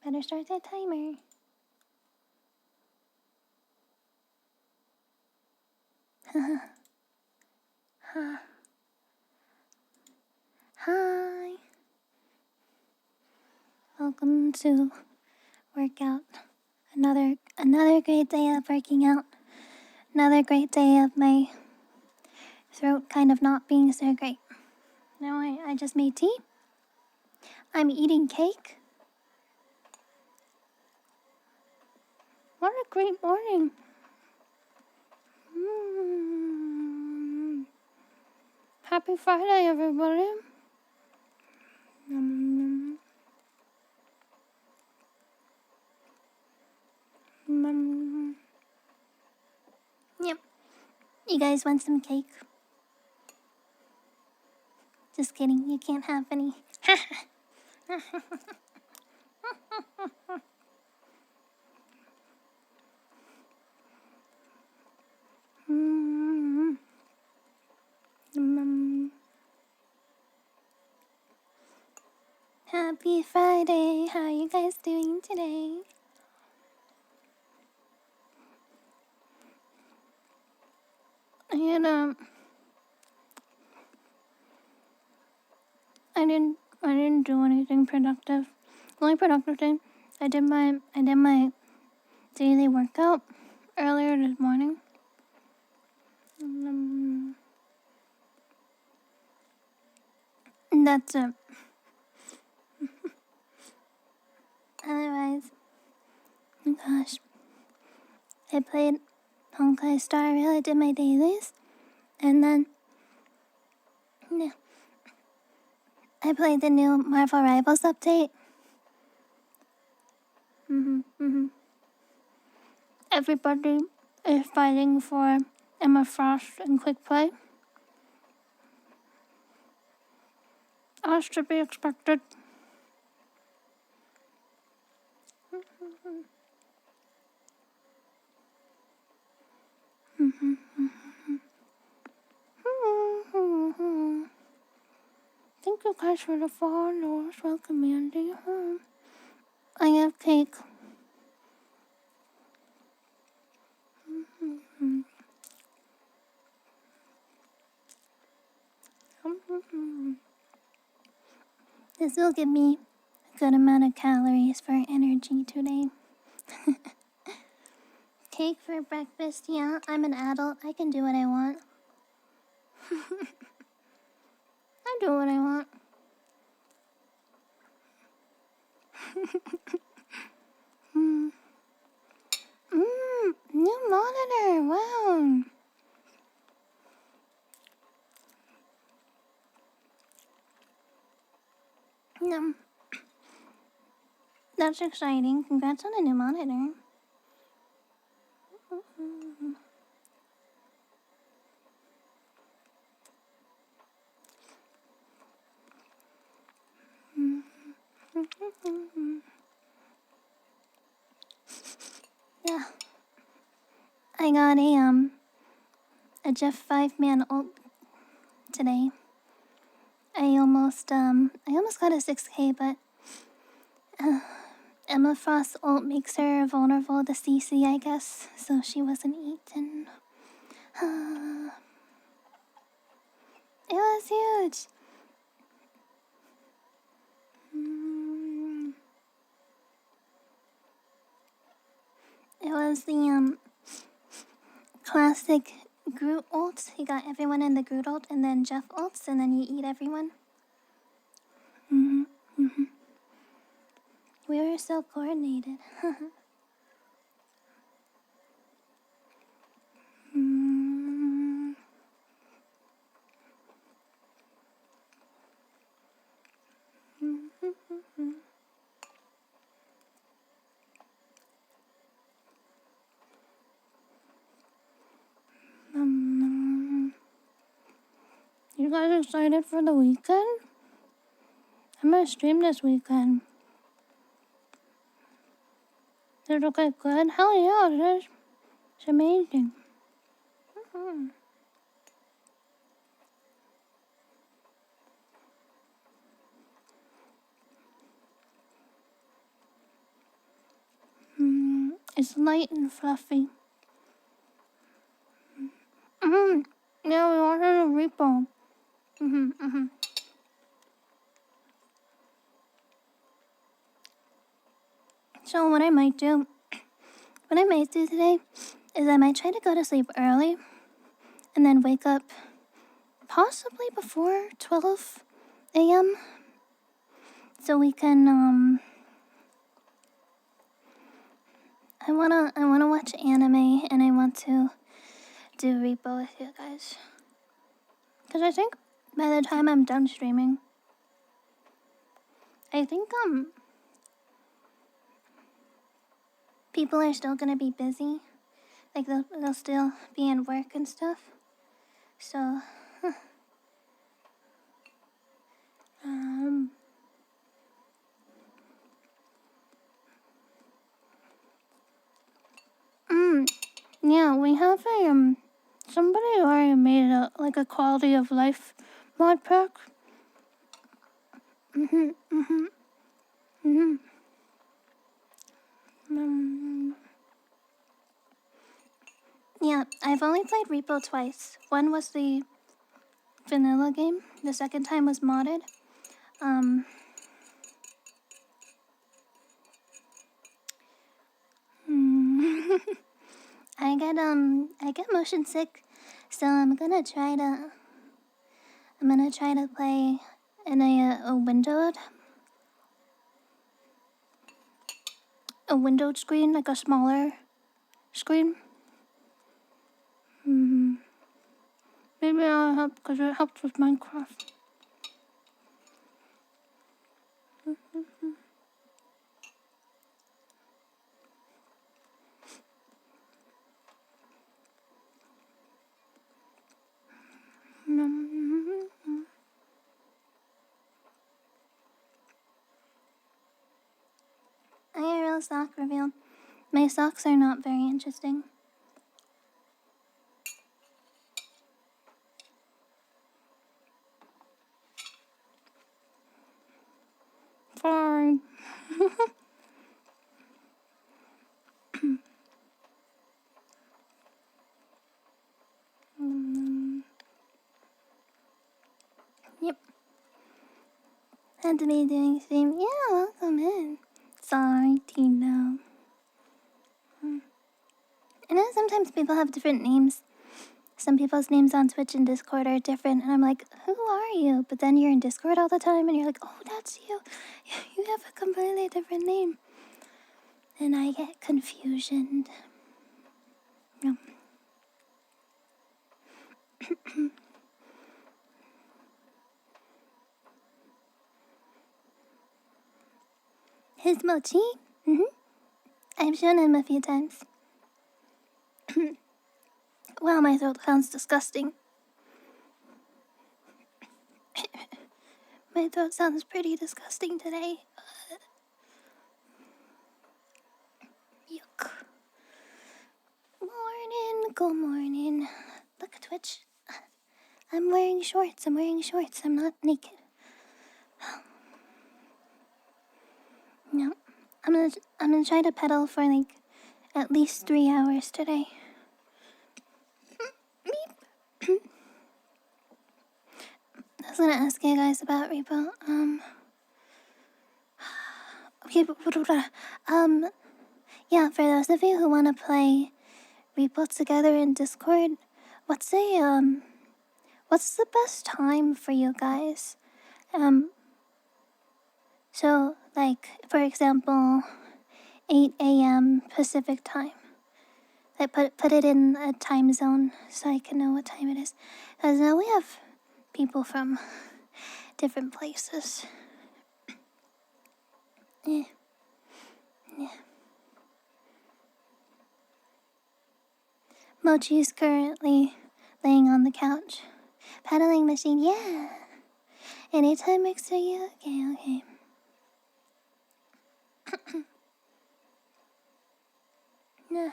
Better start that timer. Hi. Welcome to workout. Another great day of working out. Another great day of my throat kind of not being so great. Now I just made tea. I'm eating cake. What a great morning. Happy Friday, everybody. Yep. You guys want some cake? Just kidding, you can't have any. Happy Friday. How are you guys doing today? And I didn't do anything productive. The only productive thing, I did my daily workout earlier this morning. And that's it. Otherwise, oh gosh, I played Honkai Star Rail. I did my dailies, and then I played the new Marvel Rivals update. Everybody is fighting for Emma Frost and Quick Play. As to be expected. Thank you guys for the follows. Welcome, Andy. I have cake. This will give me a good amount of calories for energy today. Cake for breakfast, yeah, I'm an adult. I can do what I want. I do what I want. New monitor, wow. That's exciting. Congrats on a new monitor. Yeah. I got a Jeff 5-man ult today. I almost got a 6K, but Emma Frost's ult makes her vulnerable to CC, I guess, so she wasn't eaten. It was huge. It was the classic Groot ult. You got everyone in the Groot ult, and then Jeff ults, and then you eat everyone. We were so coordinated. You guys excited for the weekend? I'm gonna stream this weekend. Did it look good? Hell yeah, it is. It's amazing. It's light and fluffy. Yeah, we ordered a repo. So what I might do today is I might try to go to sleep early and then wake up possibly before 12 a.m. so we can I wanna watch anime and I want to do repo with you guys. Cause I think by the time I'm done streaming, I think people are still gonna be busy. Like they'll still be in work and stuff. So yeah, we have a somebody already made a quality of life mod pack. Yeah, I've only played Repo twice. One was the vanilla game. The second time was modded. I get motion sick, so I'm gonna try to play in a windowed screen, like a smaller screen. Maybe I'll help because it helps with Minecraft. IRL sock reveal. My socks are not very interesting. Sorry. Yep. Had to be doing stream. Yeah, welcome in. Sorry, Tino. I know sometimes people have different names. Some people's names on Twitch and Discord are different, and I'm like, who are you? But then you're in Discord all the time, and you're like, oh, that's you. You have a completely different name. And I get confusion. Yeah. His mochi? I've shown him a few times. Wow, my throat sounds disgusting. My throat sounds pretty disgusting today. Yuck. Morning, good morning. Look at Twitch. I'm wearing shorts. I'm not naked. No. I'm gonna try to pedal for like at least 3 hours today. I was gonna ask you guys about Repo. Okay, yeah, for those of you who wanna play Repo together in Discord, what's the best time for you guys? So like for example, 8 a.m. Pacific time. I put it in a time zone so I can know what time it is. Because now we have people from different places. Yeah. Mochi is currently laying on the couch. Paddling machine, yeah. Anytime works for you? Okay. Yeah.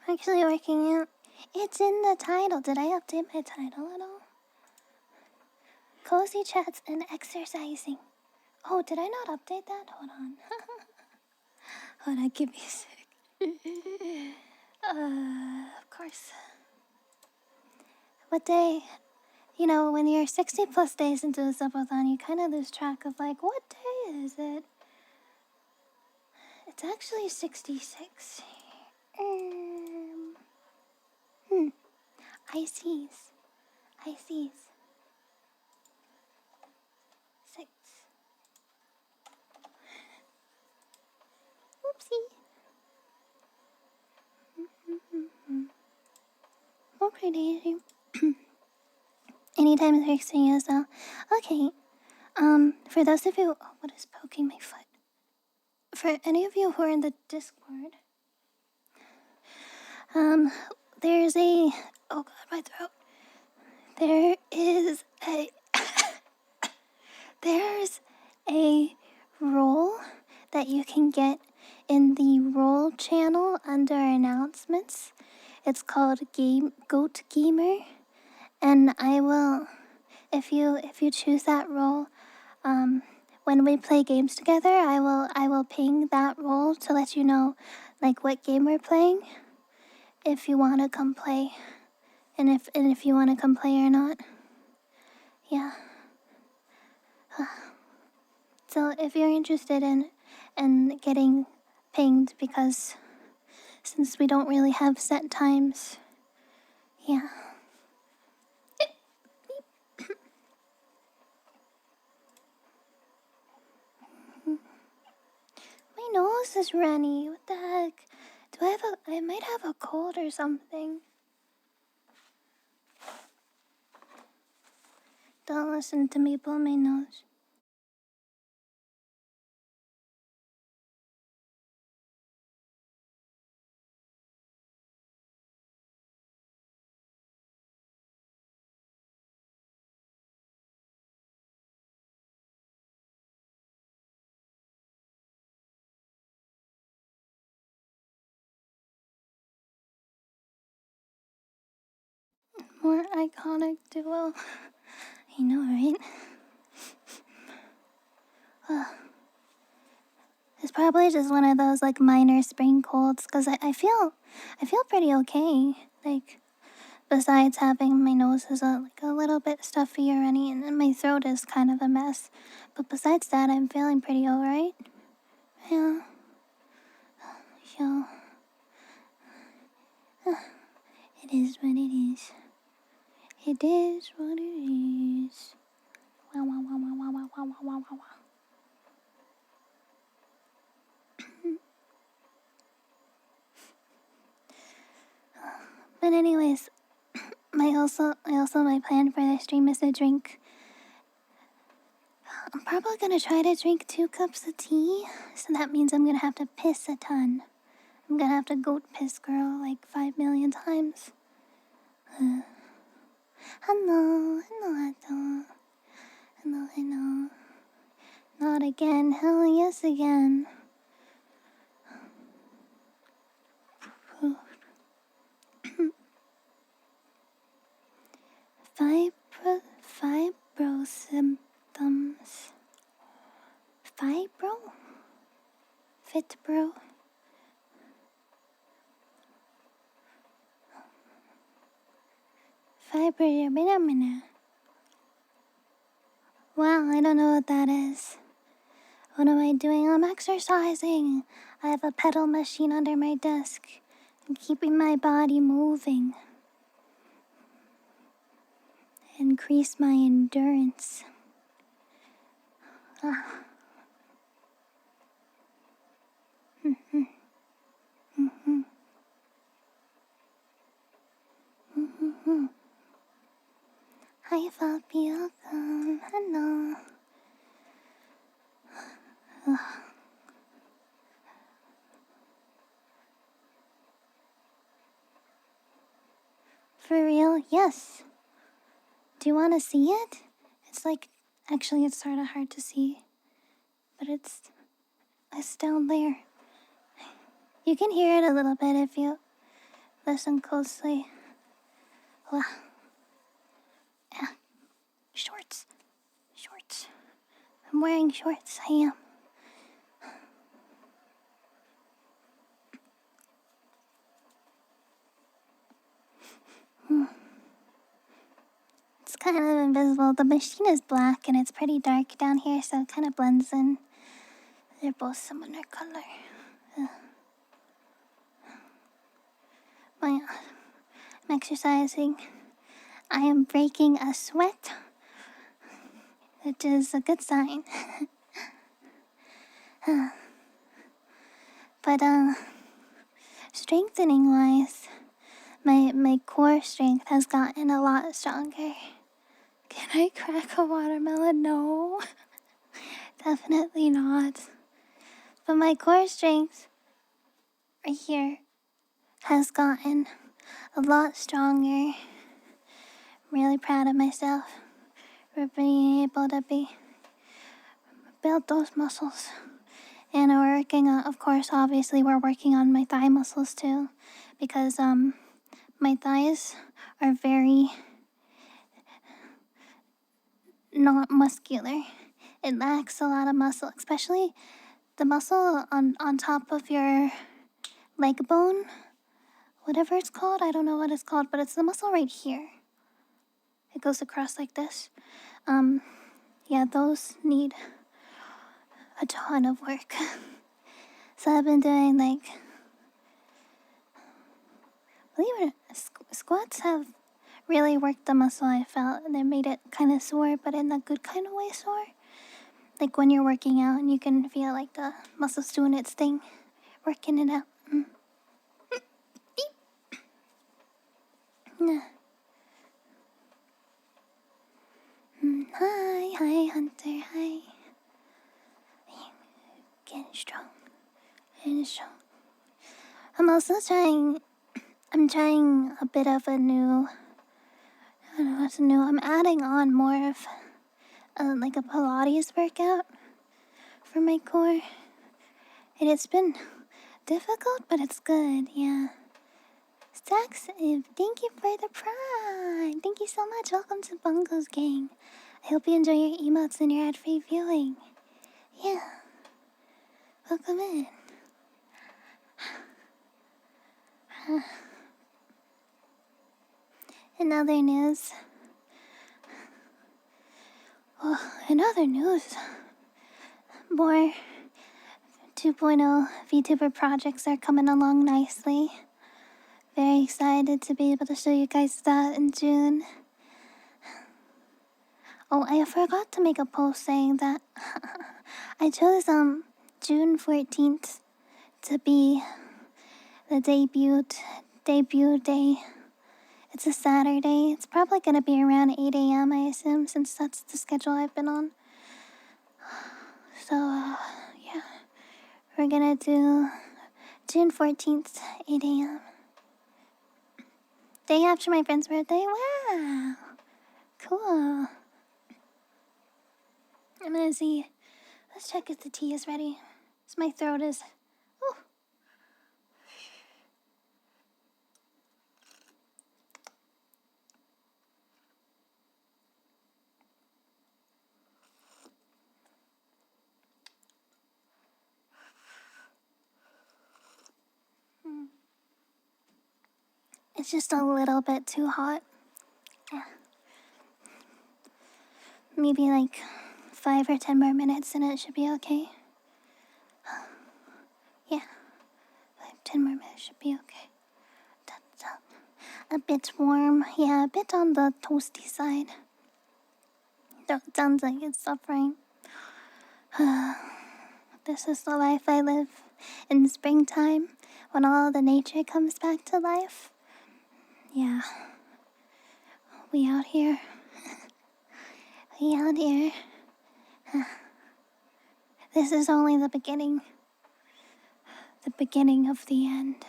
Actually working out. It's in the title. Did I update my title at all? Cozy chats and exercising. Oh, did I not update that? Hold on. Hold on, give me a sec. Of course. What day? You know, when you're 60 plus days into the subathon, you kind of lose track of like, what day is it? It's actually 66. I sees. 6. Oopsie. Okay, Daisy. Anytime 6 years though. Okay. For those of you, what is poking my foot? For any of you who are in the Discord, there's a, oh god, my throat. There's a role that you can get in the role channel under announcements. It's called Goat Gamer, and I will, if you choose that role, when we play games together, I will ping that role to let you know like what game we're playing, if you want to come play, and if you want to come play or not. Yeah. So if you're interested in getting pinged, because since we don't really have set times, yeah. My nose is runny. What the heck? I might have a cold or something. Don't listen to me blow my nose. More iconic duo. I know, right? It's probably just one of those like minor spring colds, because I feel pretty okay. Like, besides having my nose is like a little bit stuffy already, and then my throat is kind of a mess. But besides that, I'm feeling pretty alright. Yeah. So, it is what it is. It is what it is. Wow, wow, wow, wow, wow, wow, wow, wow, wow, wow. But anyways, my plan for the stream is to drink. I'm probably gonna try to drink 2 cups of tea, so that means I'm gonna have to piss a ton. I'm gonna have to goat piss girl like 5 million times. Hello. Not again, hell yes again. Fibro symptoms. Fibro? Fit bro? Fibro. Wow, I don't know what that is. What am I doing? I'm exercising. I have a pedal machine under my desk. I'm keeping my body moving. Increase my endurance. Hi, Fabi, welcome. Hello. For real? Yes. Do you want to see it? It's like, actually, it's sort of hard to see, but it's down there. You can hear it a little bit if you listen closely. Wow. Yeah. Shorts. Shorts. I'm wearing shorts. I am. It's kind of invisible. The machine is black and it's pretty dark down here, so it kind of blends in. They're both similar color. I'm exercising. I am breaking a sweat, which is a good sign. But strengthening wise, my core strength has gotten a lot stronger. Can I crack a watermelon? No. Definitely not. But my core strength right here has gotten a lot stronger. I'm really proud of myself for being able to build those muscles. And we're working on, of course, obviously we're working on my thigh muscles too, because my thighs are very not muscular. It lacks a lot of muscle, especially the muscle on top of your leg bone, whatever it's called. I don't know what it's called, but it's the muscle right here. It goes across like this. Yeah, those need a ton of work. So I've been doing like, believe it, squats have really worked the muscle. I felt they made it kind of sore, but in a good kind of way sore. Like when you're working out and you can feel like the muscle's doing its thing, working it out. Hi, Hunter, hi. Getting strong, getting strong. I'm also trying a bit of a new, I don't know what's new. I'm adding on more of like a Pilates workout for my core. And it's been difficult, but it's good, yeah. Stacks, thank you for the prime. Thank you so much. Welcome to Bungo's Gang. I hope you enjoy your emotes and your ad-free viewing. Yeah. Welcome in. In other news, more 2.0 VTuber projects are coming along nicely. Very excited to be able to show you guys that in June. Oh, I forgot to make a post saying that I chose June 14th to be the debut day. It's a Saturday. It's probably gonna be around 8 a.m. I assume, since that's the schedule I've been on. So yeah, we're gonna do June 14th, 8 a.m. Day after my friend's birthday. Wow, cool. I'm gonna see. Let's check if the tea is ready. So my throat is. Oh. It's just a little bit too hot. Yeah. Maybe like 5 or 10 more minutes and it should be okay. Yeah. 5, 10 more minutes should be okay. That's a bit warm. Yeah, a bit on the toasty side. Don't sounds like it's suffering. This is the life I live in springtime when all the nature comes back to life. Yeah. We out here. We out here. This is only the beginning. The beginning of the end.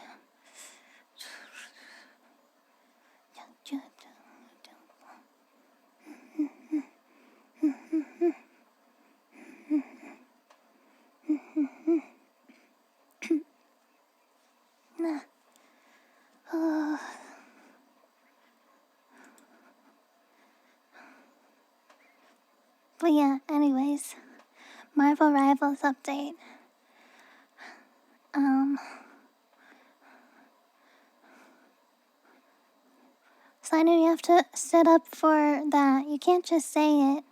But yeah, anyways, Marvel Rivals update. So I know you have to set up for that. You can't just say it.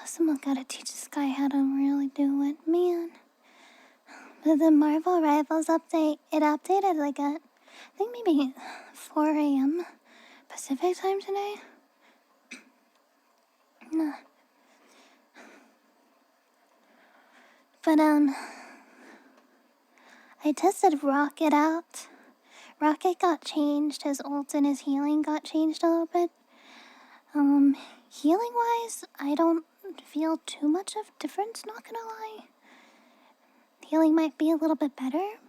Someone gotta teach this guy how to really do it, man. But the Marvel Rivals update, it updated like at, I think maybe 4 a.m. Pacific time today. No. But I tested Rocket out. Rocket got changed. His ult and his healing got changed a little bit. Healing wise, I don't feel too much of difference, not gonna lie. Healing might be a little bit better.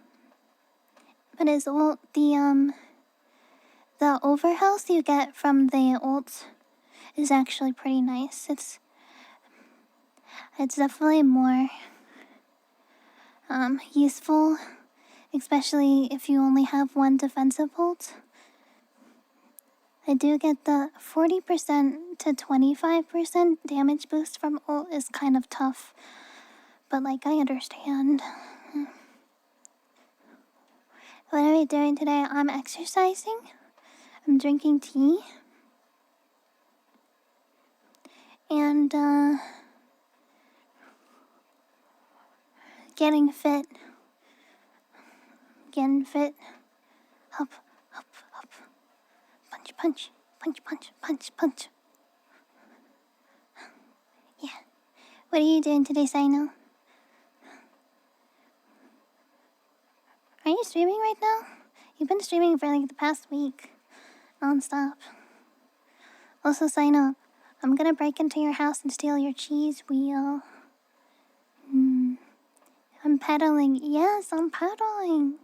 But his ult, the overhealth you get from the ult is actually pretty nice. It's definitely more useful, especially if you only have one defensive ult. I do get the 40% to 25% damage boost from ult is kind of tough, but like I understand. What are we doing today? I'm exercising. I'm drinking tea. And getting fit. Getting fit. Up, up, up. Punch, punch, punch, punch, punch, punch. Yeah. What are you doing today, Sino? Are you streaming right now? You've been streaming for like the past week. Non-stop. Also, Sino, I'm gonna break into your house and steal your cheese wheel. I'm pedaling. Yes, I'm pedaling.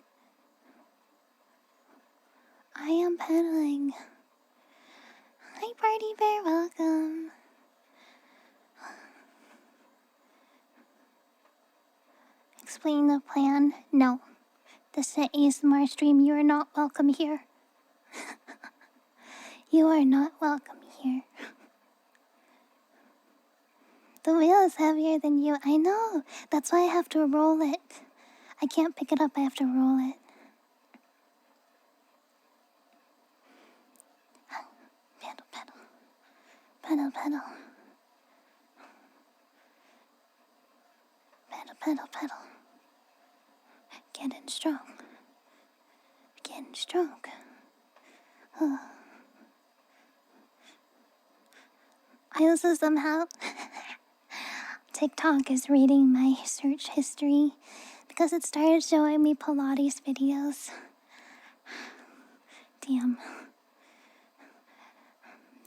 I am pedaling. Hi, Party Bear, welcome. Explain the plan. No. This is an ASMR stream. You are not welcome here. You are not welcome here. The wheel is heavier than you. I know. That's why I have to roll it. I can't pick it up. I have to roll it. Pedal, pedal. Pedal, pedal. Pedal, pedal, pedal. Getting strong. Getting strong. Oh. I also somehow TikTok is reading my search history because it started showing me Pilates videos. Damn.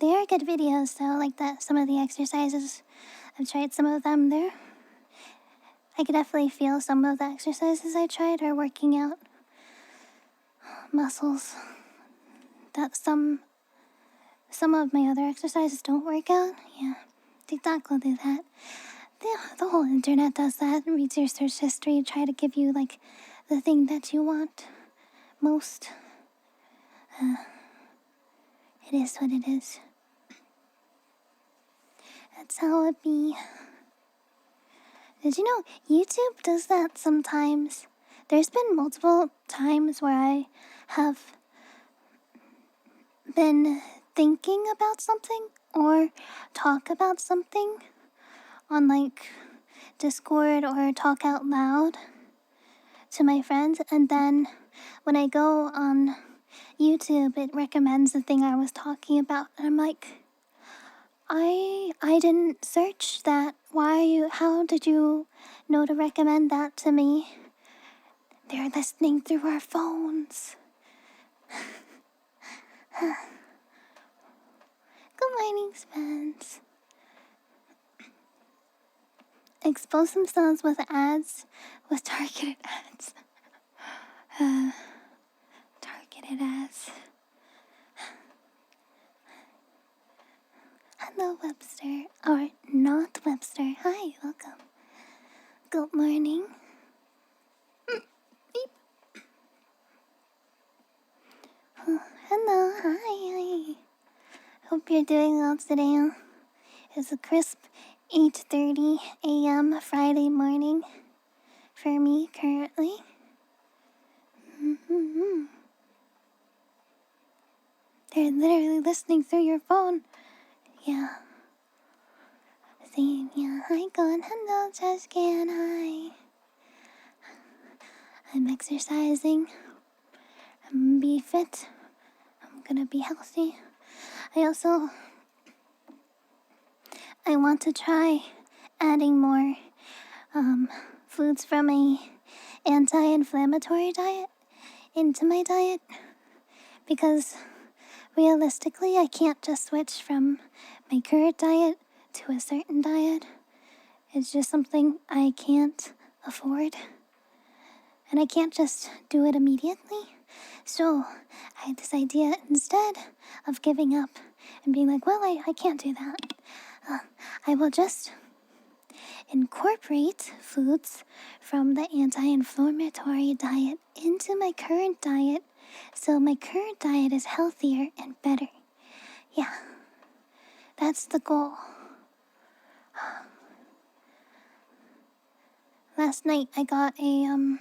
They are good videos though, like that. Some of the exercises, I've tried some of them there. I could definitely feel some of the exercises I tried are working out muscles that some of my other exercises don't work out. Yeah, TikTok will do that. The whole internet does that. Reads your search history, try to give you like the thing that you want most. It is what it is. That's how it be. Did you know YouTube does that sometimes? There's been multiple times where I have been thinking about something or talk about something on like Discord or talk out loud to my friends, and then when I go on YouTube it recommends the thing I was talking about, and I'm like, I didn't search that. How did you know to recommend that to me? They're listening through our phones. Good morning, Spence. Expose themselves with ads, with targeted ads. Targeted ads. Hello, Webster. Or not Webster. Hi, welcome. Good morning. Beep. Hello, hi. Hope you're doing well today. It's a crisp 8:30 a.m. Friday morning for me currently. They're literally listening through your phone. Yeah. Saying, yeah, I can handle just can't I? I'm exercising. I'm gonna be fit. I'm gonna be healthy. I want to try adding more foods from a anti-inflammatory diet into my diet, because realistically I can't just switch from my current diet to a certain diet. It's just something I can't afford, and I can't just do it immediately. So I had this idea, instead of giving up and being like, well, I can't do that, I will just incorporate foods from the anti-inflammatory diet into my current diet, so my current diet is healthier and better. Yeah, that's the goal. Last night I got a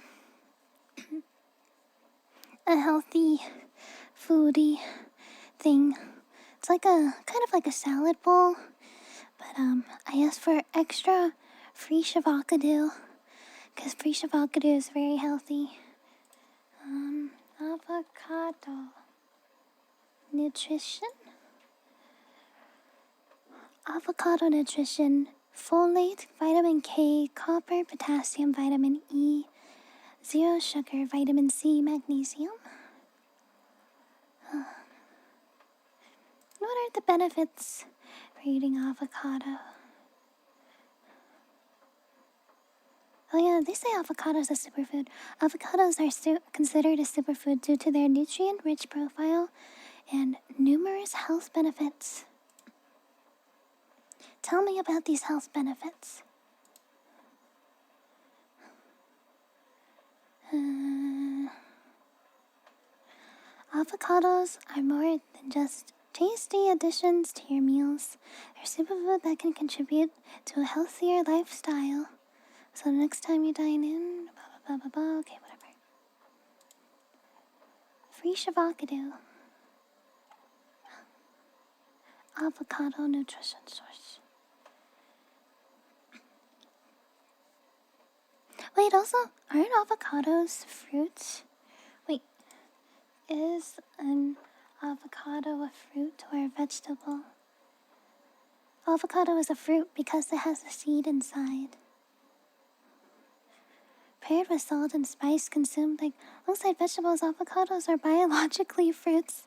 healthy foodie thing. It's like a kind of like a salad bowl, but I asked for extra fresh avocado, because fresh avocado is very healthy. Avocado nutrition. Avocado nutrition: folate, vitamin K, copper, potassium, vitamin E, zero sugar, vitamin C, magnesium. What are the benefits for eating avocado? Oh yeah, they say avocado is a superfood. Avocados are considered a superfood due to their nutrient-rich profile and numerous health benefits. Tell me about these health benefits. Avocados are more than just tasty additions to your meals. They're superfood that can contribute to a healthier lifestyle. So next time you dine in, okay, whatever. Fresh avocado. Avocado nutrition source. Wait, also, aren't avocados fruits? Wait, is an avocado a fruit or a vegetable? Avocado is a fruit because it has a seed inside. Paired with salt and spice, consumed alongside vegetables, avocados are biologically fruits,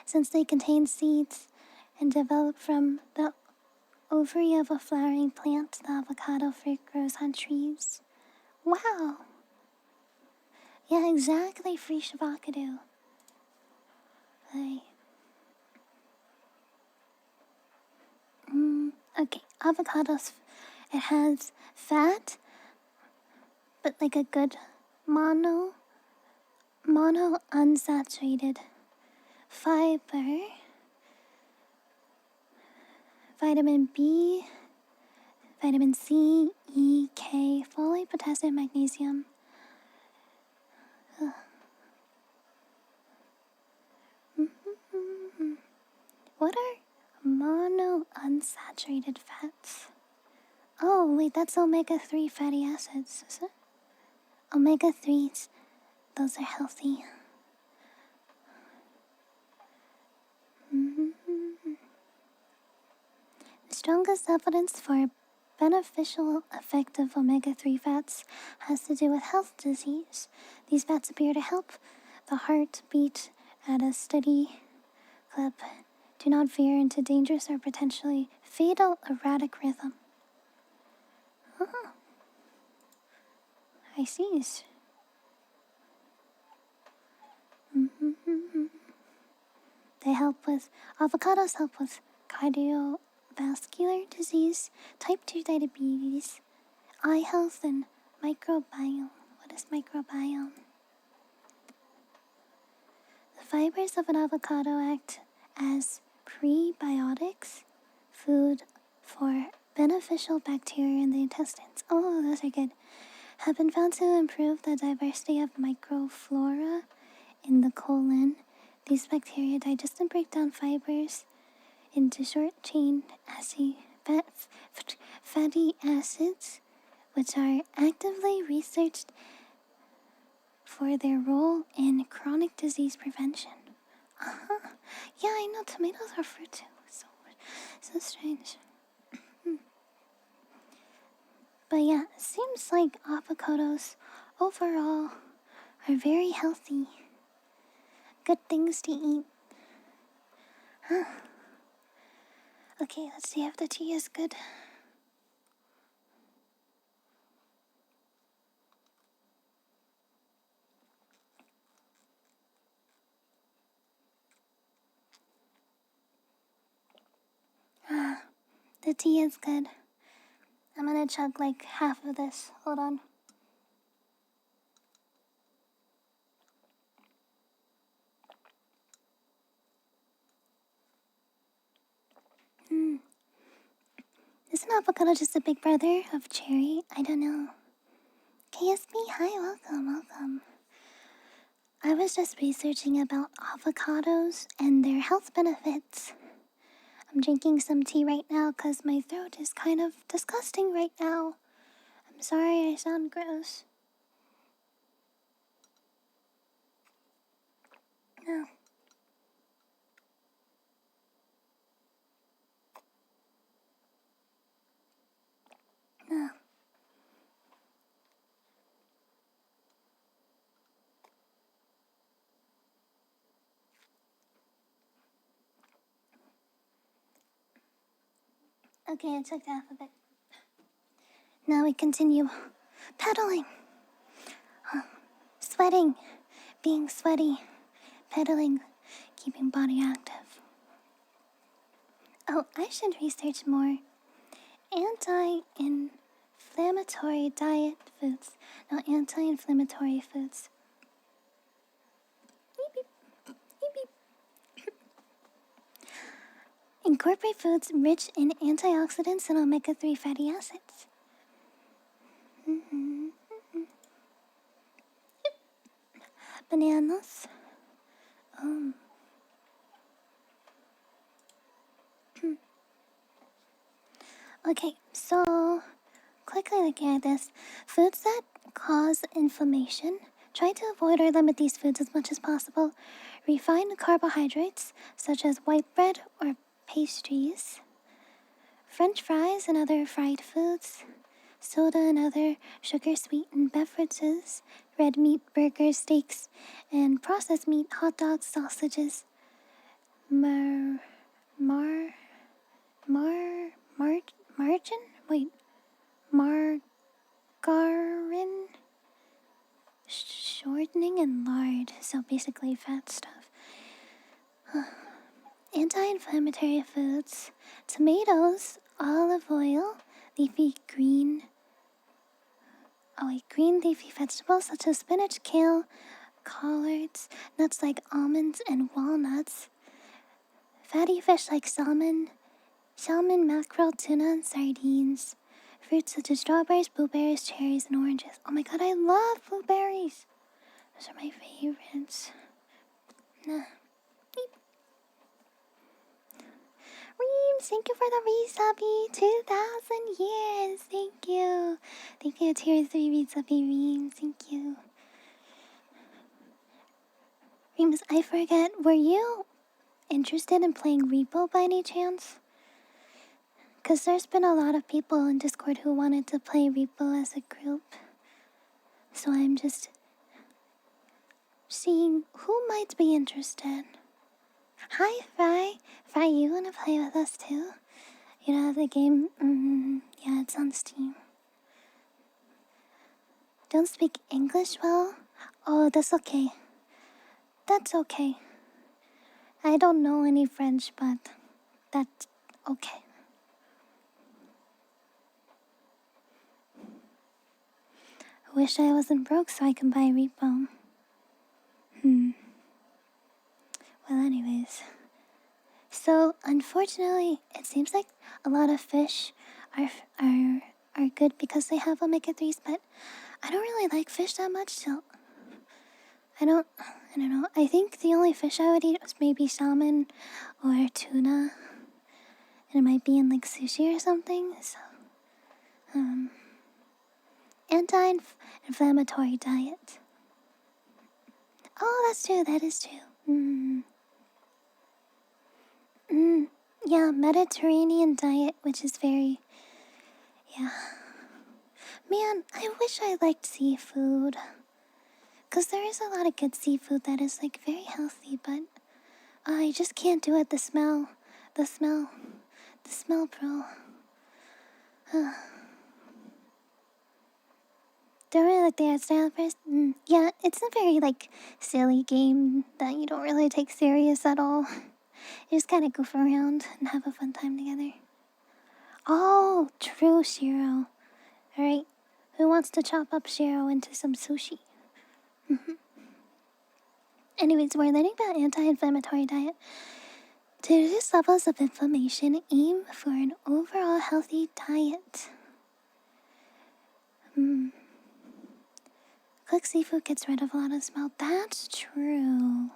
since they contain seeds and develop from the ovary of a flowering plant. The avocado fruit grows on trees. Wow! Yeah, exactly, fresh avocado. Okay, avocados, it has fat, but like a good mono unsaturated fiber, vitamin B, vitamin C, E, K, folate, potassium, magnesium. What are monounsaturated fats? Oh, wait, that's omega-3 fatty acids, is it? Omega-3s, those are healthy. The strongest evidence for beneficial effect of omega-3 fats has to do with health disease. These fats appear to help the heart beat at a steady clip, do not veer into dangerous or potentially fatal erratic rhythm. I see. Avocados help with cardiovascular disease, type 2 diabetes, eye health, and microbiome. What is microbiome? The fibers of an avocado act as prebiotics, food for beneficial bacteria in the intestines. Oh, those are good. Have been found to improve the diversity of microflora in the colon. These bacteria digest and break down fibers into short-chain fatty acids, which are actively researched for their role in chronic disease prevention. Yeah, I know tomatoes are fruit too. So strange. But yeah, it seems like avocados overall are very healthy. Good things to eat. Okay, let's see if the tea is good. The tea is good. I'm gonna chug like half of this. Hold on. Is an avocado just a big brother of cherry? I don't know. KSB, hi, welcome. I was just researching about avocados and their health benefits. I'm drinking some tea right now because my throat is kind of disgusting right now. I'm sorry I sound gross. No. Okay, I took half of it. Now we continue pedaling. Sweating. Being sweaty. Pedaling. Keeping body active. Oh, I should research more anti-inflammatory diet foods. No, anti-inflammatory foods. Beep, beep. Beep, beep. Incorporate foods rich in antioxidants and omega-3 fatty acids. Bananas. Okay, so quickly looking at this, foods that cause inflammation. Try to avoid or limit these foods as much as possible. Refined carbohydrates, such as white bread or pastries. French fries and other fried foods. Soda and other sugar-sweetened beverages. Red meat, burgers, steaks, and processed meat, hot dogs, sausages. Margarine? Shortening and lard, so basically fat stuff. Anti-inflammatory foods, tomatoes, olive oil, green leafy vegetables such as spinach, kale, collards, nuts like almonds and walnuts, fatty fish like salmon, mackerel, tuna, and sardines, fruits such as strawberries, blueberries, cherries, and oranges. Oh my god, I love blueberries! Those are my favorites. Beep. Reams, thank you for the resubby. 2,000 years. Thank you. Thank you, Tier 3 resubby Reams. Thank you. Reams, I forget, were you interested in playing Repo by any chance? Because there's been a lot of people in Discord who wanted to play Repo as a group. So I'm just seeing who might be interested. Hi, Fry. Fry, you want to play with us too? You know the game? Yeah, it's on Steam. Don't speak English well? Oh, that's okay. That's okay. I don't know any French, but that's okay. I wish I wasn't broke so I can buy Repo. Well, anyways. So unfortunately, it seems like a lot of fish are are good because they have omega-3s, but I don't really like fish that much, so I don't know. I think the only fish I would eat was maybe salmon or tuna, and it might be in like sushi or something. So, anti-inflammatory diet. Oh, that's true. That is true. Yeah, Mediterranean diet, which is very, yeah. Man, I wish I liked seafood. Because there is a lot of good seafood that is like very healthy, but I just can't do it. The smell, bro. Don't really like the art style first. Yeah, it's a very like silly game that you don't really take serious at all. You just kind of goof around and have a fun time together. Oh, true, Shiro. Alright, who wants to chop up Shiro into some sushi? Anyways, we're learning about anti-inflammatory diet. To reduce levels of inflammation, aim for an overall healthy diet. Cooked seafood gets rid of a lot of smell. That's true.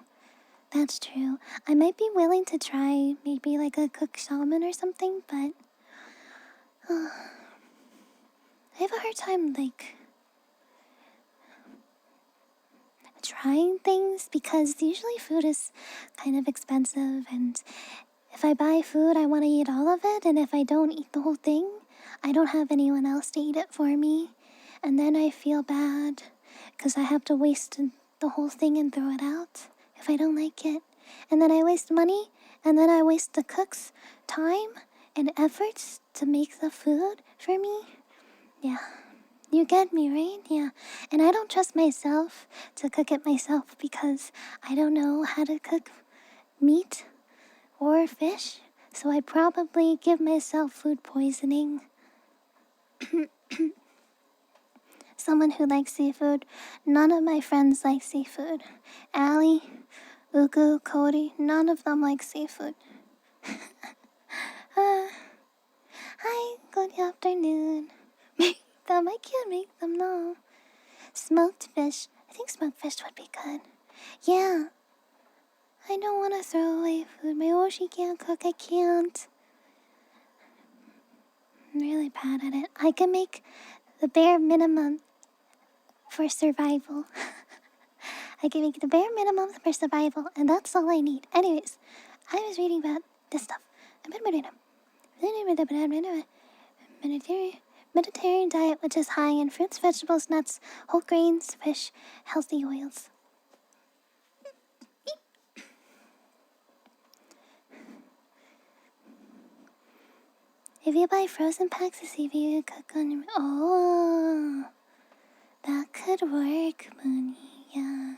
That's true. I might be willing to try maybe like a cooked salmon or something, but I have a hard time like trying things because usually food is kind of expensive, and if I buy food I want to eat all of it, and if I don't eat the whole thing I don't have anyone else to eat it for me, and then I feel bad because I have to waste the whole thing and throw it out if I don't like it, and then I waste money, and then I waste the cook's time and efforts to make the food for me. Yeah. You get me, right? Yeah. And I don't trust myself to cook it myself because I don't know how to cook meat or fish. So I probably give myself food poisoning. Someone who likes seafood. None of my friends like seafood. Allie, Ugu, Cody, none of them like seafood. Hi, good afternoon. Make them, I can't make them, no. Smoked fish. I think smoked fish would be good. Yeah. I don't want to throw away food. My Oshi can't cook. I can't. I'm really bad at it. I can make the bare minimum for survival. I can make the bare minimum for survival, and that's all I need. Anyways, I was reading about this stuff. Mediterranean diet, which is high in fruits, vegetables, nuts, whole grains, fish, healthy oils. If you buy frozen packs of seafood, you cook on your... Oh, that could work, Mooney. Yeah.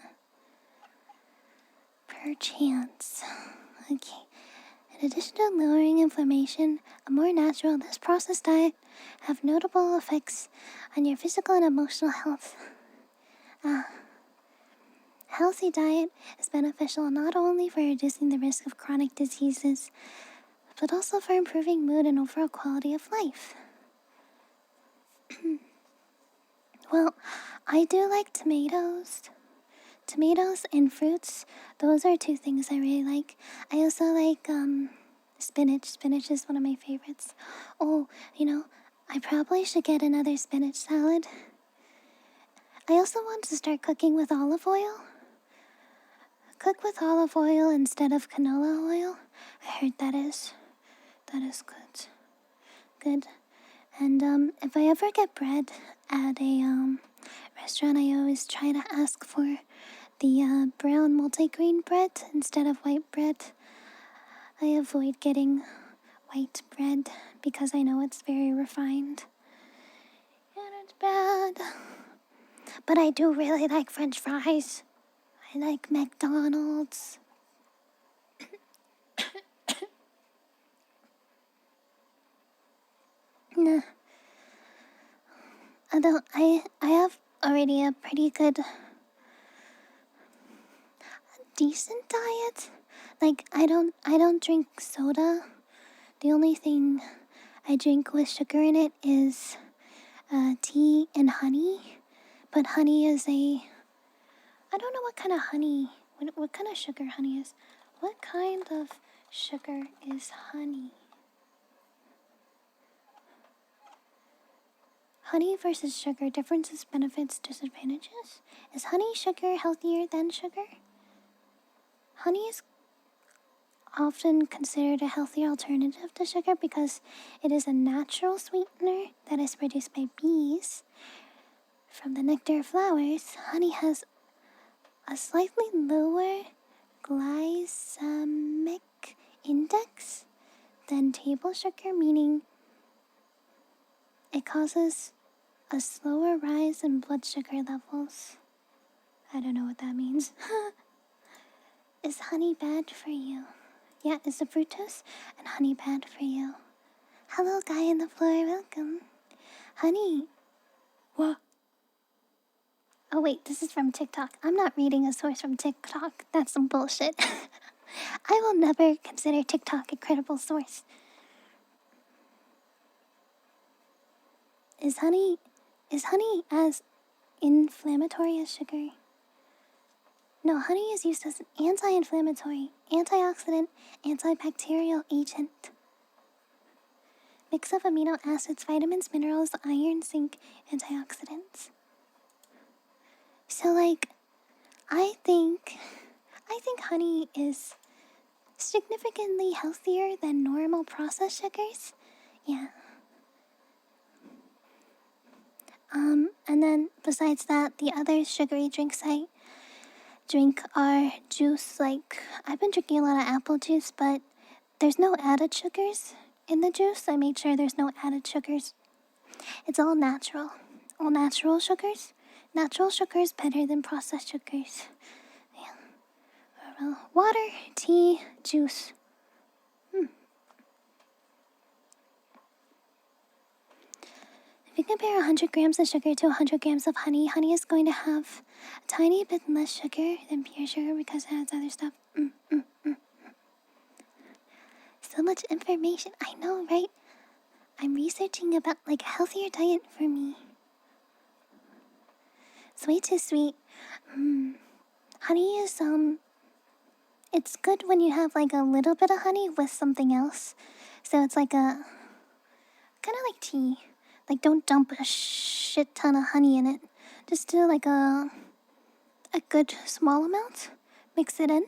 Perchance. Okay. In addition to lowering inflammation, a more natural, less processed diet have notable effects on your physical and emotional health. Healthy diet is beneficial not only for reducing the risk of chronic diseases, but also for improving mood and overall quality of life. Well, I do like tomatoes. Tomatoes and fruits, those are two things I really like. I also like spinach. Spinach is one of my favorites. Oh, I probably should get another spinach salad. I also want to start cooking with olive oil. Cook with olive oil instead of canola oil. I heard that is good. Good. And if I ever get bread at a restaurant, I always try to ask for the brown multigrain bread instead of white bread. I avoid getting white bread because I know it's very refined. And it's bad. But I do really like French fries. I like McDonald's. Nah. Although I have already a pretty good, decent diet. Like, I don't drink soda. The only thing I drink with sugar in it is tea and honey. But honey is I don't know what kind of honey, what kind of sugar honey is. What kind of sugar is honey? Honey versus sugar, differences, benefits, disadvantages. Is honey sugar healthier than sugar? Honey is often considered a healthy alternative to sugar because it is a natural sweetener that is produced by bees. From the nectar of flowers, honey has a slightly lower glycemic index than table sugar, meaning it causes a slower rise in blood sugar levels. I don't know what that means. Is honey bad for you? Yeah, is the fructose and honey bad for you? Hello, guy on the floor, welcome. Honey. What? Oh wait, this is from TikTok. I'm not reading a source from TikTok. That's some bullshit. I will never consider TikTok a credible source. Is honey as inflammatory as sugar? No, honey is used as an anti-inflammatory, antioxidant, antibacterial agent. Mix of amino acids, vitamins, minerals, iron, zinc, antioxidants. So like, I think honey is significantly healthier than normal processed sugars. Yeah. And then besides that, the other sugary drinks I drink are juice. Like, I've been drinking a lot of apple juice, but there's no added sugars in the juice. I made sure there's no added sugars. It's all natural. All natural sugars. Natural sugars better than processed sugars. Yeah. Water, tea, juice. If you compare 100 grams of sugar to 100 grams of honey, honey is going to have a tiny bit less sugar than pure sugar because it has other stuff. So much information. I know, right? I'm researching about like a healthier diet for me. It's way too sweet. Honey is it's good when you have like a little bit of honey with something else. So it's like a kind of like tea. Like, don't dump a shit ton of honey in it. Just do like a good small amount. Mix it in.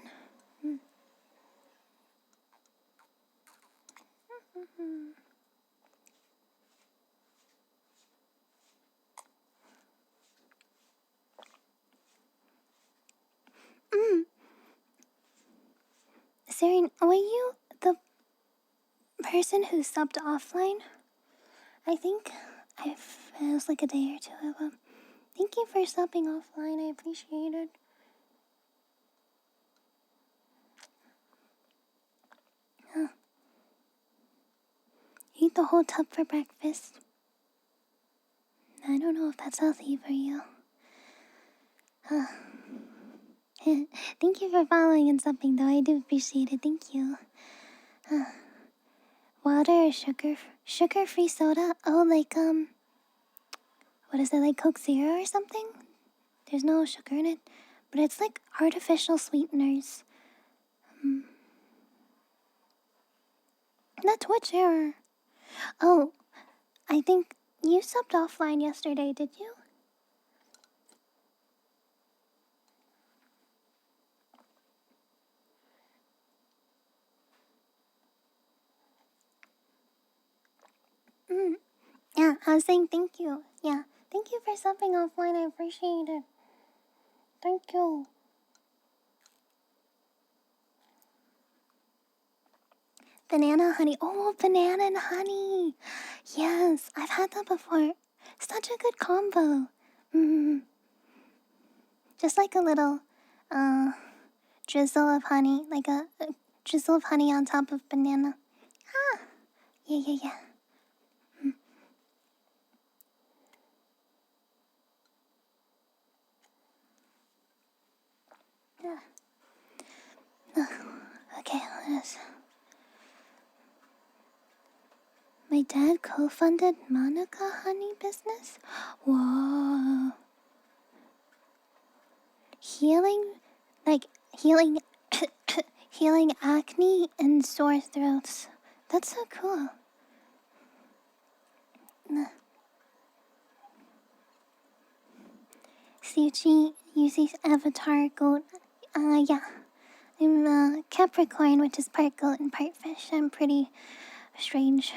Saren, were you the person who subbed offline? I think it was like a day or two ago. Thank you for subbing offline. I appreciate it. Eat the whole tub for breakfast. I don't know if that's healthy for you. Thank you for following and subbing, though. I do appreciate it. Thank you. Water or sugar-free soda? Oh, like, what is it, like Coke Zero or something? There's no sugar in it, but it's like artificial sweeteners. The Twitch error. Oh, I think you subbed offline yesterday, did you? Yeah, I was saying thank you. Yeah, thank you for subbing offline. I appreciate it. Thank you. Banana honey. Oh, banana and honey. Yes, I've had that before. Such a good combo. Just like a little, drizzle of honey, like a drizzle of honey on top of banana. Ah, yeah. Okay, my dad co-funded Manuka honey business? Whoa. Healing, healing, healing acne and sore throats. That's so cool. Yuchi uses avatar goat. Yeah. I'm Capricorn, which is part goat and part fish. I'm pretty strange.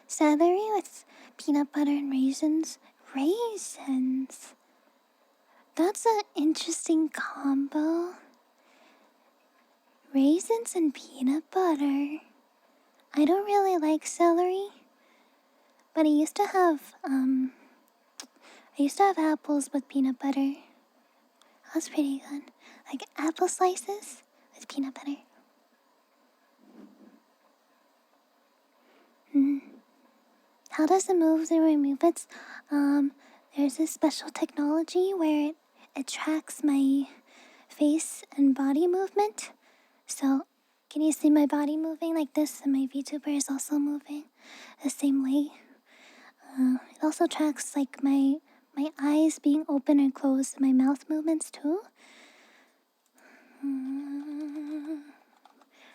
Celery with peanut butter and raisins. Raisins? That's an interesting combo. Raisins and peanut butter. I don't really like celery, but I used to have apples with peanut butter. That's pretty good. Like apple slices with peanut butter. How does it move to remove it? There's this special technology where it tracks my face and body movement. So, can you see my body moving like this? And my VTuber is also moving the same way. It also tracks like my eyes being open and closed, my mouth movements too.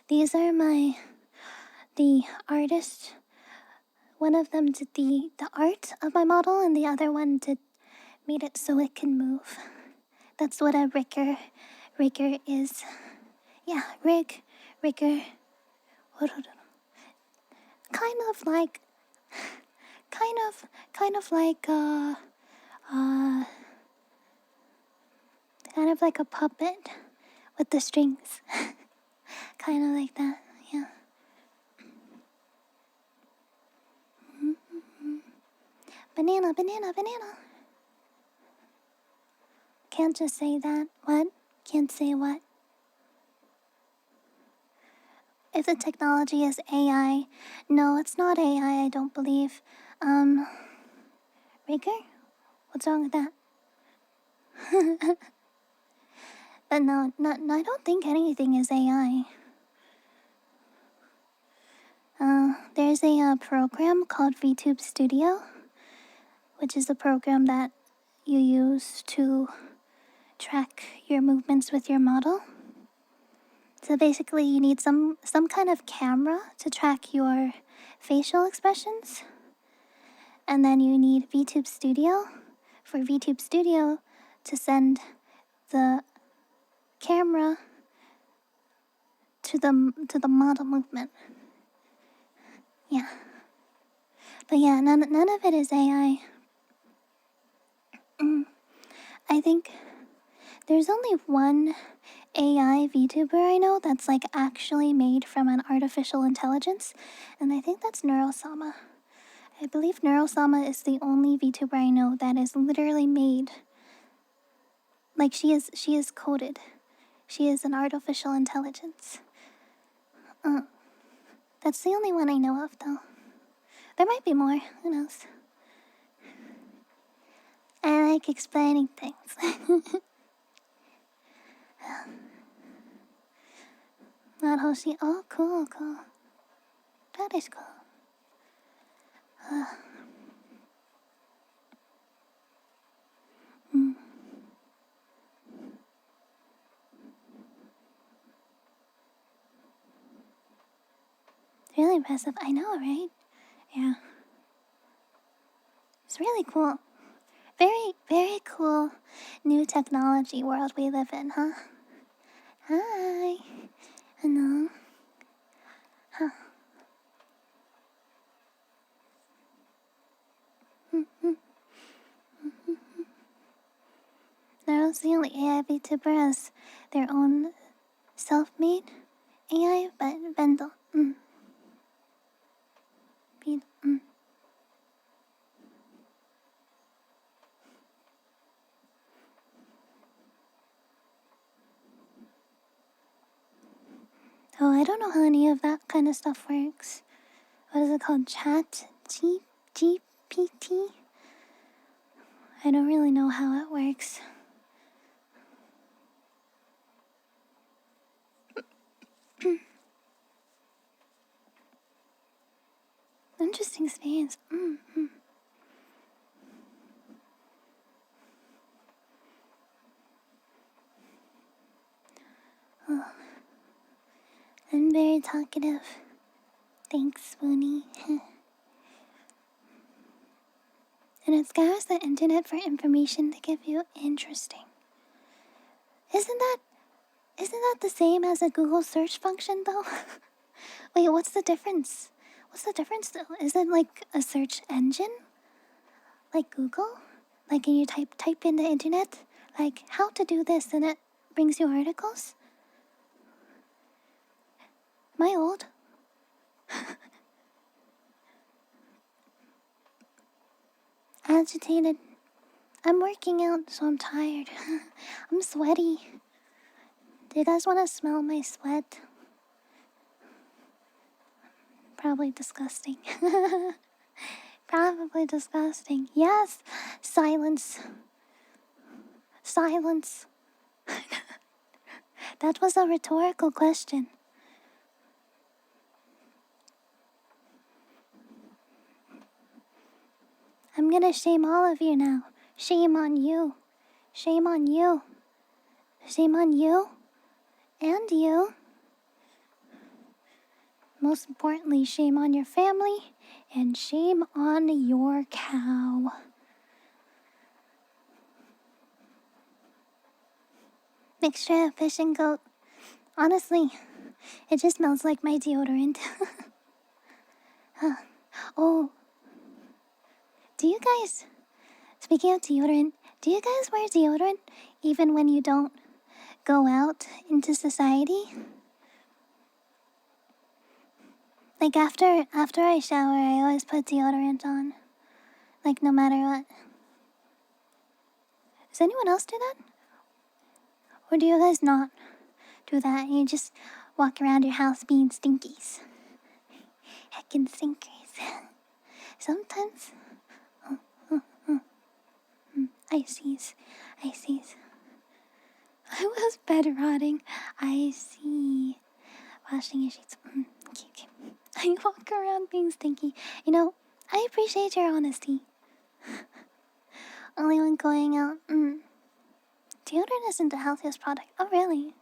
These are the artist. One of them did the art of my model, and the other one made it so it can move. That's what a rigger is. Yeah, rigger. Kind of like a puppet with the strings. Kind of like that, yeah. Banana. Can't just say that. What? Can't say what? If the technology is AI, no, it's not AI, I don't believe. Rigger? What's wrong with that? But no, I don't think anything is AI. There's a program called VTube Studio, which is a program that you use to track your movements with your model. So basically, you need some kind of camera to track your facial expressions, and then you need VTube Studio for VTube Studio to send the camera to the model movement. Yeah. But yeah, none of it is AI. I think there's only one AI VTuber I know that's like actually made from an artificial intelligence, and I think that's Neurosama. I believe Neurosama is the only VTuber I know that is literally made. Like she is coded. She is an artificial intelligence. That's the only one I know of though. There might be more, who knows? I like explaining things. Not Hoshi. Oh, cool. That is cool. Really impressive. I know, right? Yeah. It's really cool. Very, very cool new technology world we live in, huh? Hi. Hello. Huh. There's the only AI VTuber has their own self-made AI, but Vendel. Oh, I don't know how any of that kind of stuff works. What is it called? GPT? I don't really know how it works. Interesting experience. Oh, I'm very talkative. Thanks, Spoonie. And it scours the internet for information to give you interesting. Isn't that the same as a Google search function though? Wait, what's the difference? What's the difference though? Is it like a search engine? Like Google? Like can you type in the internet? Like how to do this and it brings you articles? Am I old? Agitated. I'm working out, so I'm tired. I'm sweaty. Do you guys want to smell my sweat? Probably disgusting. Probably disgusting. Yes! Silence. Silence. That was a rhetorical question. I'm gonna shame all of you now. Shame on you. Shame on you. Shame on you. And you. Most importantly, shame on your family. And shame on your cow. Mixture of fish and goat. Honestly, it just smells like my deodorant. Oh, do you guys, speaking of deodorant, do you guys wear deodorant even when you don't go out into society? Like after I shower, I always put deodorant on. Like no matter what. Does anyone else do that? Or do you guys not do that and you just walk around your house being stinkies? Heckin' stinkers. Sometimes. Ices. I was bed rotting. I see. Washing your sheets. Okay. I walk around being stinky. You know, I appreciate your honesty. Only when going out. Deodorant isn't the healthiest product. Oh, really?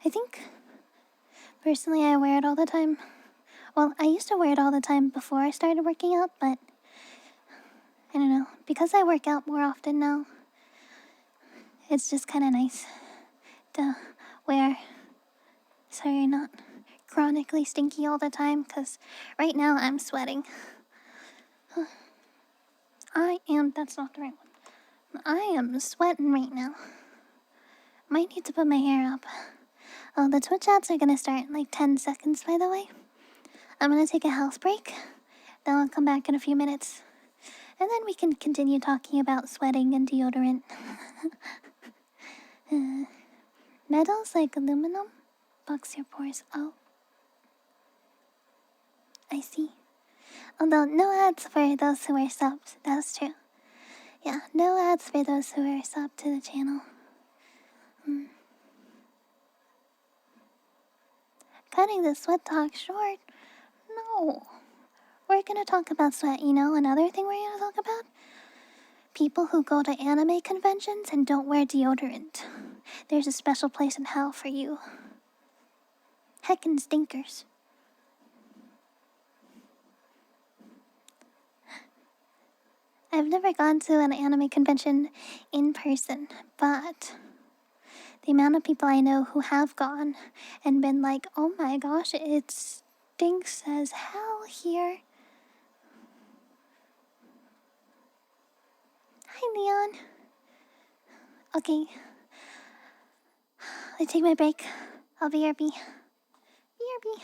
I think, personally, I wear it all the time. Well, I used to wear it all the time before I started working out, but I don't know. Because I work out more often now, it's just kind of nice to wear so you're not chronically stinky all the time, because right now I'm sweating. That's not the right one. I am sweating right now. Might need to put my hair up. Oh, the Twitch ads are gonna start in like 10 seconds, by the way. I'm gonna take a health break, then I'll come back in a few minutes. And then we can continue talking about sweating and deodorant. Metals like aluminum box your pores. Oh, I see. Although no ads for those who are subs. That's true. Yeah, no ads for those who are sub to the channel. Cutting the sweat talk short? No. We're gonna talk about sweat, you know? Another thing we're gonna talk about? People who go to anime conventions and don't wear deodorant. There's a special place in hell for you. Heckin' stinkers. I've never gone to an anime convention in person, but the amount of people I know who have gone and been like, oh my gosh, it stinks as hell here. Hi, Leon. Okay. I take my break. I'll be BRB. BRB.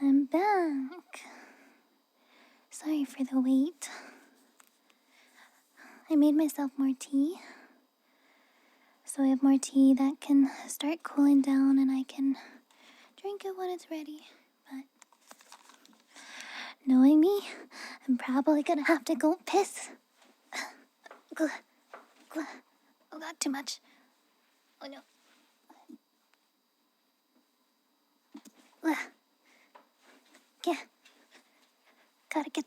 I'm back. Sorry for the wait. I made myself more tea. So I have more tea that can start cooling down and I can drink it when it's ready. But knowing me, I'm probably gonna have to go piss. Oh god, too much. Oh no. Yeah. Gotta get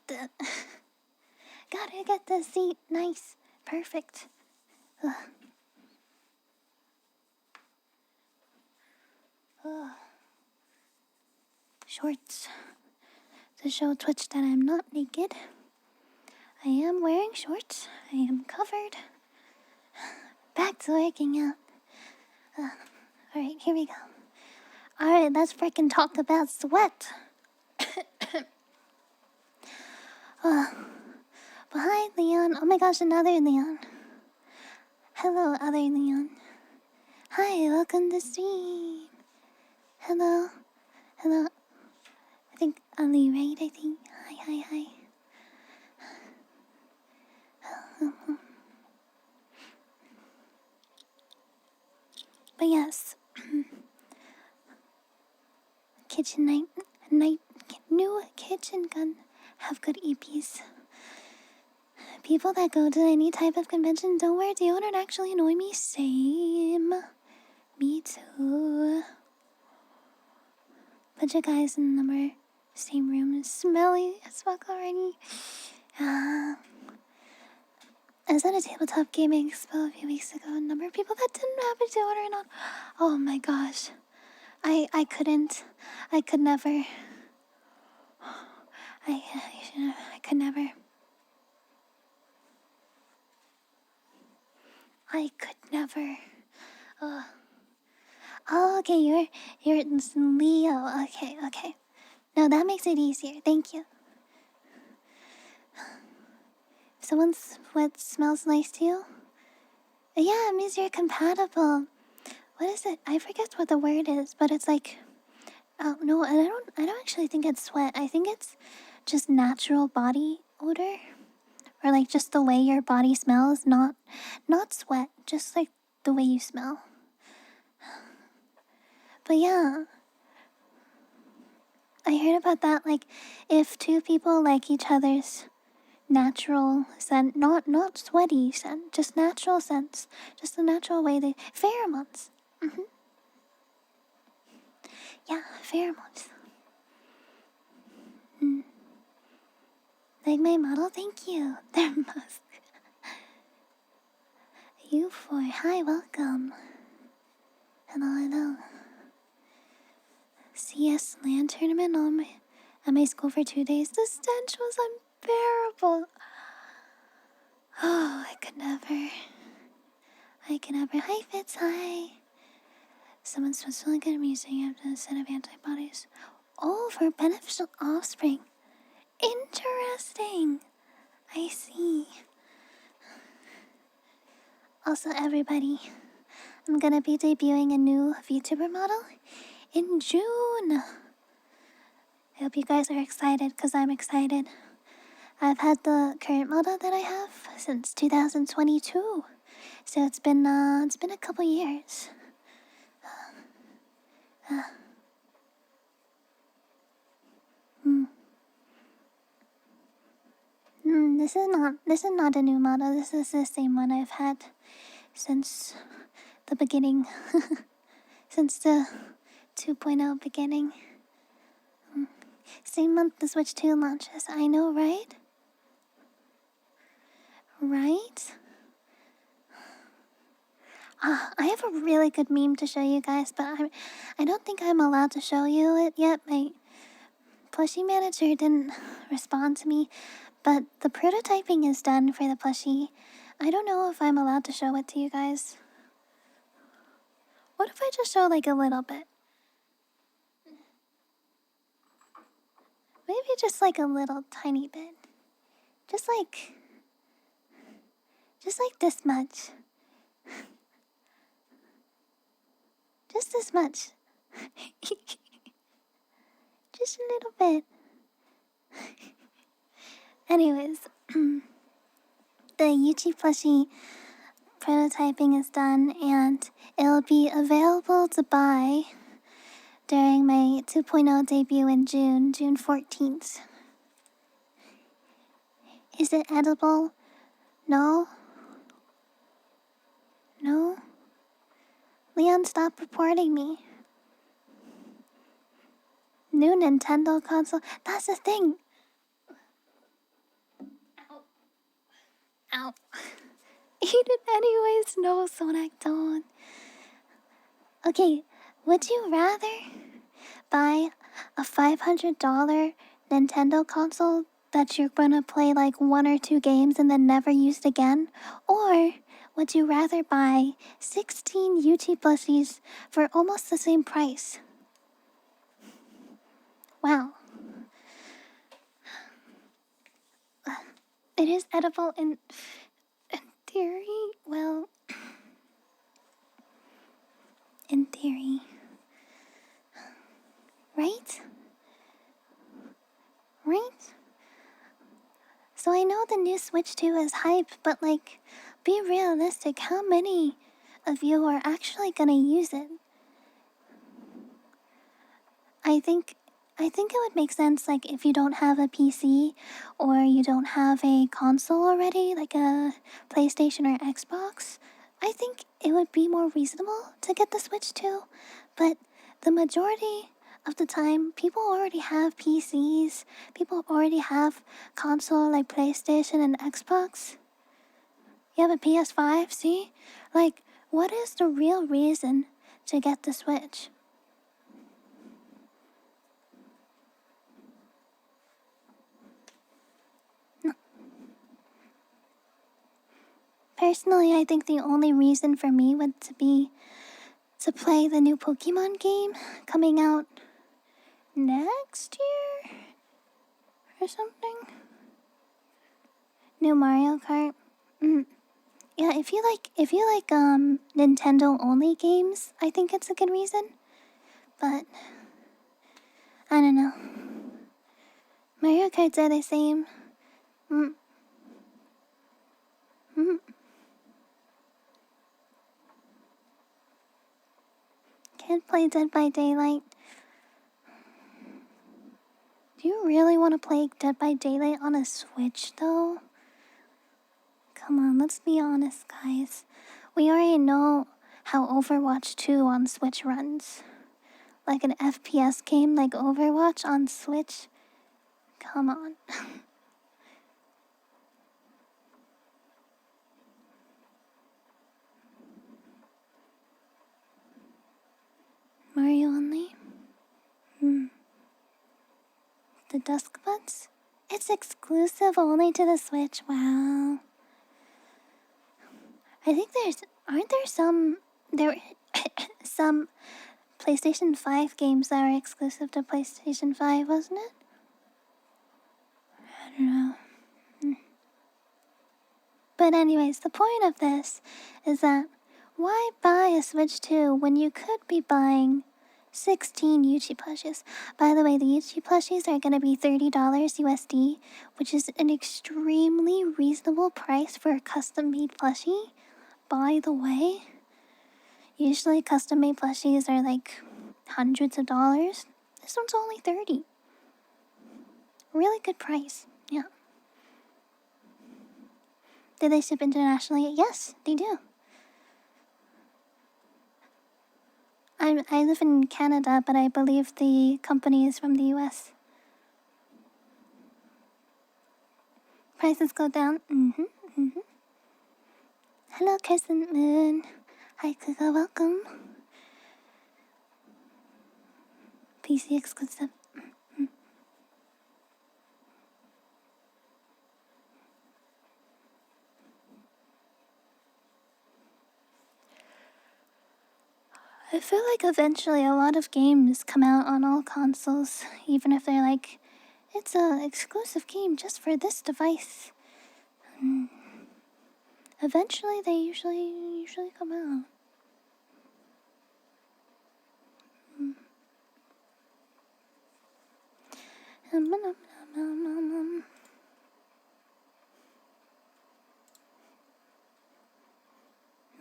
the seat nice. Perfect. Shorts. To show Twitch that I'm not naked. I am wearing shorts. I am covered. Back to working out. Alright, here we go. Alright, let's freaking talk about sweat. But hi, Leon. Oh my gosh, another Leon. Hello, other Leon. Hi, welcome to stream. Hello. I think Ali, right? I think. Hi. But yes. Kitchen night, new kitchen gun have good EPs. People that go to any type of convention don't wear deodorant actually annoy me. Same. Me too. Bunch of guys in the same room is smelly as fuck already. I was at a tabletop gaming expo a few weeks ago. A number of people that didn't have a deodorant on. Oh my gosh. I couldn't. I could never. I could never. I could never. Oh, okay, you're Leo. Okay. No, that makes it easier. Thank you. If someone's sweat smells nice to you, yeah, it means you're compatible. What is it? I forget what the word is, but it's like, oh no, I don't actually think it's sweat. I think it's just natural body odor, or like just the way your body smells, not sweat, just like the way you smell. But yeah, I heard about that. Like, if two people like each other's natural scent, not sweaty scent, just natural scents, just the natural way they pheromones. Yeah, pheromones. Like my model, thank you. Their musk. You four, hi, welcome. Hello. CS LAN tournament at my school for 2 days. The stench was unbearable. Oh, I could never. Hi, Fitz, hi. Someone's supposed to look at music after the set of antibodies. Oh, for beneficial offspring. Interesting. I see. Also, everybody, I'm gonna be debuting a new VTuber model in June. I hope you guys are excited, because I'm excited. I've had the current model that I have since 2022. So it's been a couple years. This is not a new model. This is the same one I've had since the beginning. Since the 2.0 beginning. Same month the Switch 2 launches. I know, right? Right? I have a really good meme to show you guys, but I don't think I'm allowed to show you it yet. My plushie manager didn't respond to me, but the prototyping is done for the plushie. I don't know if I'm allowed to show it to you guys. What if I just show like a little bit? Maybe just like a little tiny bit. Just like this much. Just this much. Just a little bit. Anyways, the Yuchi plushie prototyping is done, and it'll be available to buy during my 2.0 debut in June 14th. Is it edible? No? No? Leon, stop reporting me. New Nintendo console? That's the thing! Ow. Ow. Eat it anyways, no, Sonak, don't. Okay, would you rather buy a $500 Nintendo console that you're gonna play like 1 or 2 games and then never use it again? Or would you rather buy 16 Yuchi plushies for almost the same price? Wow. It is edible in theory. Well, in theory. Right? Right? So I know the new Switch 2 is hype, but like, be realistic. How many of you are actually gonna use it? I think it would make sense, like, if you don't have a PC or you don't have a console already, like a PlayStation or Xbox. I think it would be more reasonable to get the Switch 2, but the majority of the time, people already have PCs, people already have console like PlayStation and Xbox. You have a PS5, see? Like, what is the real reason to get the Switch? Personally, I think the only reason for me would be to play the new Pokemon game coming out next year or something. New Mario Kart. Yeah, if you like Nintendo only games, I think it's a good reason. But I don't know. Mario Karts are the same. Can't play Dead by Daylight. Do you really want to play Dead by Daylight on a Switch, though? Come on, let's be honest, guys. We already know how Overwatch 2 on Switch runs. Like an FPS game like Overwatch on Switch? Come on. Mario only? The Dusk Buds? It's exclusive only to the Switch, wow. I think aren't there some PlayStation 5 games that are exclusive to PlayStation 5, wasn't it? I don't know. But anyways, the point of this is that why buy a Switch 2 when you could be buying 16 Yuchi plushies? By the way, the Yuchi plushies are going to be $30 USD, which is an extremely reasonable price for a custom-made plushie. By the way, usually custom-made plushies are like hundreds of dollars. This one's only 30. Really good price, yeah. Do they ship internationally? Yes, they do. I live in Canada, but I believe the company is from the US. Prices go down. Hello, Crescent Moon. Hi, Kuga, welcome. PC exclusive. I feel like eventually a lot of games come out on all consoles, even if they're like, it's a exclusive game just for this device. Eventually they usually come out.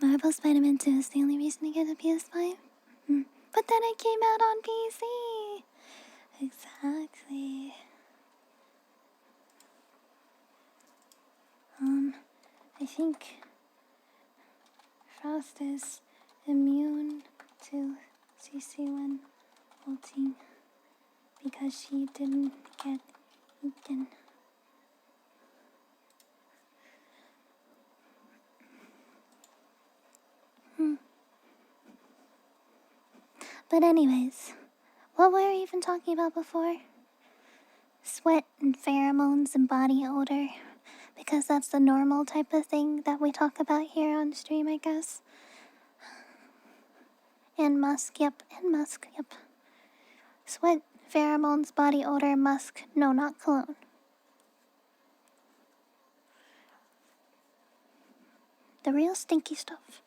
Marvel Spider-Man 2 is the only reason to get a PS5. But then it came out on PC. Exactly. I think Frost is immune to CC when ulting because she didn't get eaten. But anyways, what were we even talking about before? Sweat and pheromones and body odor. Because that's the normal type of thing that we talk about here on stream, I guess. And musk, yep. Sweat, pheromones, body odor, musk. No, not cologne. The real stinky stuff.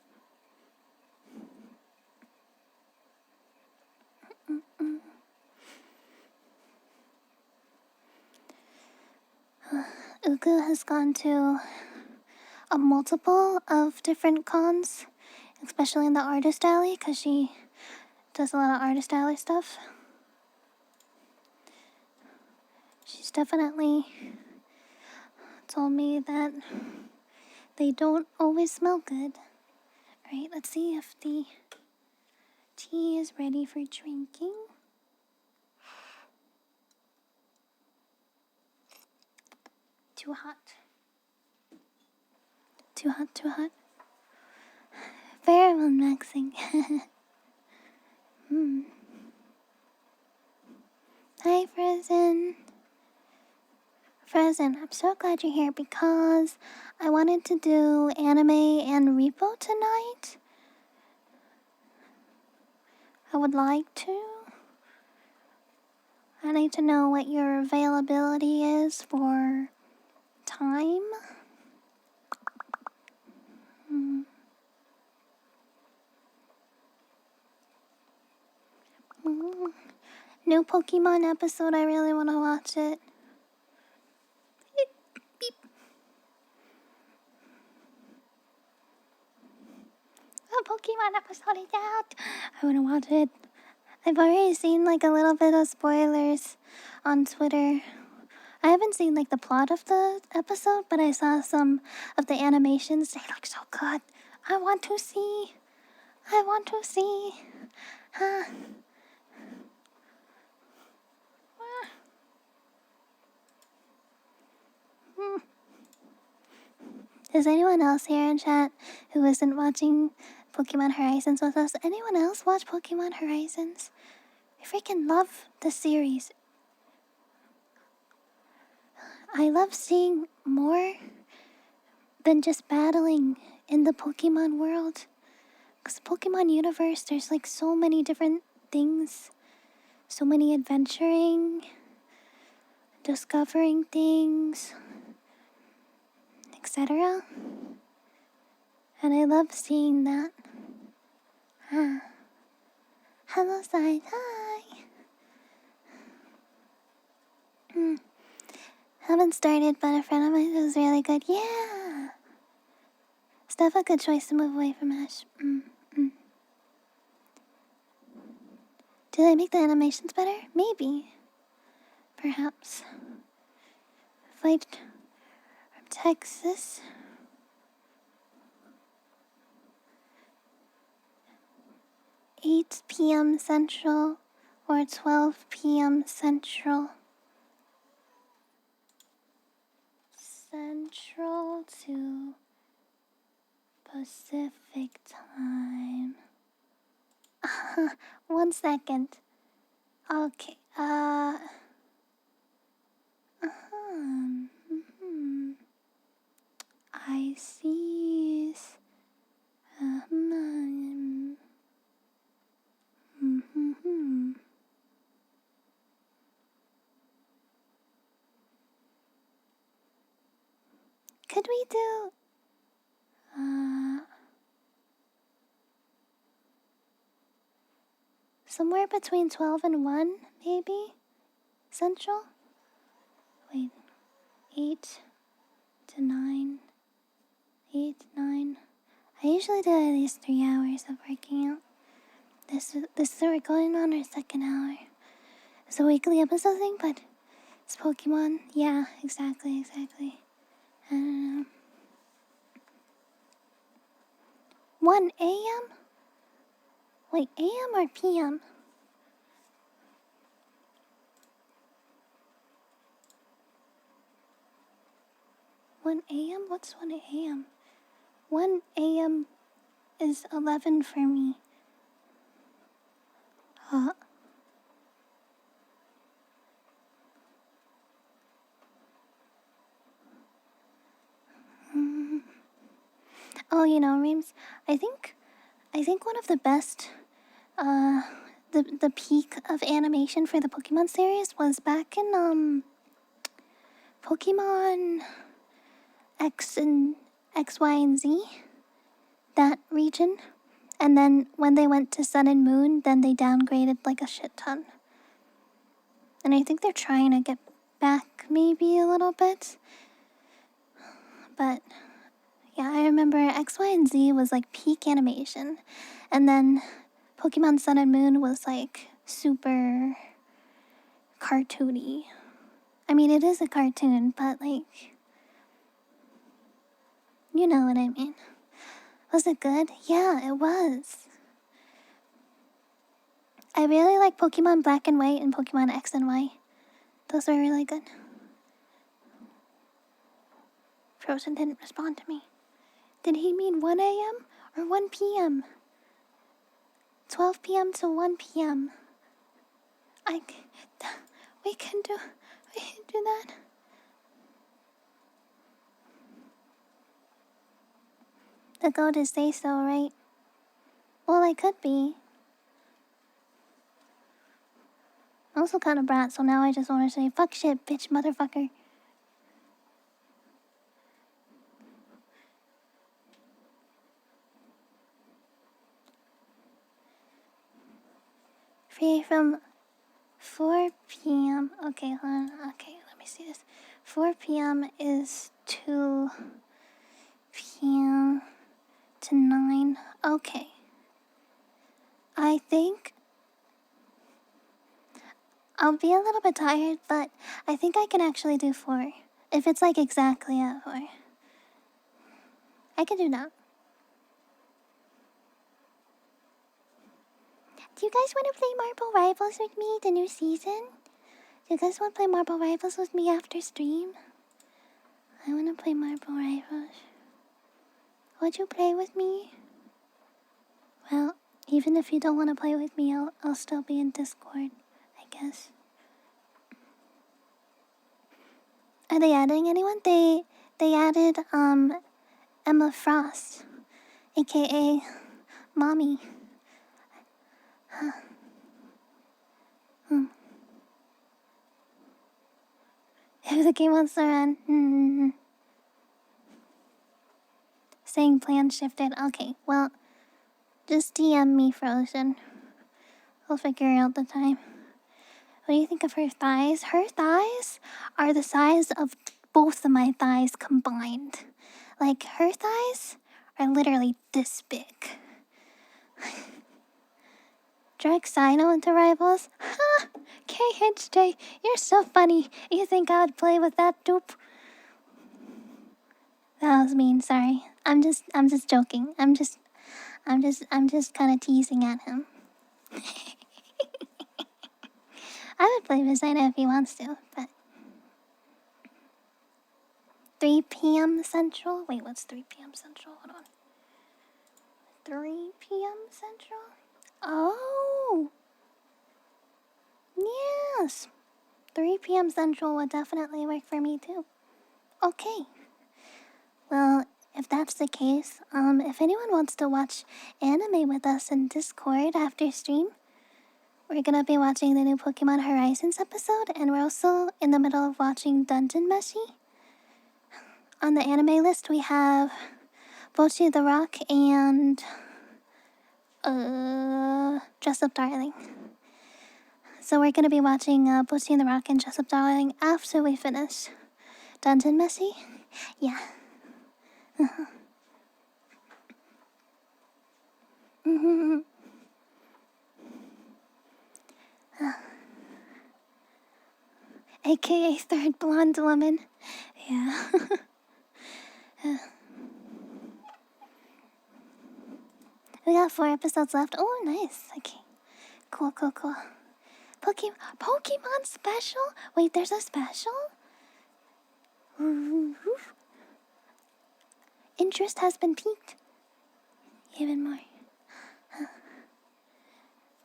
Uku has gone to a multiple of different cons, especially in the artist alley, because she does a lot of artist alley stuff. She's definitely told me that they don't always smell good. Alright, let's see if the tea is ready for drinking. Too hot. Too hot. Pheromone maxing. Hi, Frozen. Frozen, I'm so glad you're here because I wanted to do anime and repo tonight. I would like to. I need to know what your availability is for time. New Pokemon episode, I really want to watch it. Beep. A Pokemon episode is out. I want to watch it. I've already seen like a little bit of spoilers on Twitter. I haven't seen like the plot of the episode, but I saw some of the animations. They look so good. I want to see. Is anyone else here in chat who isn't watching Pokemon Horizons with us? Anyone else watch Pokemon Horizons? I freaking love the series. I love seeing more than just battling in the Pokemon world. Because Pokemon universe, there's like so many different things. So many adventuring, discovering things, etc. And I love seeing that. Hello, Side. Hi. Haven't started, but a friend of mine was really good. Yeah. Steph, a good choice to move away from Ash. Do they make the animations better? Maybe. Perhaps. Flight from Texas. 8 p.m. Central or 12 p.m. Central. Central to Pacific time. 1 second. Okay, I see. Could we do somewhere between 12 and 1, maybe? Central? Wait, 8 to 9. 8, 9. I usually do at least 3 hours of working out. We're going on our second hour. It's a weekly episode thing, but it's Pokemon. Yeah, exactly. I don't know. 1 a.m.? Wait, a.m. or p.m.? One a.m.? What's 1 a.m.? 1 a.m. is 11 for me. Huh? Oh, you know, Reams, I think one of the best, the peak of animation for the Pokemon series was back in, Pokemon X and X, Y, and Z, that region. And then when they went to Sun and Moon, then they downgraded like a shit ton. And I think they're trying to get back maybe a little bit. But yeah, I remember X, Y, and Z was like peak animation. And then Pokemon Sun and Moon was like super cartoony. I mean, it is a cartoon, but like, you know what I mean. Was it good? Yeah, it was. I really like Pokemon Black and White and Pokemon X and Y. Those were really good. Frozen didn't respond to me. Did he mean 1 a.m. or 1 p.m.? 12 p.m. to 1 p.m. We can do that. The goal to say so, right? Well, I could be. I'm also kind of brat, so now I just want to say, fuck shit, bitch, motherfucker. Free from 4 p.m. Okay, hold on. Okay, let me see this. 4 p.m. is 2 p.m. to 9. Okay. I think I'll be a little bit tired, but I think I can actually do 4. If it's like exactly at 4. I can do that. Do you guys want to play Marble Rivals with me, the new season? Do you guys want to play Marble Rivals with me after stream? I want to play Marble Rivals. Would you play with me? Well, even if you don't want to play with me, I'll still be in Discord, I guess. Are they adding anyone? They added Emma Frost, aka Mommy. Huh. If the game wants to run, saying plan shifted. Okay, well, just DM me, Frozen. We'll figure out the time. What do you think of her thighs? Her thighs are the size of both of my thighs combined. Like, her thighs are literally this big. Drag Sino into Rivals? Ha! KHJ, you're so funny. You think I'd play with that dupe? That was mean, sorry. I'm just joking. I'm just kind of teasing at him. I would play with Sino if he wants to, but 3 p.m. Central? Wait, what's 3 p.m. Central? Hold on. 3 p.m. Central? Oh! Yes! 3 p.m. Central would definitely work for me too. Okay. Well, if that's the case, if anyone wants to watch anime with us in Discord after stream, we're gonna be watching the new Pokemon Horizons episode, and we're also in the middle of watching Dungeon Meshi. On the anime list, we have Bocchi the Rock and Dress Up Darling. So we're gonna be watching Pussy and the Rock and Jessup Darling after we finish Dungeon Messy. Yeah. AKA third blonde woman. Yeah. We got 4 episodes left. Oh, nice. Okay. Cool. Pokemon special? Wait, there's a special? Interest has been piqued. Even more.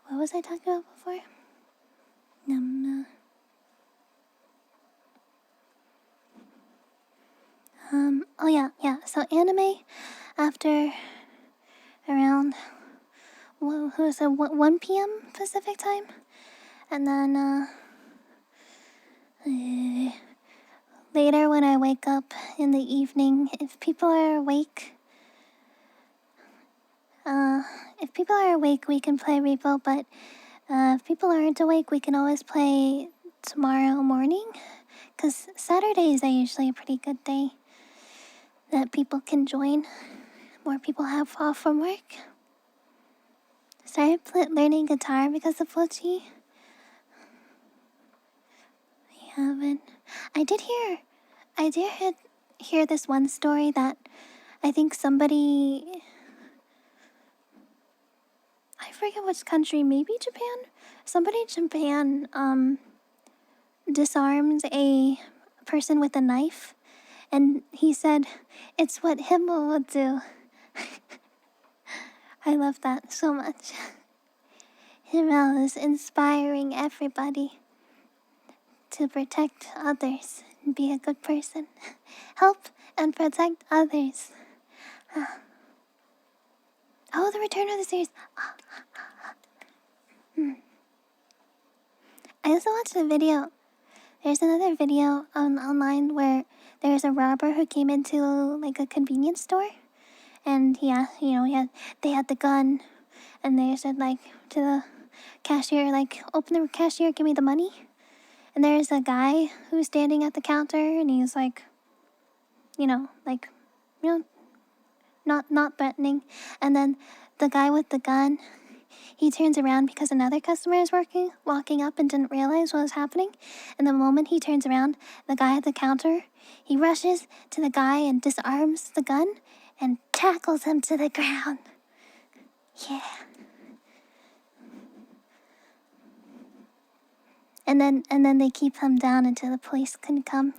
What was I talking about before? Oh yeah. So anime after around 1 p.m. Pacific time, and then later when I wake up in the evening, if people are awake, we can play Repo. But if people aren't awake, we can always play tomorrow morning. 'Cause Saturdays are usually a pretty good day that people can join. More people have off from work. Started learning guitar because of Flochi. I haven't. I did hear this one story that I think somebody, I forget which country, maybe Japan? Somebody in Japan disarmed a person with a knife, and he said it's what Himmel would do. I love that so much. Himmel is inspiring everybody to protect others and be a good person. Help and protect others. Oh, the return of the series. I also watched a video. There's another video online where there's a robber who came into like a convenience store, and they had the gun, and they said like to the cashier, like, open the cashier, give me the money. And there's a guy who's standing at the counter, and he's like, not threatening. And then the guy with the gun, he turns around because another customer is walking up and didn't realize what was happening. And the moment he turns around, the guy at the counter, he rushes to the guy and disarms the gun and tackles him to the ground. Yeah. And then they keep him down until the police can come.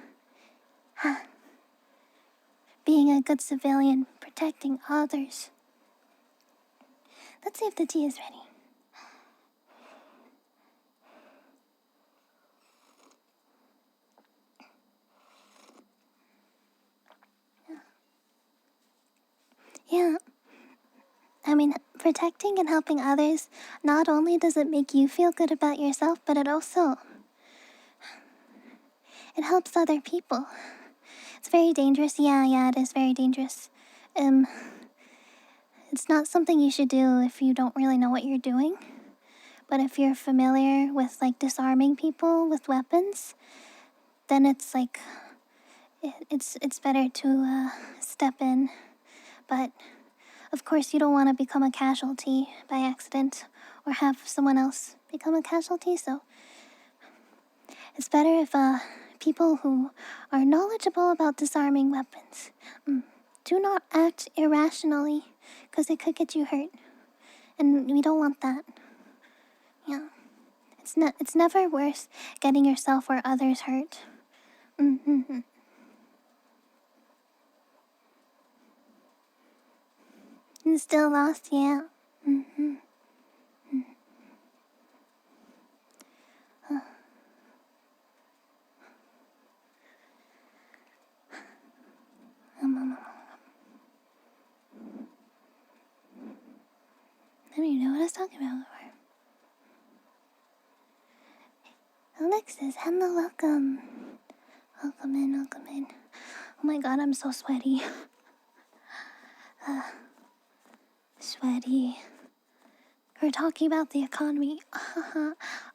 Being a good civilian, protecting others. Let's see if the tea is ready. Yeah. I mean, protecting and helping others, not only does it make you feel good about yourself, but it helps other people. It's very dangerous. Yeah, it is very dangerous. It's not something you should do if you don't really know what you're doing. But if you're familiar with like disarming people with weapons, then it's like it's better to step in. But of course, you don't want to become a casualty by accident or have someone else become a casualty. So it's better if people who are knowledgeable about disarming weapons do not act irrationally, because it could get you hurt, and we don't want that. Yeah, it's never worth getting yourself or others hurt. And still lost, yeah. I don't even know what I was talking about before. Alexis, hello, welcome. Welcome in. Oh my god, I'm so sweaty. Sweaty. We're talking about the economy.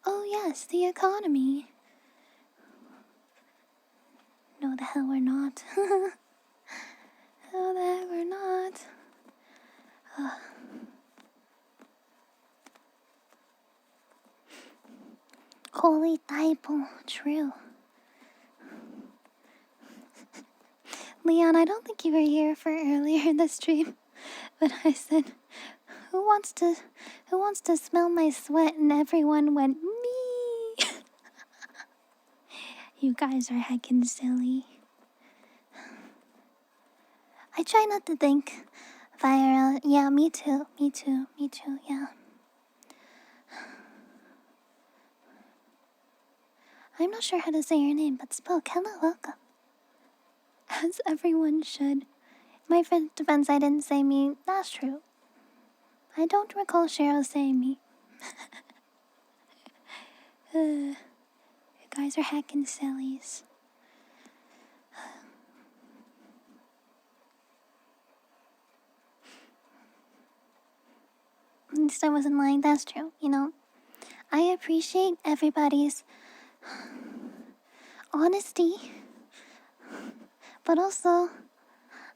Oh It's the economy. No, the hell we're not. No, the hell we're not. Holy typo, true. Leon, I don't think you were here for earlier in the stream, but I said, who wants to smell my sweat? And everyone went, me. You guys are heckin' silly. I try not to think viral. Yeah, me too, yeah. I'm not sure how to say your name, but Spoke, hello, welcome. As everyone should. My friend's defense, I didn't say me. That's true. I don't recall Cheryl saying me. You guys are hacking sillies. At least I wasn't lying, that's true, you know. I appreciate everybody's honesty, but also,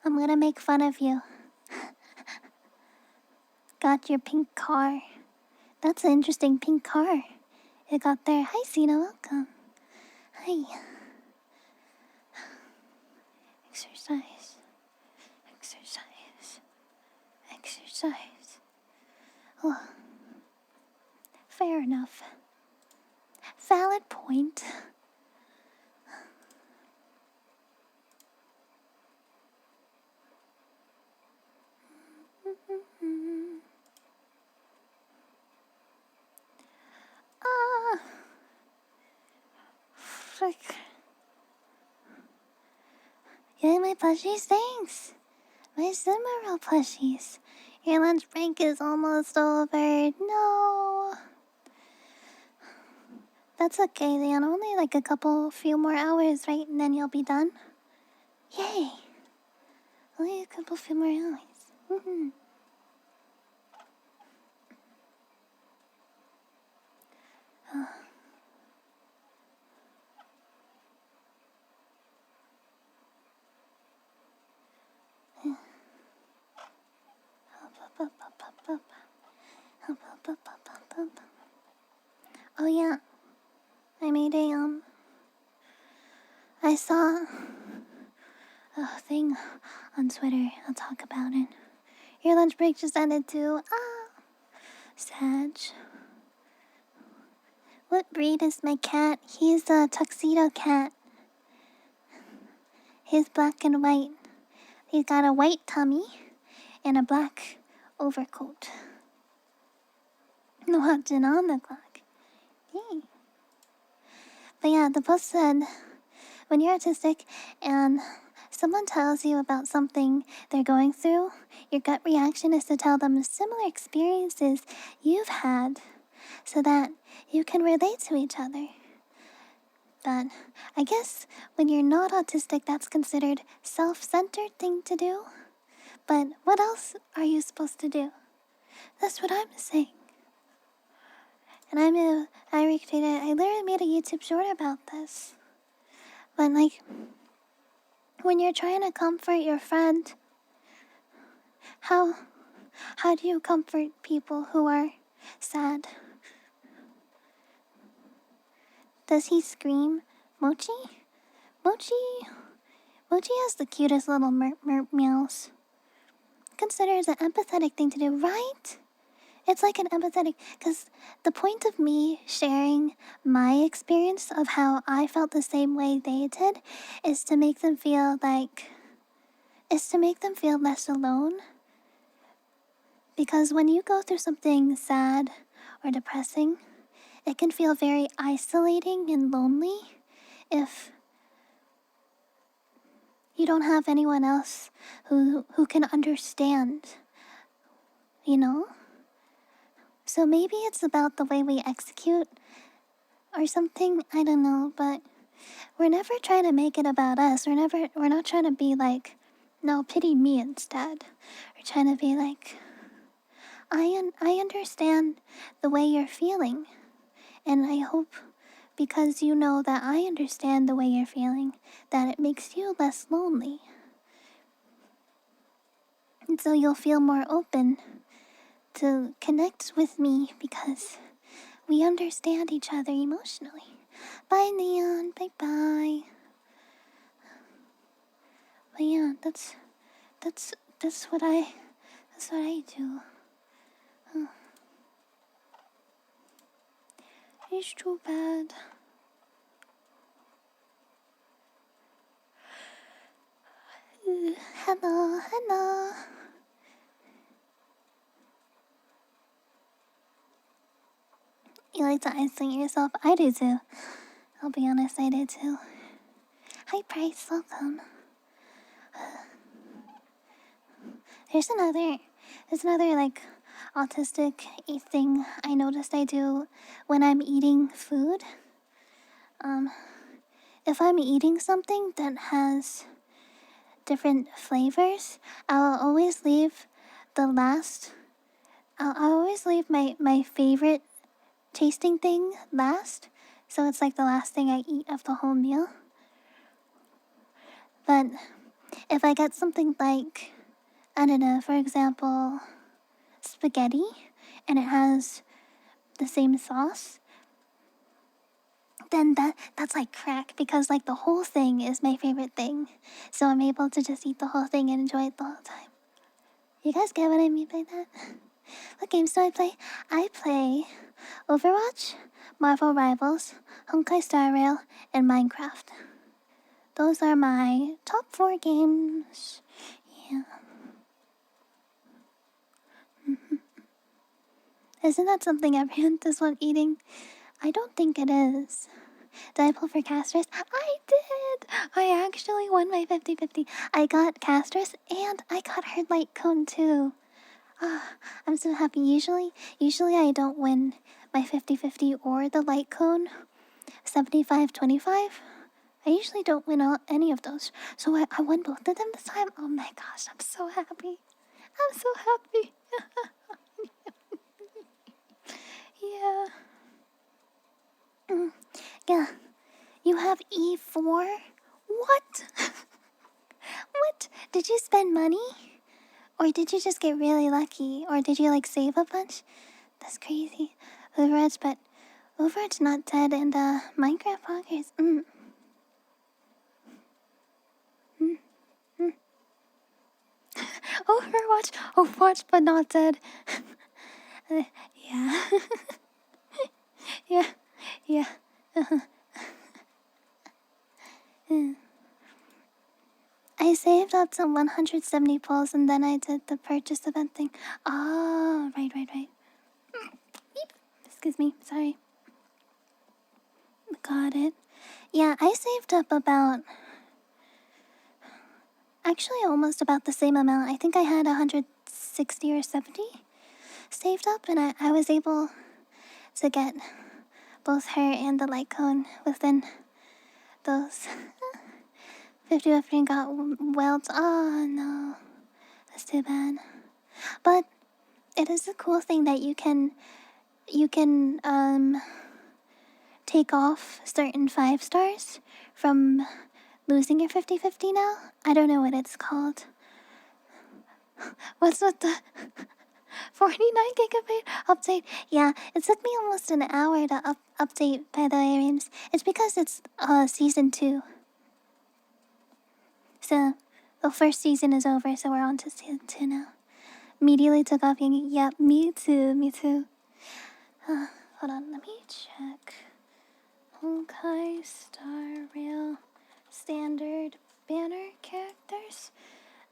I'm gonna make fun of you. Got your pink car. That's an interesting pink car. It got there. Hi, Cena, welcome. Hi. Exercise. Exercise. Exercise. Oh. Fair enough. Valid point. Ah. Frick. Yeah, my plushies, thanks. My Cimarel plushies. Your lunch break is almost over. No. That's okay, Leon. Only like a few more hours, right? And then you'll be done. Yay. Only a few more hours. Oh yeah, I made I saw a thing on Twitter. I'll talk about it. Your lunch break just ended too. Ah, Sag. What breed is my cat? He's a tuxedo cat. He's black and white. He's got a white tummy and a black overcoat. Watching on the clock. Yay. But yeah, the post said, when you're autistic and someone tells you about something they're going through, your gut reaction is to tell them similar experiences you've had so that you can relate to each other. But I guess when you're not autistic, that's considered self-centered thing to do. But what else are you supposed to do? That's what I'm saying. And I literally made a YouTube short about this. But like, when you're trying to comfort your friend, how do you comfort people who are sad? Does he scream, Mochi? Mochi has the cutest little meows. Considered an empathetic thing to do, right? It's like an empathetic, because the point of me sharing my experience of how I felt the same way they did is to make them feel less alone. Because when you go through something sad or depressing, it can feel very isolating and lonely if you don't have anyone else who can understand, you know? So maybe it's about the way we execute or something, I don't know, but we're never trying to make it about us. We're not trying to be like, no, pity me instead. We're trying to be like, I understand the way you're feeling, And I hope, because you know that I understand the way you're feeling, that it makes you less lonely. And so you'll feel more open to connect with me because we understand each other emotionally. Bye, Neon. Bye-bye. But yeah, that's what I do. Huh. It's too bad. Hello, hello. You like to isolate yourself? I do too. I'll be honest, I do too. Hi, Price. Welcome. There's another like autistic thing I noticed I do when I'm eating food. If I'm eating something that has different flavors, I'll always leave the last. I'll always leave my favorite tasting thing last, so it's like the last thing I eat of the whole meal. But if I get something like, I don't know, for example, spaghetti, and it has the same sauce, then that's like crack, because like the whole thing is my favorite thing. So I'm able to just eat the whole thing and enjoy it the whole time. You guys get what I mean by that? What games do I play? I play Overwatch, Marvel Rivals, Honkai Star Rail, and Minecraft. Those are my top 4 games. Yeah. Isn't that something everyone does when eating? I don't think it is. Did I pull for Castris? I did! I actually won my 50-50. I got Castris and I got her light cone too. I'm so happy. Usually I don't win my 50-50 or the light cone 75-25. I usually don't win any of those. So I won both of them this time. Oh my gosh, I'm so happy. I'm so happy. Yeah. Yeah. You have E4? What? What? Did you spend money? Or did you just get really lucky? Or did you like save a bunch? That's crazy. Overwatch not dead, and Minecraft Poggers. Overwatch but not dead. Yeah. Yeah. Yeah. I saved up to 170 pulls and then I did the purchase event thing. Oh, right. Beep. Excuse me, sorry. Got it. Yeah, I saved up actually almost about the same amount. I think I had 160 or 70 saved up, and I was able to get both her and the light cone within those 50 and got welds. Oh no, that's too bad. But it is a cool thing that you can take off certain 5 stars from losing your 50-50 now. I don't know what it's called. What's with the 49 gigabyte update? Yeah, it took me almost an hour to update, by the way, Reams. It's because it's season 2. So the first season is over, so we're on to season 2 now. Immediately took off being, yep, me too. Hold on, let me check. Honkai Star Rail standard banner characters.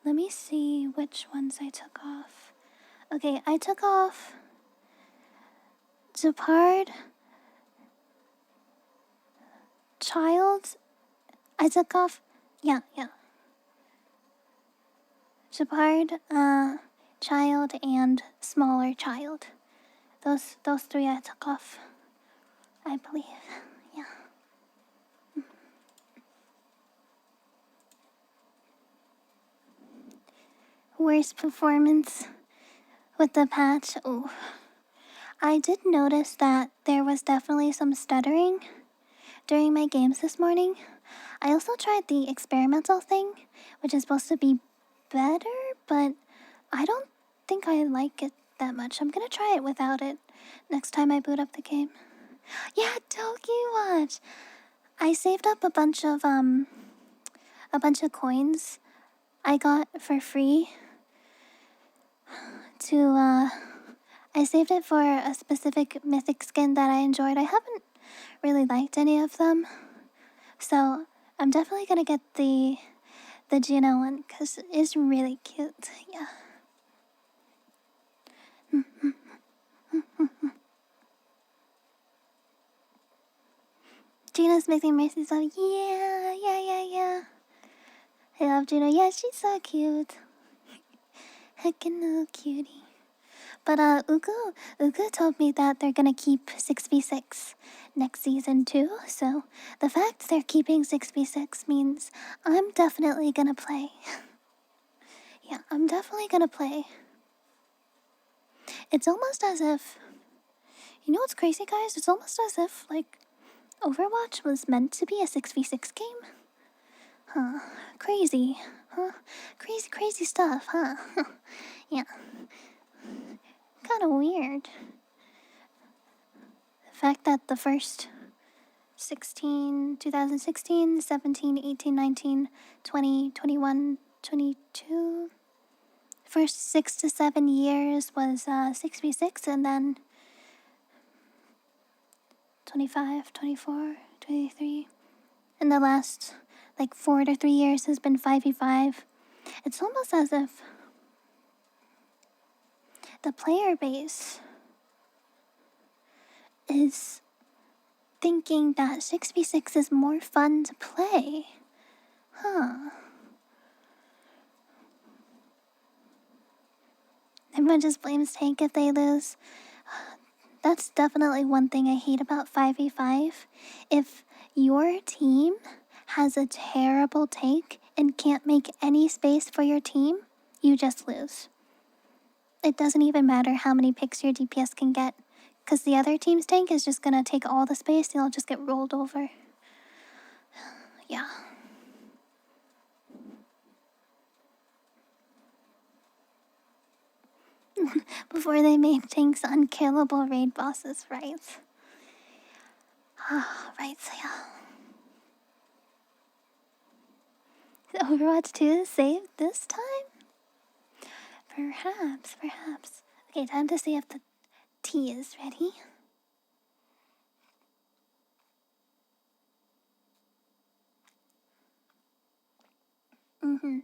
Let me see which ones I took off. Okay, I took off Zupard, Child. I took off, yeah. Zupard, Child, and Smaller Child. Those 3 I took off, I believe. Yeah. Worst performance with the patch. Oh, I did notice that there was definitely some stuttering during my games this morning. I also tried the experimental thing, which is supposed to be better, but I don't think I like it that much. I'm gonna try it without it next time I boot up the game. Yeah, Toki Watch! I saved up a bunch of coins I got for free to I saved it for a specific mythic skin that I enjoyed. I haven't really liked any of them, so I'm definitely gonna get the Gino one because it's really cute. Yeah. Gina's making Mercy so yeah. I love Gina. Yeah, she's so cute. Heckin' little cutie. But Ugu told me that they're gonna keep 6v6 next season too. So the fact they're keeping 6v6 means I'm definitely gonna play. Yeah, I'm definitely gonna play. It's almost as if, you know what's crazy, guys? It's almost as if like Overwatch was meant to be a 6v6 game. Huh? Crazy, huh? Crazy stuff, huh? Yeah. Kind of weird. The fact that the first 2016, 17, 18, 19, 20, 21, 22, first 6 to 7 years was 6v6, and then 25, 24, 23, and the last like 4 to 3 years has been 5v5. It's almost as if the player base is thinking that 6v6 is more fun to play. Huh. Everyone just blames Tank if they lose. That's definitely one thing I hate about 5v5. If your team has a terrible tank and can't make any space for your team, you just lose. It doesn't even matter how many picks your DPS can get, because the other team's tank is just gonna take all the space and you'll just get rolled over. Yeah. Before they made tanks unkillable raid bosses, right? Right, so yeah. Overwatch 2 is saved this time? Perhaps. Okay, time to see if the tea is ready. Mm-hmm.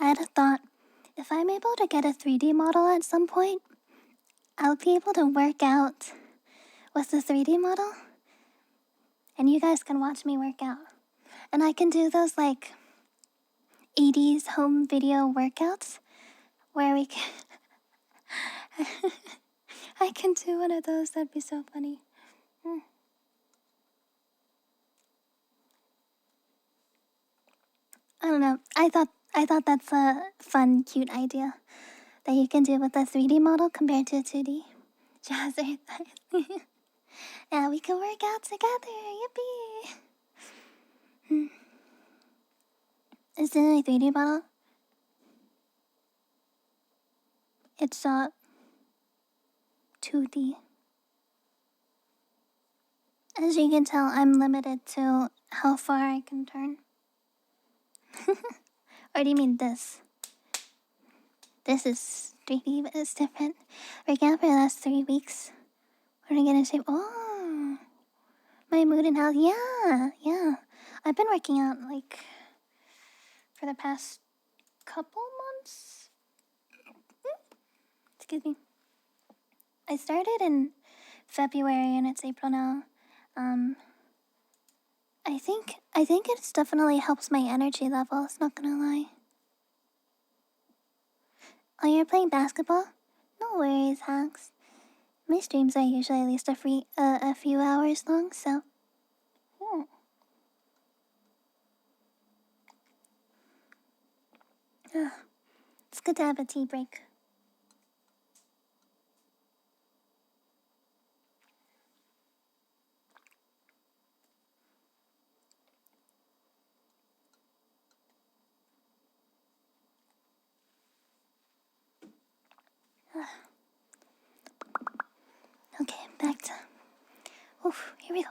I had a thought. If I'm able to get a 3D model at some point, I'll be able to work out with the 3D model. And you guys can watch me work out. And I can do those like 80s home video workouts where we can... I can do one of those. That'd be so funny. I don't know. I thought that's a fun, cute idea that you can do with a 3D model compared to a 2D. Jazzer. Yeah, we can work out together. Yippee! Is it a 3D model? It's 2D. As you can tell, I'm limited to how far I can turn. Or do you mean this? This is 3D, but it's different. Working out for the last 3 weeks. When I get in shape. Oh! My mood and health. Yeah. I've been working out, like, for the past couple months. Excuse me. I started in February and it's April now. I think it definitely helps my energy levels, not gonna lie. Oh, you're playing basketball? No worries, Hax. My streams are usually at least a few hours long, so yeah. It's good to have a tea break. Okay, back to... Oof, here we go.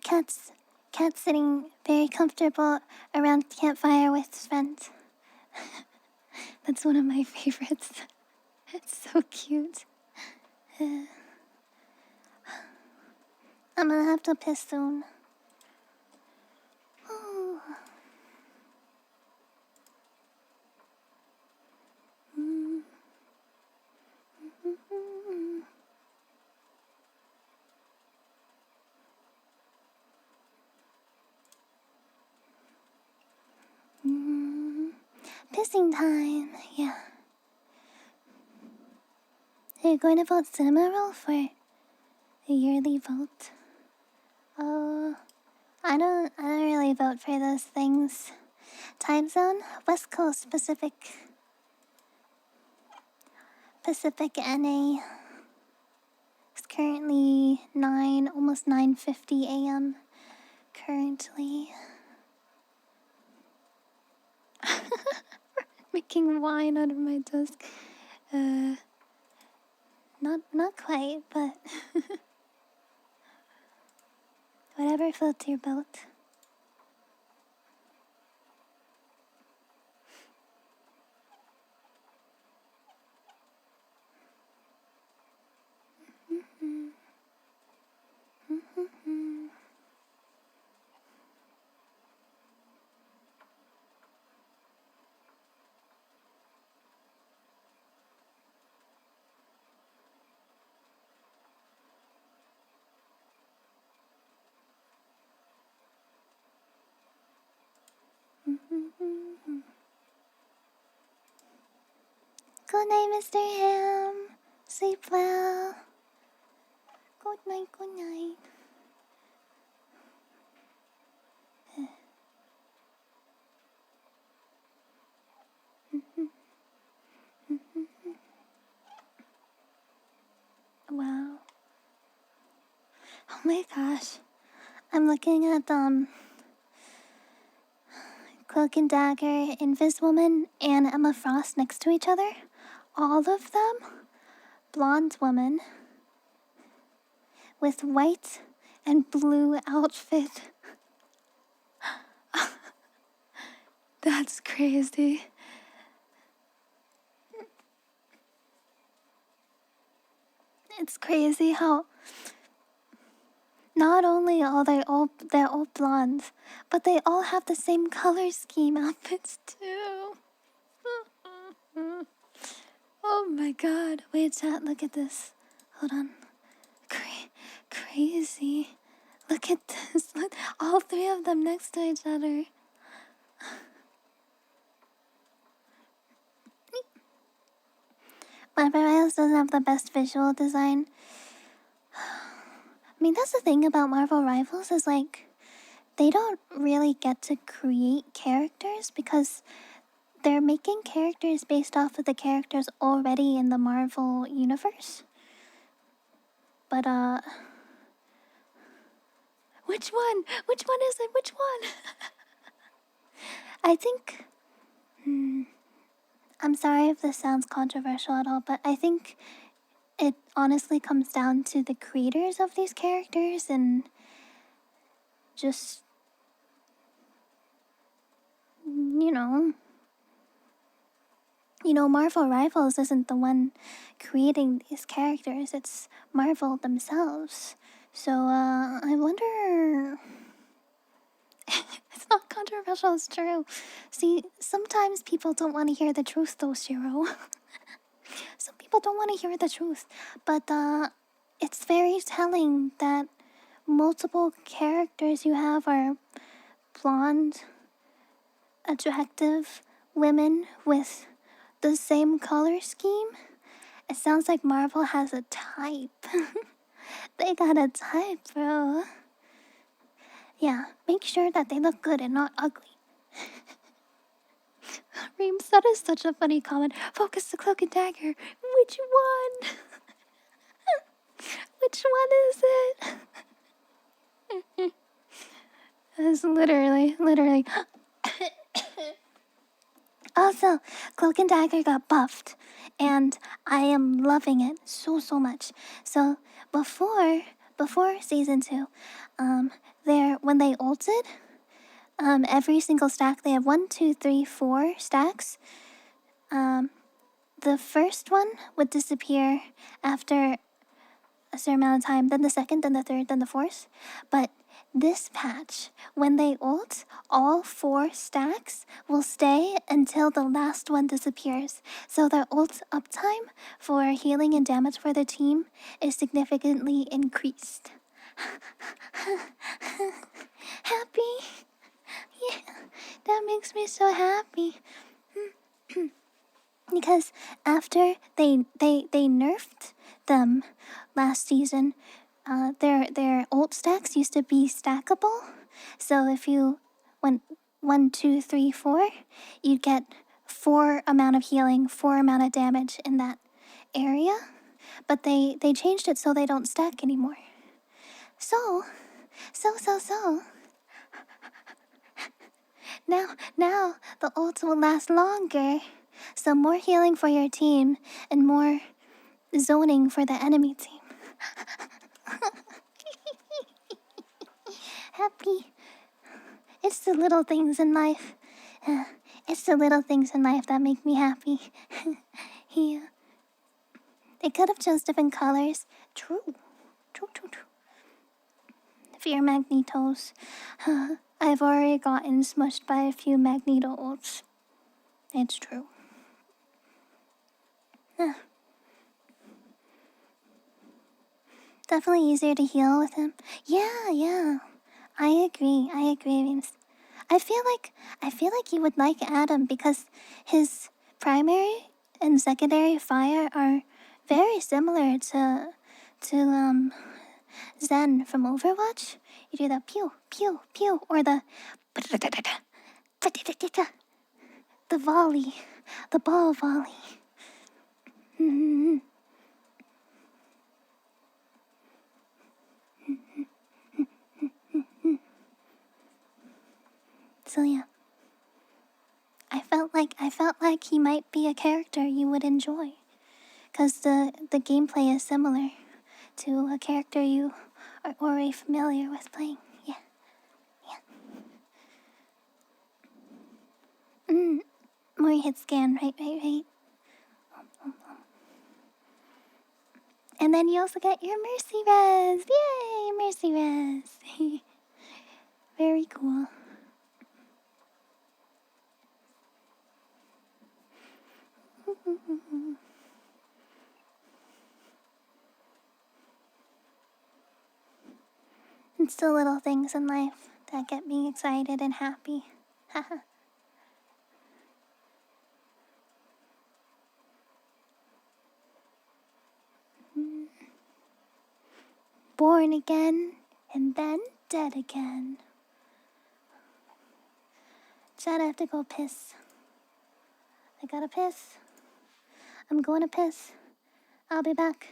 Cat's sitting very comfortable around campfire with friends. That's one of my favorites. It's so cute. I'm gonna have to piss soon. Oh. Pissing time, yeah. Are you going to vote cinema roll for a yearly vote? Oh, I don't really vote for those things. Time zone, West Coast, Pacific NA. It's currently almost 9:50 a.m. currently. Making wine out of my desk. Not quite, but whatever floats your boat. Good night, Mr. Ham. Sleep well. Good night, good night. Wow. Oh my gosh. I'm looking at Cloak and Dagger, Invis-Woman, and Emma Frost next to each other. All of them blonde woman with white and blue outfit. That's crazy. It's crazy how not only are they're all blondes, but they all have the same color scheme outfits too. Oh my god. Wait, chat, look at this. Hold on. Crazy. Look at this. Look, all three of them next to each other. Marvel Rivals doesn't have the best visual design. I mean, that's the thing about Marvel Rivals is like, they don't really get to create characters because they're making characters based off of the characters already in the Marvel universe. But, which one? Which one is it? Which one? I think, I'm sorry if this sounds controversial at all, but I think it honestly comes down to the creators of these characters and just, you know, Marvel Rivals isn't the one creating these characters, it's Marvel themselves. So, I wonder... It's not controversial, it's true. See, sometimes people don't want to hear the truth though, Shiro. Some people don't want to hear the truth, but it's very telling that multiple characters you have are blonde, attractive women with the same color scheme. It sounds like Marvel has a type. They got a type, bro. Yeah, make sure that they look good and not ugly. Reems, that is such a funny comment. Focus the cloak and dagger. Which one? Which one is it? It's literally. Also, Cloak and Dagger got buffed, and I am loving it so much. So before season 2, when they ulted, every single stack they have 1, 2, 3, 4 stacks. The first one would disappear after a certain amount of time, then the second, then the third, then the fourth. But this patch, when they ult, all 4 stacks will stay until the last one disappears. So their ult uptime for healing and damage for the team is significantly increased. Happy? Yeah, that makes me so happy. Because after they nerfed them last season, their ult stacks used to be stackable. So if you went 1, 2, 3, 4, you'd get 4 amount of healing, 4 amount of damage in that area. But they changed it so they don't stack anymore. So now the ults will last longer. So more healing for your team and more zoning for the enemy team. Happy. It's the little things in life. It's the little things in life that make me happy. Yeah. They could have chose different colors. True. Fear Magnetos. I've already gotten smushed by a few Magneto ults. It's true. Definitely easier to heal with him. Yeah. I agree, James. I feel like you would like Adam because his primary and secondary fire are very similar to Zen from Overwatch. You do the pew pew pew or the volley, the ball volley. So yeah, I felt like he might be a character you would enjoy, cause the gameplay is similar to a character you are already familiar with playing. Yeah. More hit scan, right. And then you also get your Mercy Res! Yay! Mercy Res! Very cool. It's the little things in life that get me excited and happy. Born again and then dead again. Chad, I have to go piss. I gotta piss. I'm going to piss. I'll be back.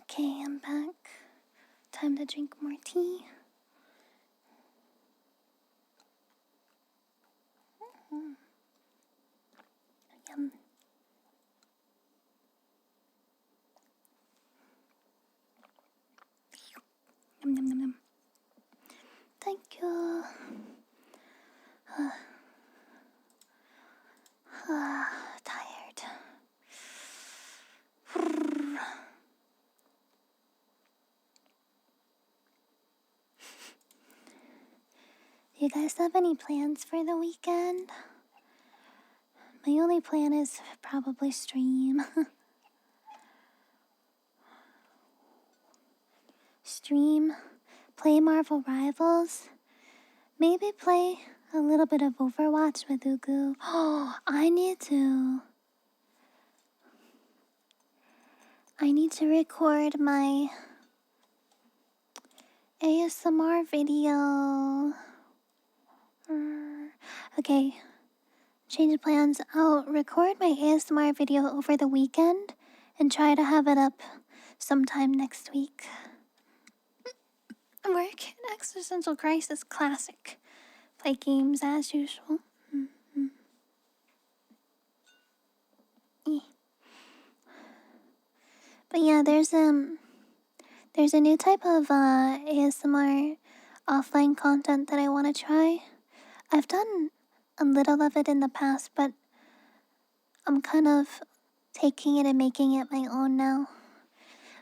Okay, I'm back. Time to drink more tea. Yum. Yum, yum, yum, yum. Thank you. Tired. Do you guys have any plans for the weekend? My only plan is probably stream. Stream, play Marvel Rivals, maybe play a little bit of Overwatch with Ugu. Oh, I need to record my ASMR video. Okay, change of plans. I'll record my ASMR video over the weekend and try to have it up sometime next week. Work, existential crisis, classic. Play games as usual. But yeah, there's a new type of ASMR offline content that I want to try. I've done a little of it in the past, but I'm kind of taking it and making it my own now.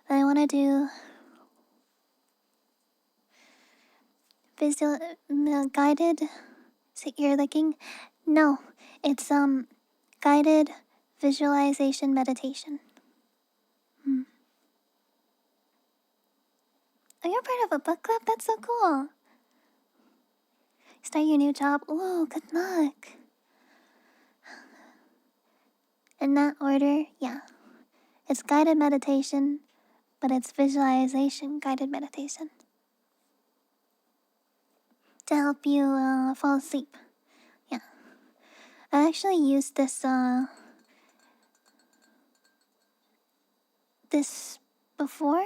I want to do guided. Is it ear licking? No, it's guided visualization meditation. Oh, you're part of a book club? That's so cool. Start your new job. Ooh, good luck. In that order, yeah. It's guided meditation, but it's visualization guided meditation. To help you fall asleep. Yeah. I actually used this before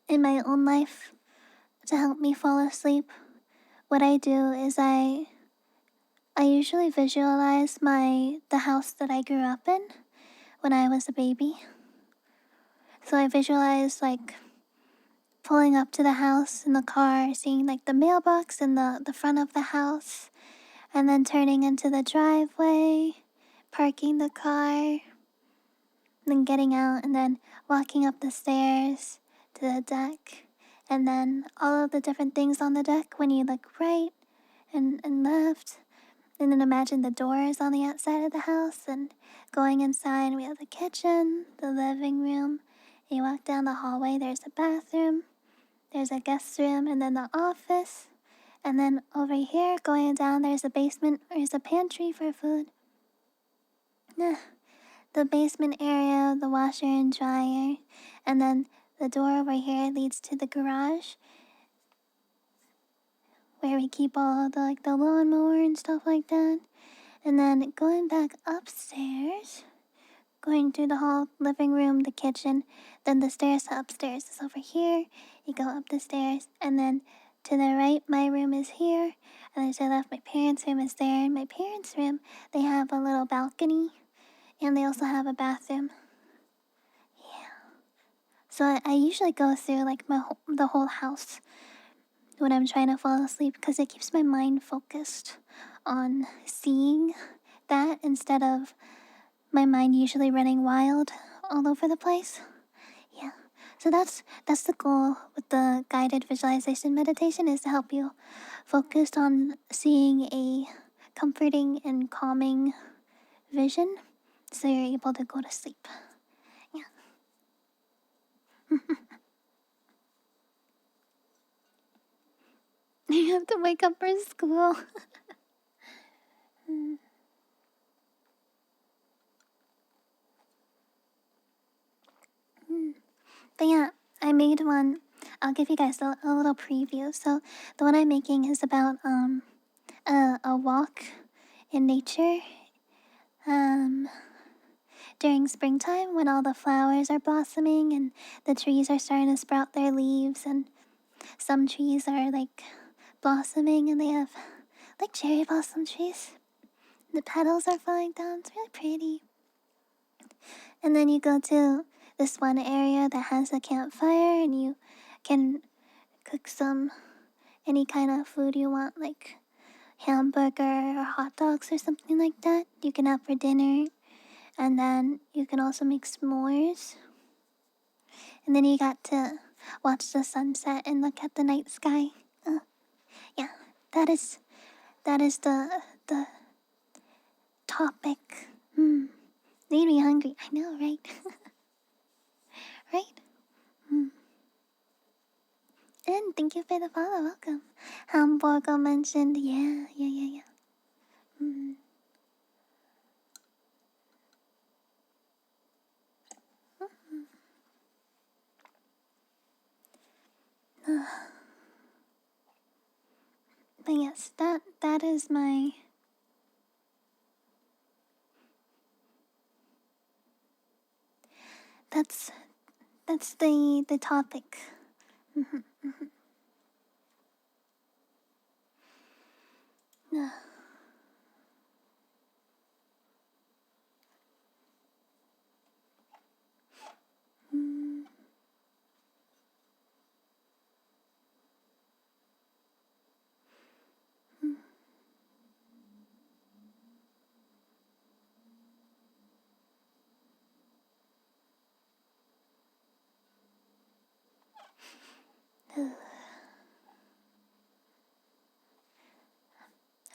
in my own life to help me fall asleep. What I do is I usually visualize the house that I grew up in when I was a baby. So I visualize like pulling up to the house in the car, seeing like the mailbox in the front of the house, and then turning into the driveway, parking the car, then getting out and then walking up the stairs to the deck, and then all of the different things on the deck when you look right and left. And then imagine the doors on the outside of the house and going inside. We have the kitchen, the living room. You walk down the hallway, there's a bathroom, there's a guest room, and then the office. And then over here, going down, there's a basement, there's a pantry for food. The basement area, the washer and dryer. And then the door over here leads to the garage, where we keep all the lawnmower and stuff like that. And then going back upstairs, going through the hall, living room, the kitchen, then the stairs to upstairs is over here. You go up the stairs, and then to the right, my room is here, and then to the left, my parents' room is there. In my parents' room, they have a little balcony, and they also have a bathroom. Yeah. So I usually go through like the whole house when I'm trying to fall asleep, because it keeps my mind focused on seeing that instead of my mind usually running wild all over the place. Yeah. So that's the goal with the guided visualization meditation, is to help you focus on seeing a comforting and calming vision so you're able to go to sleep. Yeah. You have to wake up for school. But yeah, I made one. I'll give you guys a little preview. So the one I'm making is about a walk in nature. during springtime when all the flowers are blossoming and the trees are starting to sprout their leaves, and some trees are like blossoming and they have like cherry blossom trees. The petals are falling down. It's really pretty. And then you go to this one area that has a campfire and you can cook any kind of food you want, like hamburger or hot dogs or something like that. You can have for dinner. And then you can also make s'mores. And then you got to watch the sunset and look at the night sky. Yeah, that is the topic. Made me hungry. I know, right? Right? And thank you for the follow. Welcome. Hamburger mentioned. Yeah. But yes, that is my. That's the topic.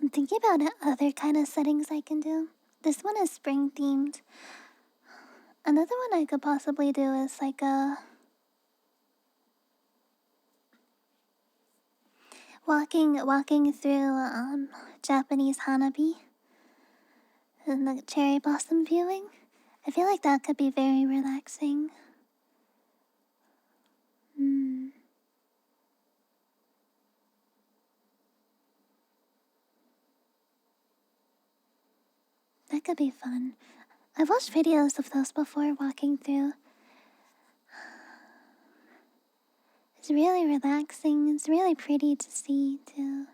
I'm thinking about other kind of settings I can do. This one is spring themed. Another one I could possibly do is like a walking through Japanese hanabi and the cherry blossom viewing. I feel like that could be very relaxing. That could be fun. I've watched videos of those before, walking through. It's really relaxing. It's really pretty to see, too.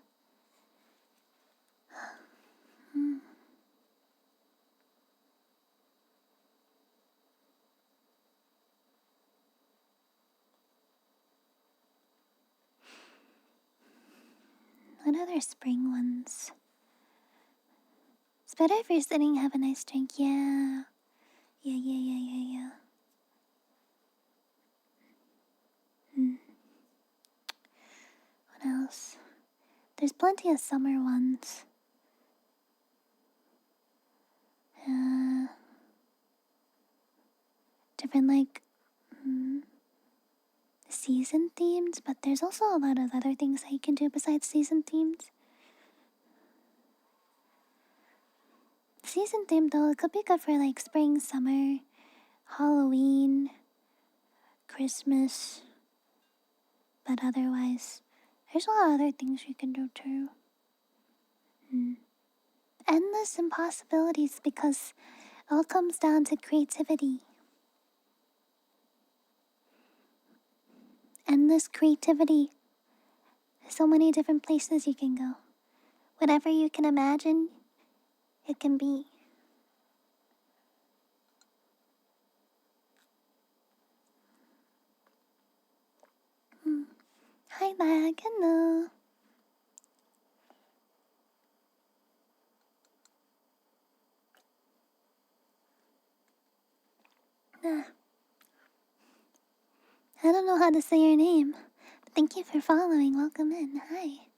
What other spring ones? It's better if you're sitting, have a nice drink. Yeah. Yeah. What else? There's plenty of summer ones. Different, like, season themed, but there's also a lot of other things that you can do besides season themed. Season themed, though, it could be good for like spring, summer, Halloween, Christmas, but otherwise, there's a lot of other things you can do too. Endless impossibilities because it all comes down to creativity. Endless creativity. There's so many different places you can go. Whatever you can imagine, it can be. Hi, lag. Hello. I don't know how to say your name. But thank you for following. Welcome in. Hi.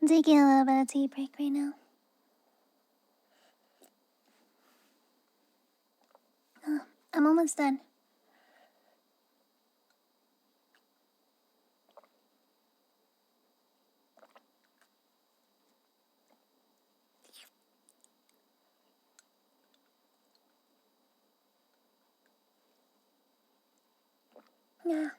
I'm taking a little bit of tea break right now. I'm almost done. Yeah.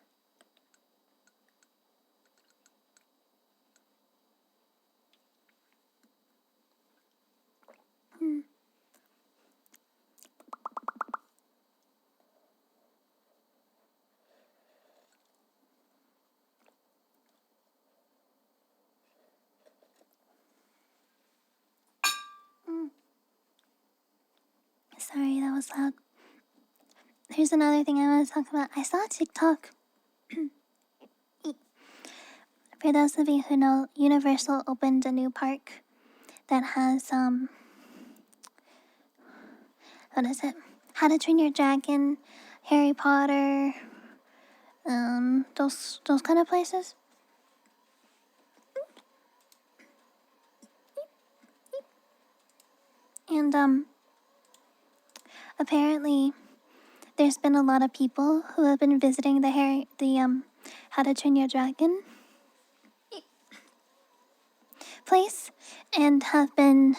was loud. Here's another thing I want to talk about. I saw TikTok. For those of you who know, Universal opened a new park that has, what is it? How to Train Your Dragon, Harry Potter, those kind of places. And, apparently, there's been a lot of people who have been visiting the How to Train Your Dragon place and have been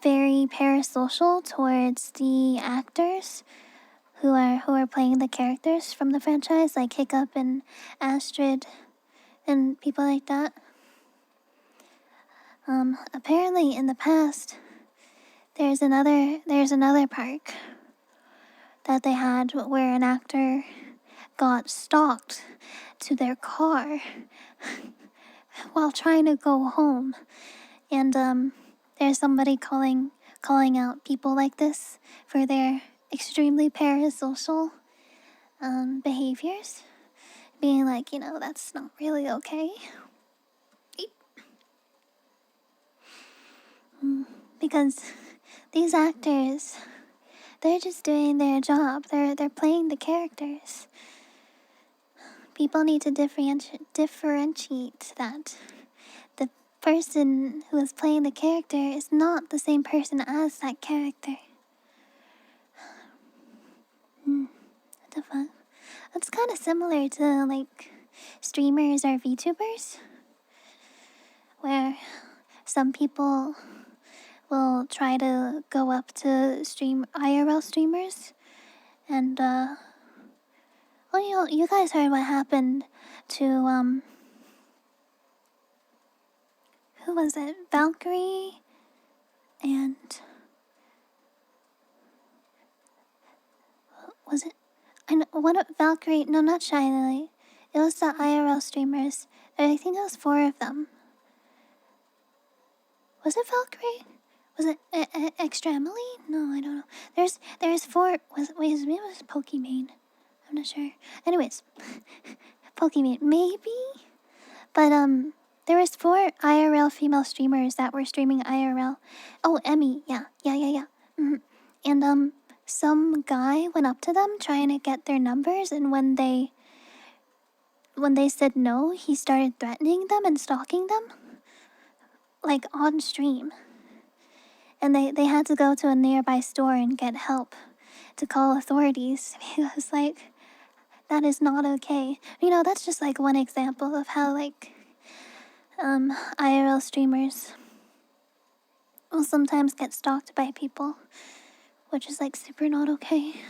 very parasocial towards the actors who are playing the characters from the franchise, like Hiccup and Astrid and people like that. Apparently in the past there's another park that they had where an actor got stalked to their car while trying to go home. And there's somebody calling out people like this for their extremely parasocial behaviors, being like, that's not really okay. Because these actors, they're just doing their job. They're playing the characters. People need to differentiate that. The person who is playing the character is not the same person as that character. What the fuck? That's kind of similar to like streamers or VTubers, where some people will try to go up to IRL streamers and well, you guys heard what happened to who was it? Valkyrie and was it? And what Valkyrie? No, not Shy Lily. It was the IRL streamers. I think it was 4 of them. Was it Valkyrie? Was it Extra Emily? No, I don't know. There's 4. His name was Pokimane. I'm not sure. Anyways, Pokimane maybe, but there was 4 IRL female streamers that were streaming IRL. Oh, Emmy, yeah. Mm-hmm. And some guy went up to them trying to get their numbers, and when they said no, he started threatening them and stalking them, like on stream. And they had to go to a nearby store and get help to call authorities. Because like, that is not okay. That's just like one example of how like IRL streamers will sometimes get stalked by people, which is like super not okay.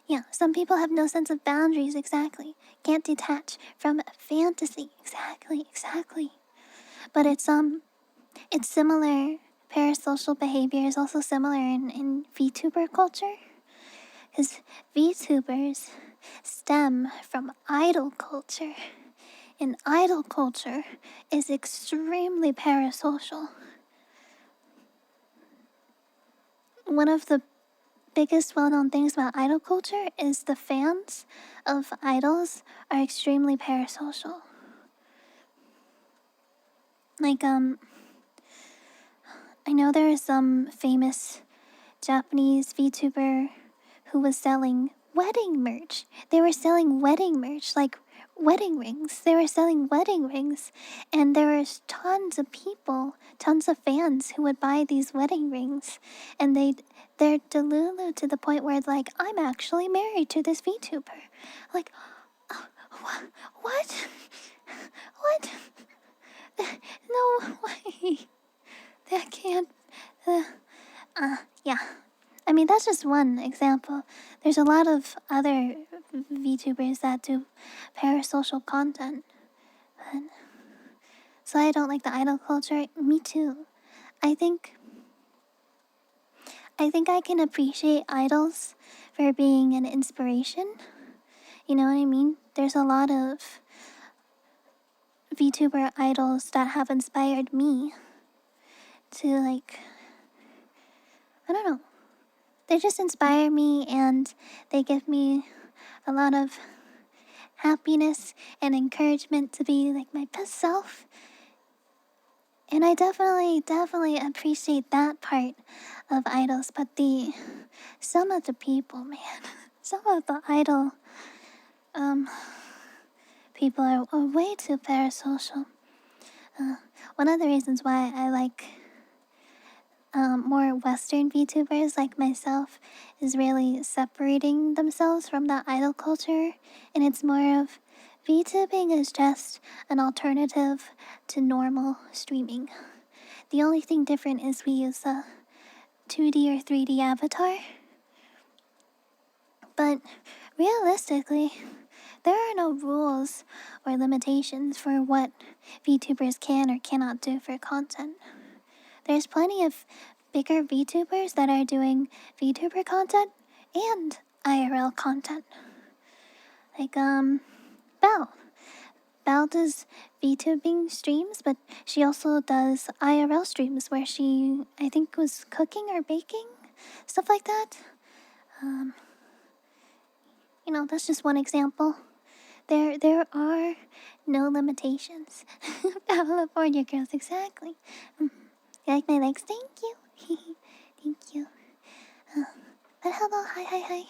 Yeah, some people have no sense of boundaries, exactly. Can't detach from fantasy, exactly. But it's similar. Parasocial behavior is also similar in VTuber culture, because VTubers stem from idol culture, and idol culture is extremely parasocial. One of the biggest well-known things about idol culture is the fans of idols are extremely parasocial. Like, I know there is some famous Japanese VTuber who was selling wedding merch. They were selling wedding merch, like wedding rings. They were selling wedding rings, and there was tons of people, tons of fans who would buy these wedding rings, and they're delulu to the point where like, I'm actually married to this VTuber. Like, what? What? No way. That can't. Yeah. I mean, that's just one example. There's a lot of other VTubers that do parasocial content. But, so I don't like the idol culture. Me too. I think I can appreciate idols for being an inspiration. You know what I mean? There's a lot of VTuber idols that have inspired me to like don't know. They just inspire me and they give me a lot of happiness and encouragement to be like my best self. And I definitely appreciate that part of idols. But some of the people, man, some of the idol people are way too parasocial. One of the reasons why I like more Western VTubers like myself is really separating themselves from that idol culture, and it's more of VTubing is just an alternative to normal streaming. The only thing different is we use a 2D or 3D avatar, but realistically, there are no rules or limitations for what VTubers can or cannot do for content. There's plenty of bigger VTubers that are doing VTuber content and IRL content. Like, Belle. Belle does VTubing streams, but she also does IRL streams where she, I think, was cooking or baking, stuff like that. That's just one example. There are no limitations. California girls, exactly. You like my legs? Thank you. Thank you. But hello, hi.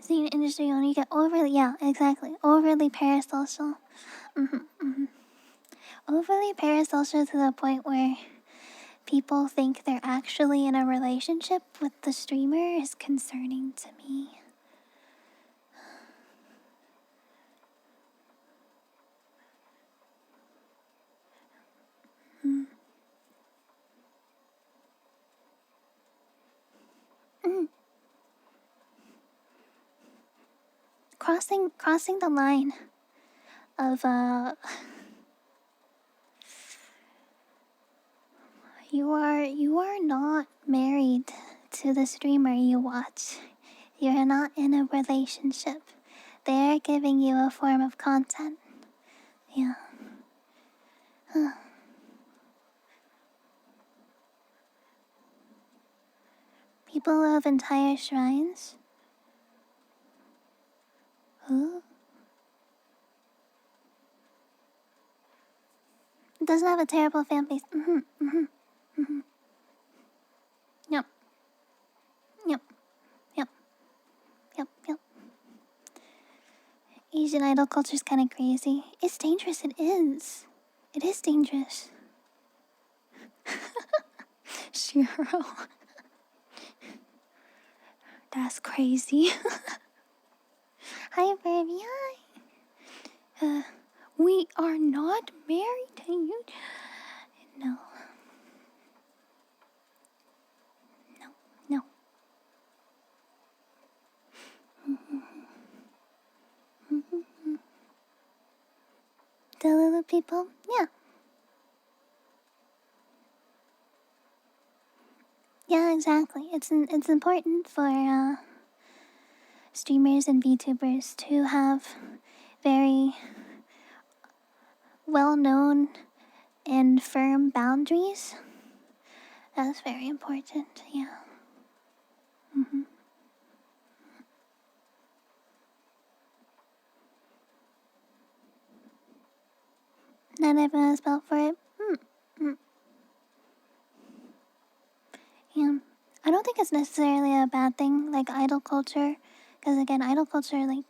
See, in industry only you get overly, yeah, exactly, overly parasocial. Overly parasocial to the point where people think they're actually in a relationship with the streamer is concerning to me. Crossing the line of you are not married to the streamer you watch. You're not in a relationship. They're giving you a form of content. Yeah. People love entire shrines. Who? It doesn't have a terrible fan base. Yep. Asian idol culture is kind of crazy. It's dangerous. It is. It is dangerous. Shiro. That's crazy. Hi, baby. Hi. We are not married to you. No. The little people? Yeah. Yeah, exactly. It's important for streamers and VTubers to have very well-known and firm boundaries. That's very important, yeah. Not everyone has spelled for it. Yeah. I don't think it's necessarily a bad thing, like idol culture. Because again, idol culture, like,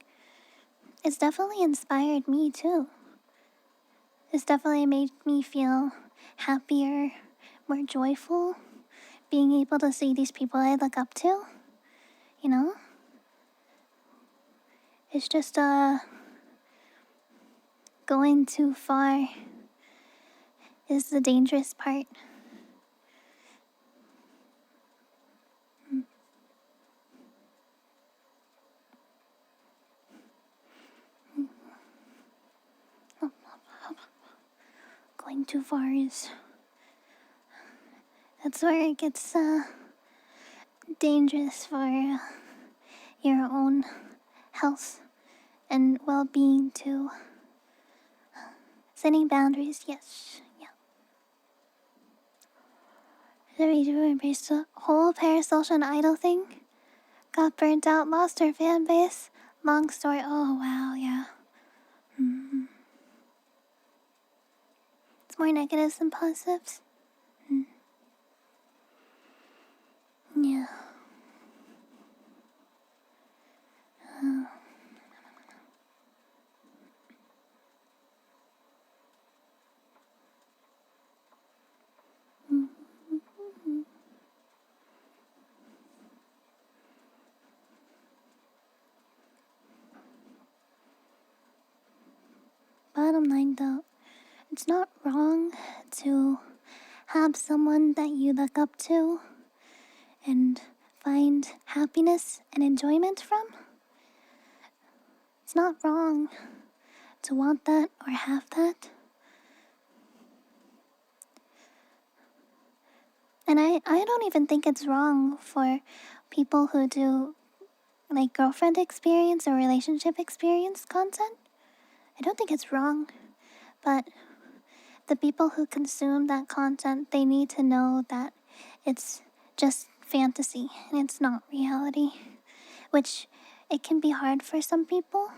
it's definitely inspired me too. It's definitely made me feel happier, more joyful, being able to see these people I look up to, you know? It's just, going too far is the dangerous part. Going too far is... That's where it gets, dangerous for your own health and well-being too. Setting boundaries, yes, yeah. The VTuber embraced the whole parasocial and idol thing. Got burnt out, lost her fan base. Long story. Oh wow, yeah. It's more negatives than positives. Yeah. Bottom line though, it's not wrong to have someone that you look up to and find happiness and enjoyment from. It's not wrong to want that or have that. And I don't even think it's wrong for people who do like girlfriend experience or relationship experience content. I don't think it's wrong, but the people who consume that content, they need to know that it's just fantasy and it's not reality, which it can be hard for some people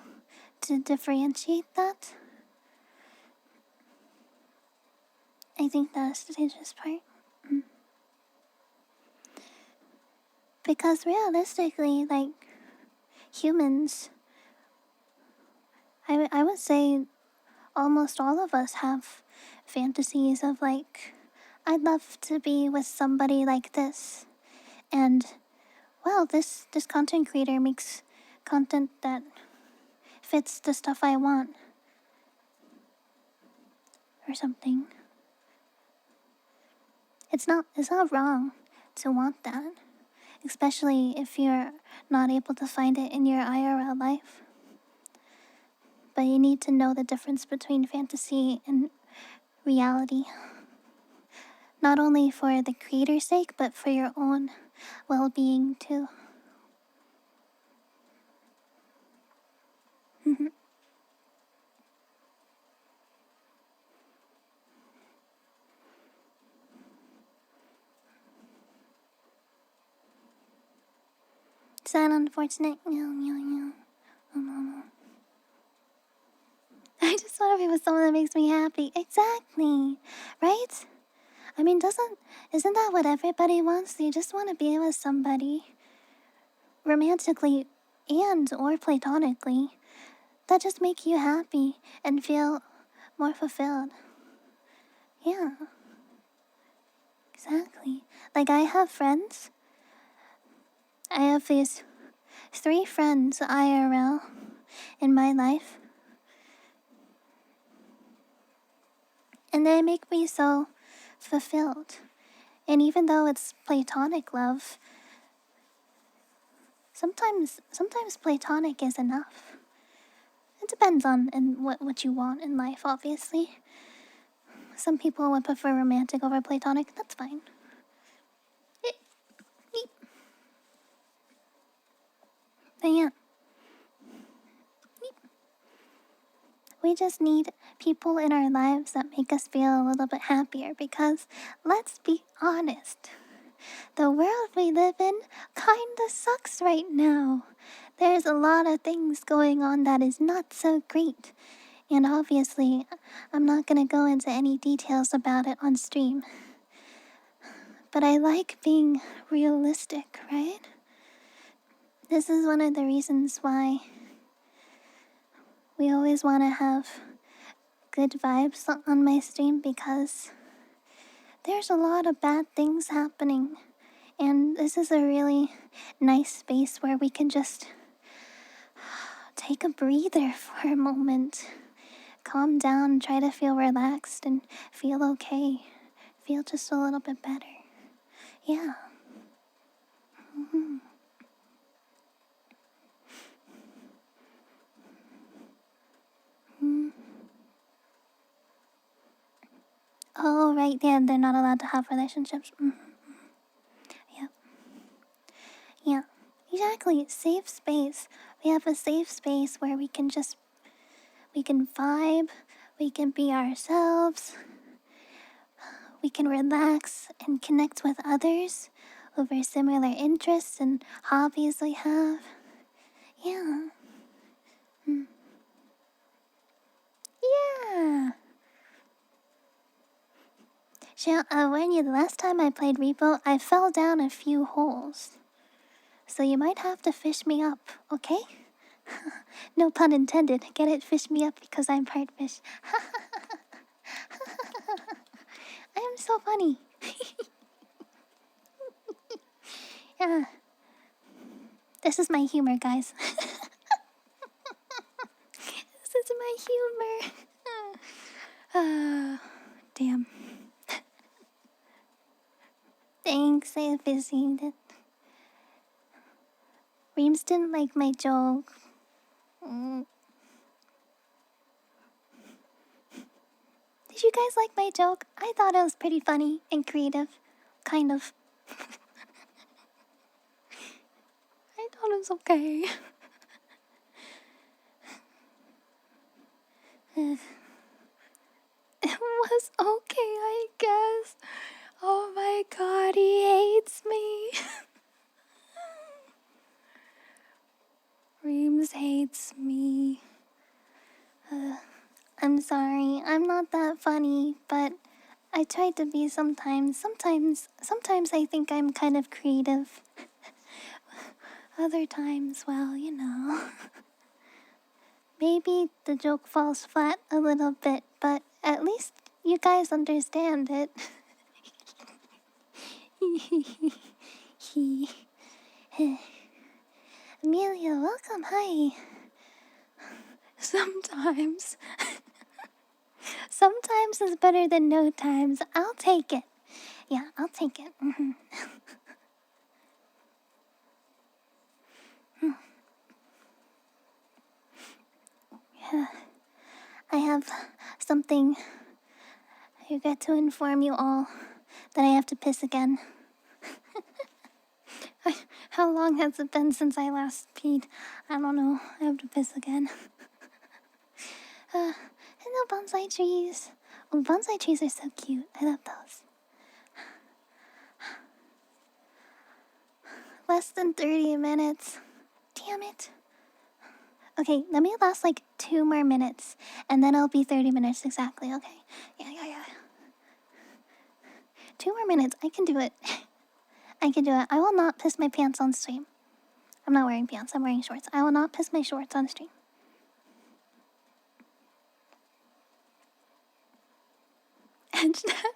to differentiate that. I think that's the dangerous part. Because realistically, like, humans, I would say almost all of us have fantasies of like, I'd love to be with somebody like this. And, well, this content creator makes content that fits the stuff I want. Or something. It's not wrong to want that. Especially if you're not able to find it in your IRL life. But you need to know the difference between fantasy and reality. Not only for the creator's sake, but for your own well-being too. Sad, unfortunate. I just want to be with someone that makes me happy. Exactly. Right? I mean, isn't that what everybody wants? You just want to be with somebody romantically and or platonically that just make you happy and feel more fulfilled. Yeah. Exactly. Like, I have friends. I have these 3 friends IRL in my life. And they make me so fulfilled. And even though it's platonic love, sometimes platonic is enough. It depends on what you want in life, obviously. Some people would prefer romantic over platonic. That's fine. But yeah. We just need people in our lives that make us feel a little bit happier because, let's be honest, the world we live in kinda sucks right now. There's a lot of things going on that is not so great. And obviously, I'm not gonna go into any details about it on stream. But I like being realistic, right? This is one of the reasons why we always want to have good vibes on my stream, because there's a lot of bad things happening. And this is a really nice space where we can just take a breather for a moment. Calm down, try to feel relaxed and feel okay. Feel just a little bit better. Yeah. Oh, right, yeah, they're not allowed to have relationships. Yeah. Yeah, exactly. Safe space. We have a safe space where we can vibe, we can be ourselves. we can relax and connect with others over similar interests and hobbies we have. Yeah. Yeah. Shall I warn you, the last time I played Repo, I fell down a few holes. So you might have to fish me up, okay? No pun intended. Get it? Fish me up because I'm part fish. I am so funny. Yeah. This is my humor, guys. This is my humor. Damn. Thanks, I appreciate it. Reams didn't like my joke. Did you guys like my joke? I thought it was pretty funny and creative. Kind of. I thought it was okay. It was okay, I guess. Oh my god, he hates me. Reams hates me. I'm sorry, I'm not that funny, but I try to be sometimes. Sometimes I think I'm kind of creative. Other times, well, you know. Maybe the joke falls flat a little bit, but at least you guys understand it. Amelia, welcome, hi. Sometimes. Sometimes is better than no times. I'll take it. Yeah, I'll take it. Yeah. I have something. I regret to inform you all that I have to piss again. How long has it been since I last peed? I don't know. I have to piss again. Hello, bonsai trees. Oh, bonsai trees are so cute. I love those. Less than 30 minutes. Damn it. Okay, let me last like 2 more minutes, and then it'll be 30 minutes exactly, okay? Yeah. 2 more minutes, I can do it. I can do it. I will not piss my pants on stream. I'm not wearing pants, I'm wearing shorts. I will not piss my shorts on stream. Edge that.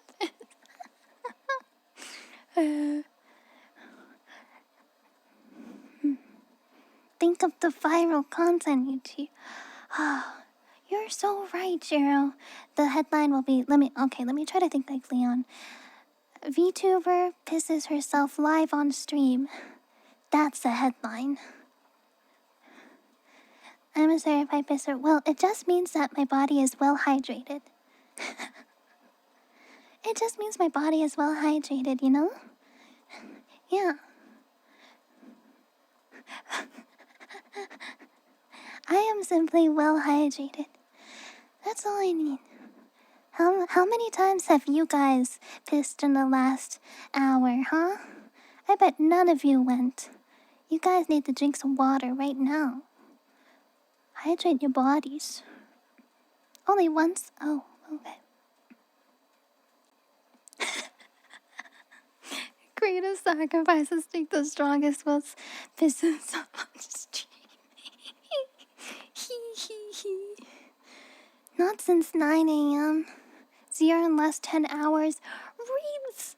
Think of the viral content, Yuchi. You're so right, Jiro. The headline will be, let me try to think like Leon. VTuber pisses herself live on stream. That's the headline. I'm a certified pisser. Well, it just means that my body is well hydrated. It just means my body is well hydrated, you know? Yeah. I am simply well hydrated. That's all I need. How many times have you guys pissed in the last hour, huh? I bet none of you went. You guys need to drink some water right now. Hydrate your bodies. Only once? Oh, okay. Greatest sacrifices take the strongest wills. Pisses on the street. Not since 9 a.m. 0 in less 10 hours. Reams!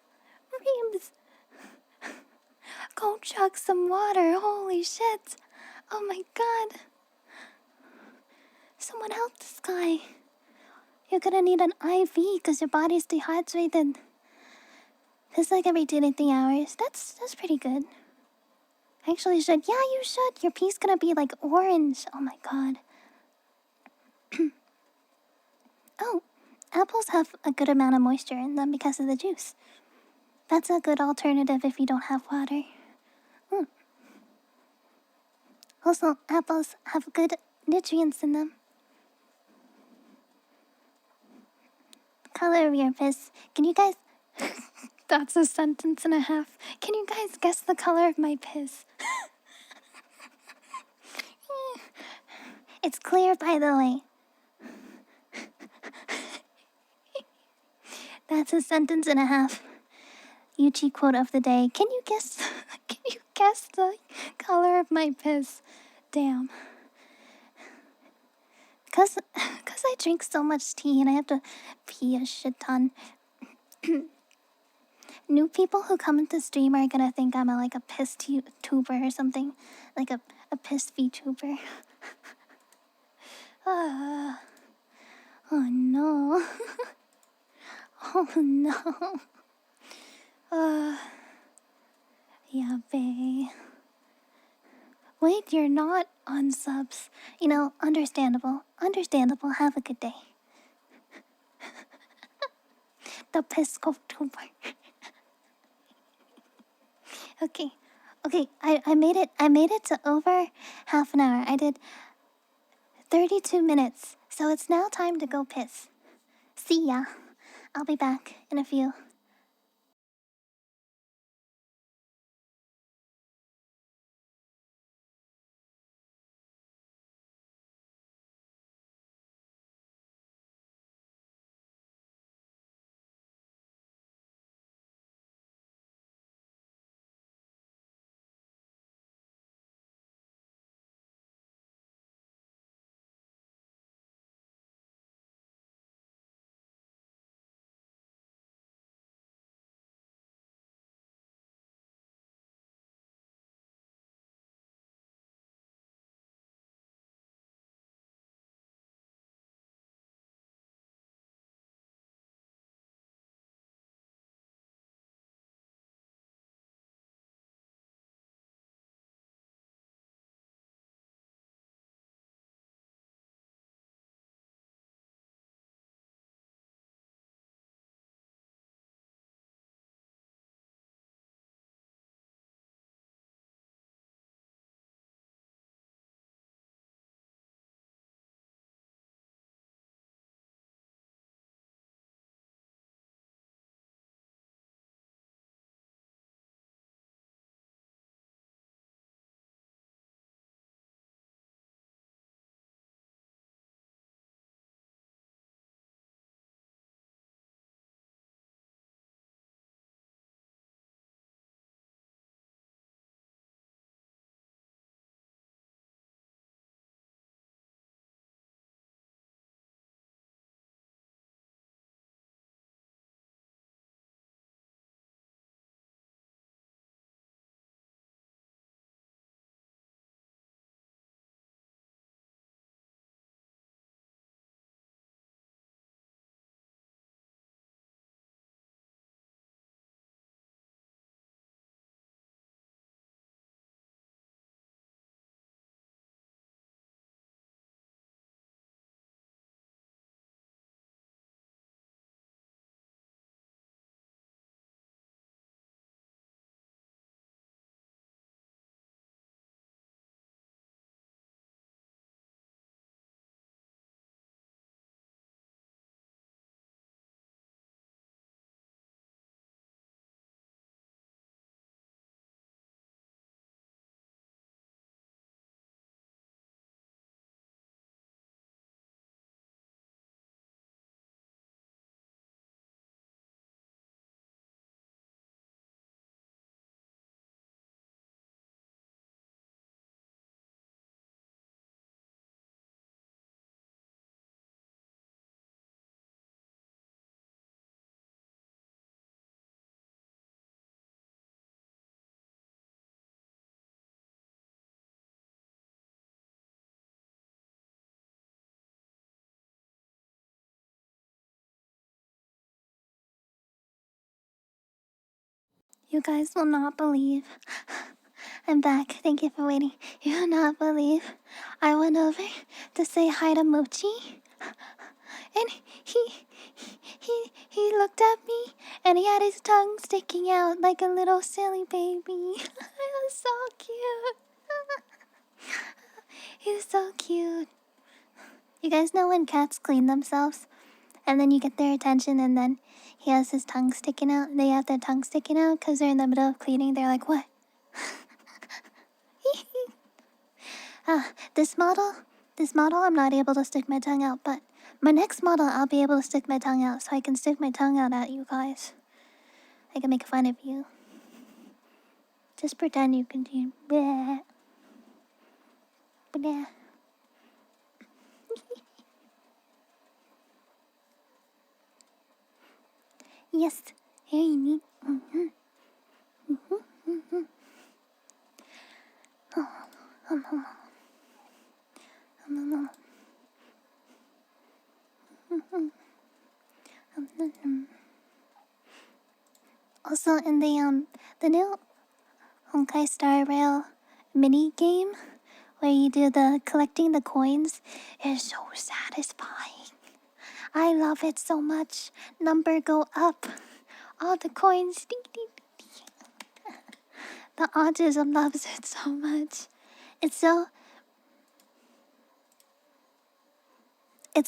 Go chug some water. Holy shit. Oh my god. Someone help this guy. You're gonna need an IV because your body's dehydrated. It's like every 2 to 3 hours. That's pretty good. Actually, should. Yeah, you should. Your pee's gonna be like orange. Oh my god. Oh, apples have a good amount of moisture in them because of the juice. That's a good alternative if you don't have water. Also, apples have good nutrients in them. The color of your piss. Can you guys That's a sentence and a half. Can you guys guess the color of my piss? It's clear, by the way. That's a sentence and a half. Yuchi quote of the day. Can you guess? Can you guess the color of my piss? Damn. Cause I drink so much tea and I have to pee a shit ton. New people who come into stream are gonna think I'm like a piss tuber or something, like a piss VTuber. Oh no. Oh no. Yeah, bae. Wait, you're not on subs. You know, understandable. Understandable. Have a good day. The Pisco tuber. Okay. Okay, I made it. I made it to over half an hour. I did 32 minutes. So it's now time to go piss. See ya. I'll be back in a few. You guys will not believe. I'm back. Thank you for waiting. You will not believe. I went over to say hi to Mochi, and he looked at me, and he had his tongue sticking out like a little silly baby. It was so cute. He was so cute. You guys know when cats clean themselves, and then you get their attention, and then he has his tongue sticking out. They have their tongue sticking out because they're in the middle of cleaning. They're like, what? This model, I'm not able to stick my tongue out, but my next model, I'll be able to stick my tongue out, so I can stick my tongue out at you guys. I can make fun of you. Just pretend you can do bleh. Bleh. Yes, very neat. Also, in the new Honkai Star Rail mini game, where you do the collecting the coins, is so satisfying. I love it so much. Number go up. All the coins. Ding, ding, ding. The autism loves it so much. It's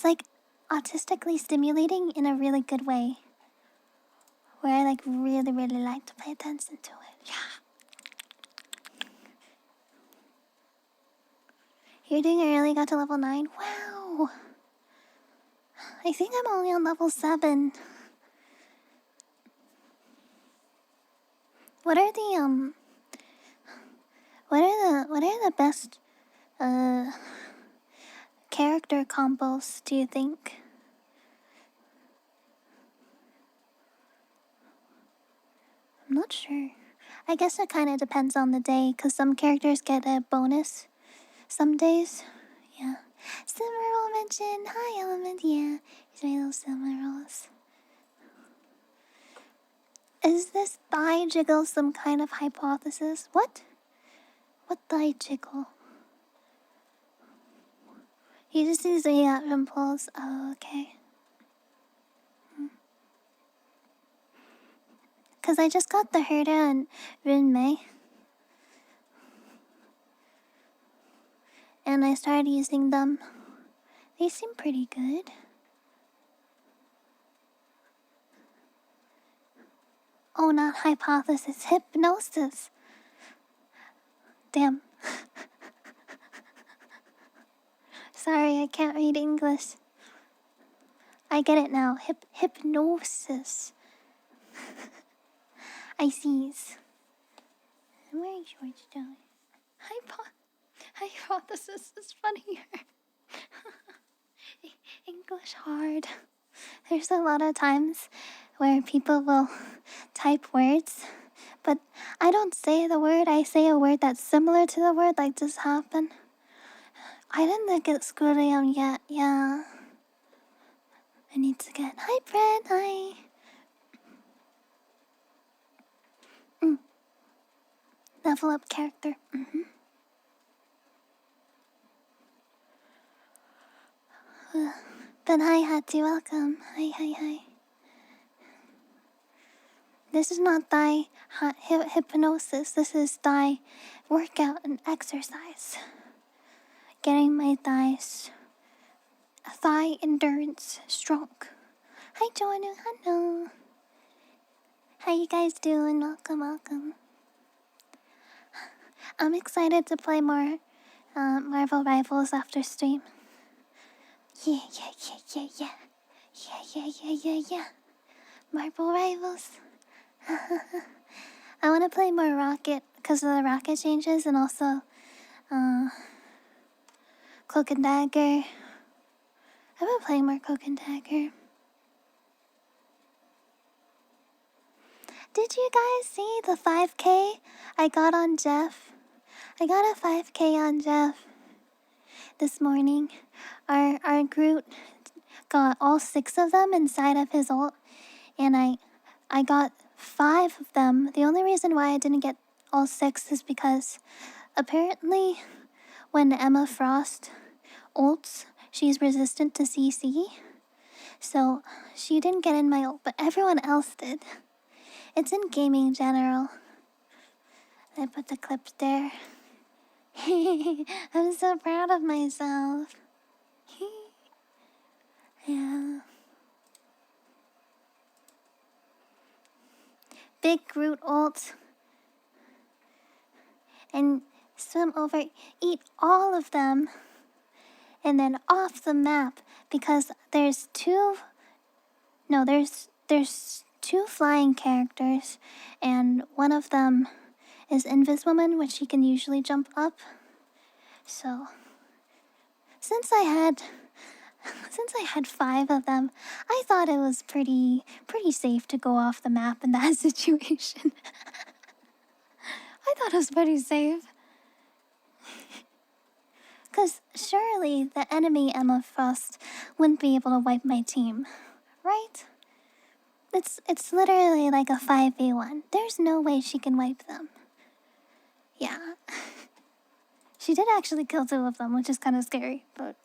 like autistically stimulating in a really good way. Where I like really, really like to pay attention to it. Yeah. You're doing it early, got to level 9? Wow. I think I'm only on level 7. What are the best character combos, do you think? I'm not sure. I guess it kind of depends on the day, because some characters get a bonus some days. Yeah. Summer roll mention. Hi, Element. Yeah. Here's my little summer rolls. Is this thigh jiggle some kind of hypothesis? What? What thigh jiggle? He just sees the impulse. Oh, okay. Because I just got the Herda and Rinmei. And I started using them. They seem pretty good. Oh, not hypothesis, hypnosis. Damn. Sorry, I can't read English. I get it now. Hypnosis. I seize. I'm wearing shorts, Joey. Hypothesis is funnier. English hard. There's a lot of times where people will type words, but I don't say the word. I say a word that's similar to the word, like just happened. I didn't get Squirium yet. Yeah. I need to get. Hi, Fred. Hi. Level up character. But hi, Hattie. Welcome. Hi. This is not thy hypnosis. This is thy workout and exercise. Getting my thigh endurance strong. Hi, Joanna. Hello. How you guys doing? Welcome. I'm excited to play more Marvel Rivals after stream. Yeah. Marvel Rivals. I want to play more Rocket because of the Rocket changes, and also Cloak and Dagger. I've been playing more Cloak and Dagger. Did you guys see the 5K I got on Jeff? I got a 5K on Jeff this morning. Our Groot got all 6 of them inside of his ult, and I got 5 of them. The only reason why I didn't get all 6 is because apparently when Emma Frost ults, she's resistant to CC. So she didn't get in my ult, but everyone else did. It's in gaming in general. I put the clips there. I'm so proud of myself. Yeah. big Groot ult, and swim over, eat all of them, and then off the map because there's two flying characters, and one of them is Inviswoman, which she can usually jump up. So since I had 5 of them, I thought it was pretty safe to go off the map in that situation. I thought it was pretty safe. Because surely the enemy Emma Frost wouldn't be able to wipe my team, right? It's literally like a 5v1. There's no way she can wipe them. Yeah. She did actually kill 2 of them, which is kind of scary, but...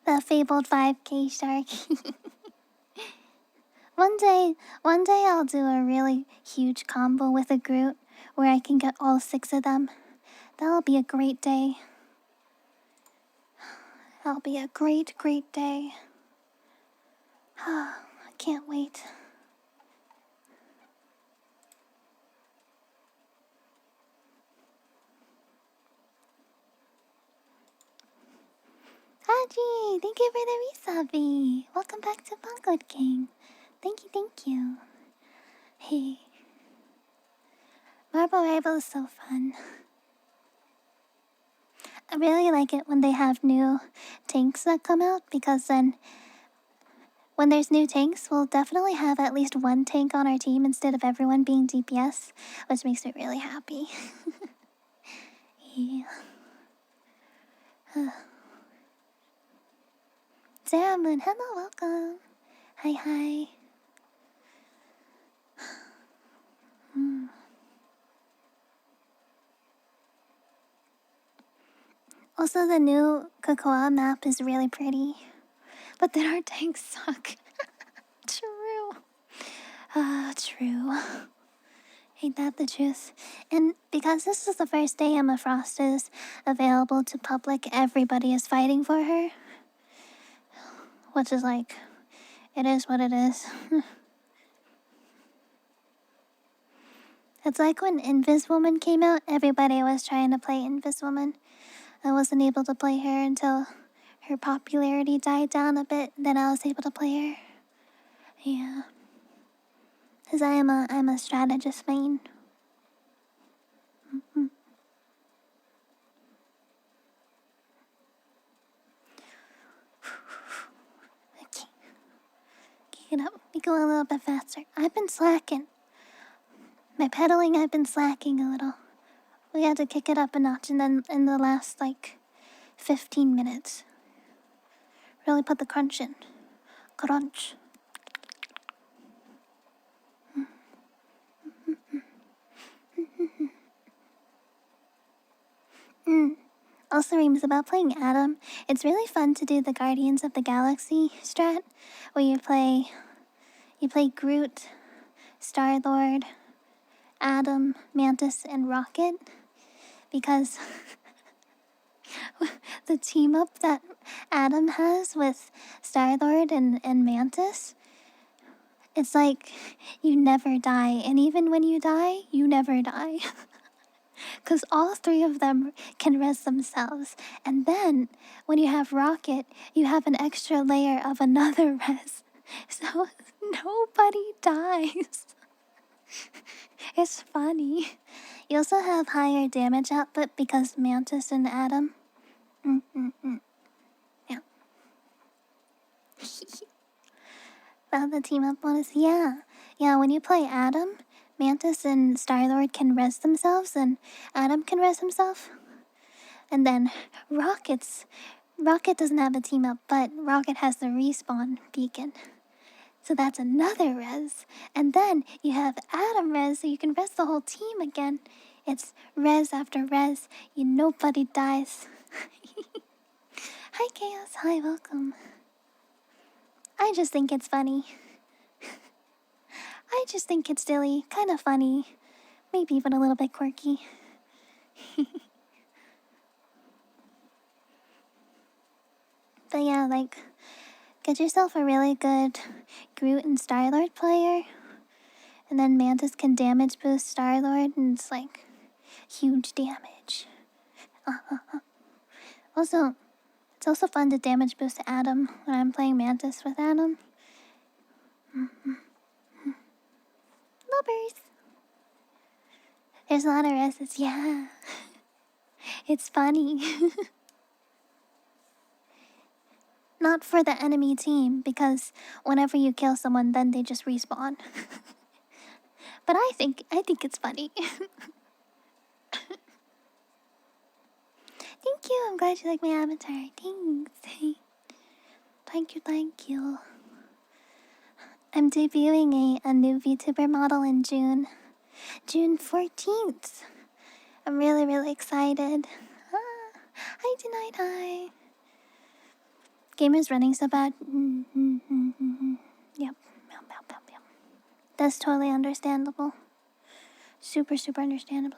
The fabled 5K shark. One day I'll do a really huge combo with a Groot where I can get all 6 of them. That'll be a great day. That'll be a great day. I can't wait. Haji, thank you for the resubby. Welcome back to Banggood King. Thank you. Hey. Marble Rival is so fun. I really like it when they have new tanks that come out, because then when there's new tanks, we'll definitely have at least one tank on our team instead of everyone being DPS, which makes me really happy. Yeah. Sarah Moon, hello, welcome. Hi. Also, the new Cocoa map is really pretty, but then our tanks suck. True. True. Ain't that the truth? And because this is the first day Emma Frost is available to public, everybody is fighting for her. Which is like, it is what it is. It's like when Inviswoman came out, everybody was trying to play Inviswoman. I wasn't able to play her until her popularity died down a bit, then I was able to play her. Yeah. Because I'm a strategist main. Okay. Kick it up. We go a little bit faster. I've been slacking. My pedaling, I've been slacking a little. We had to kick it up a notch, and then in the last, 15 minutes, really put the crunch in. Crunch. Also, Reams, about playing Adam, it's really fun to do the Guardians of the Galaxy strat, where you play Groot, Star-Lord, Adam, Mantis, and Rocket, because the team up that Adam has with Star-Lord and Mantis, it's like you never die, and even when you die, you never die. Because all 3 of them can res themselves. And then, when you have Rocket, you have an extra layer of another res. So, nobody dies. It's funny. You also have higher damage output because Mantis and Adam. Yeah. Well, the team up bonus, yeah. Yeah, when you play Adam, Mantis and Star-Lord can res themselves, and Adam can res himself. And then Rocket doesn't have a team up, but Rocket has the respawn beacon. So that's another res. And then you have Adam res, so you can res the whole team again. It's res after res. Nobody dies. Hi, Chaos. Hi, welcome. I just think it's funny. I just think it's silly, kind of funny, maybe even a little bit quirky. But yeah, like, get yourself a really good Groot and Star-Lord player. And then Mantis can damage boost Star-Lord, and it's like huge damage. Also, it's also fun to damage boost Adam when I'm playing Mantis with Adam. Lovers! There's a lot of S's, yeah. It's funny. Not for the enemy team, because whenever you kill someone, then they just respawn. But I think it's funny. Thank you, I'm glad you like my avatar. Thanks. Thank you. I'm debuting a new VTuber model in June 14th. I'm really excited. Hi, Denied, hi. Gamer's running so bad. Yep. That's totally understandable. Super understandable.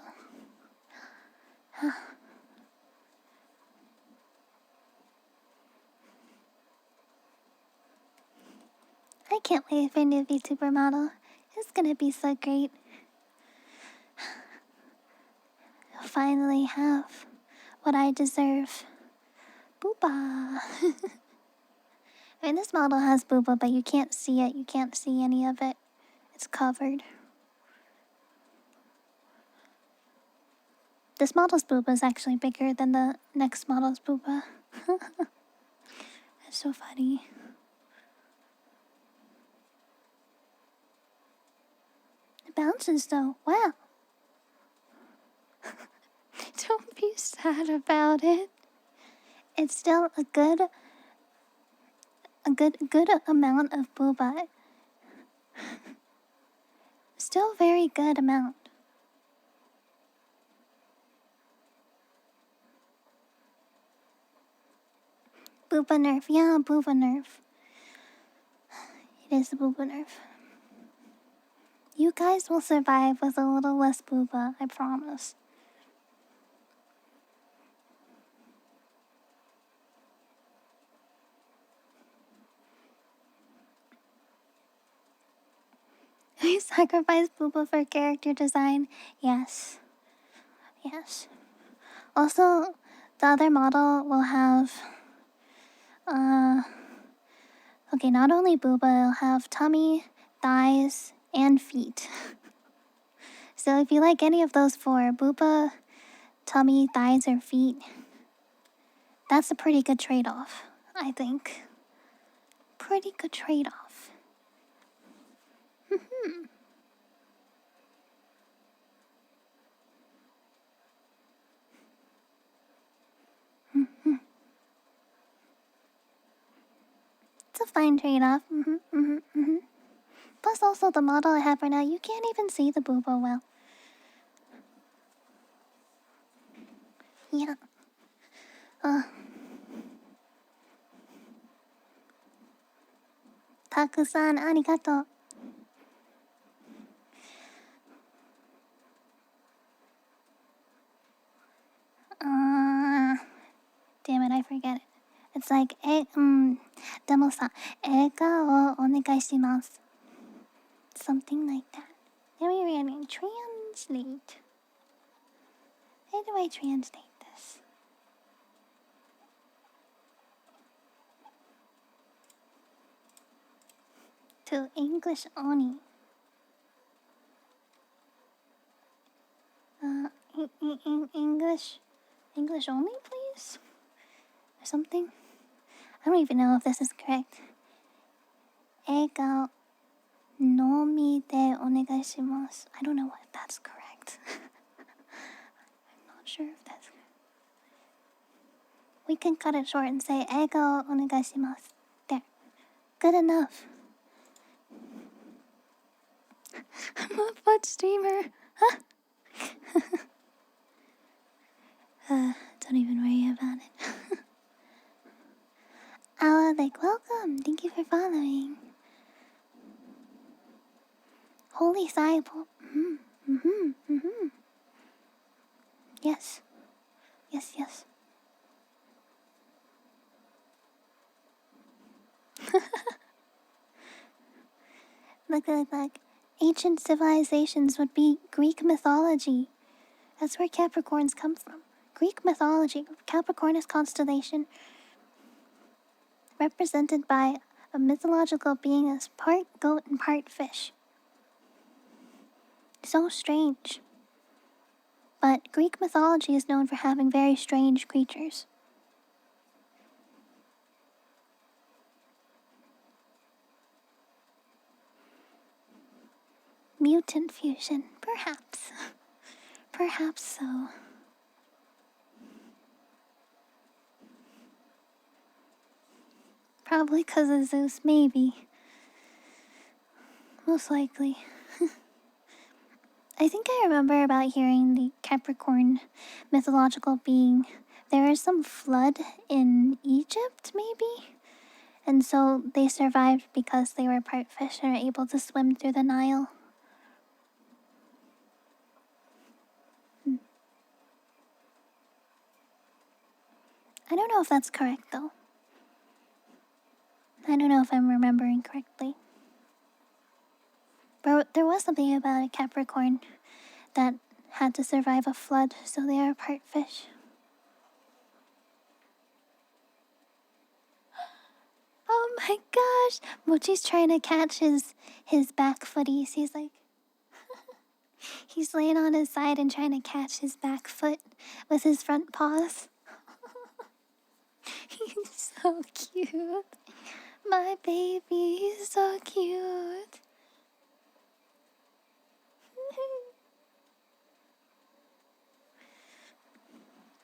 I can't wait for a new VTuber model. It's gonna be so great. Finally have what I deserve. Booba. I mean, this model has booba, but you can't see it. You can't see any of it. It's covered. This model's booba is actually bigger than the next model's booba. That's so funny. It bounces though. Wow. Don't be sad about it. It's still a good amount of booba. Still very good amount. Booba nerf. Yeah, booba nerf. It is the booba nerf. You guys will survive with a little less booba, I promise. We sacrifice booba for character design. Yes. Also, the other model will have okay, not only booba, it'll have tummy, thighs, and feet. So if you like any of those four, booba, tummy, thighs, or feet, that's a pretty good trade-off, I think. Pretty good trade-off. It's a fine trade-off. Plus also the model I have right now, you can't even see the booba well. Yeah. Taku-san, arigato. Damn it, I forget it. It's like, demo-san, ega o onegai shimasu. Something like that. Let me read and translate. How do I translate this? To English only. English only, please? Or something? I don't even know if this is correct. Ega nomi de onegai shimasu. I don't know if that's correct. I'm not sure if that's correct. We can cut it short and say ega onegai shimasu. There. Good enough. I'm a foot streamer. Huh? Don't even worry about it. Alec, welcome. Thank you for following. Holy Cyborg. Yes. Look. Ancient civilizations would be Greek mythology. That's where Capricorns come from. Greek mythology. Capricornus constellation, represented by a mythological being as part goat and part fish. So strange. But Greek mythology is known for having very strange creatures. Mutant fusion, perhaps. Perhaps so. Probably because of Zeus, maybe. Most likely. I think I remember about hearing the Capricorn mythological being. There was some flood in Egypt, maybe? And so they survived because they were part fish and were able to swim through the Nile. I don't know if that's correct, though. I don't know if I'm remembering correctly. But there was something about a Capricorn that had to survive a flood, so they are part fish. Oh my gosh! Mochi's trying to catch his back footies. He's like... he's laying on his side and trying to catch his back foot with his front paws. He's so cute. My baby is so cute.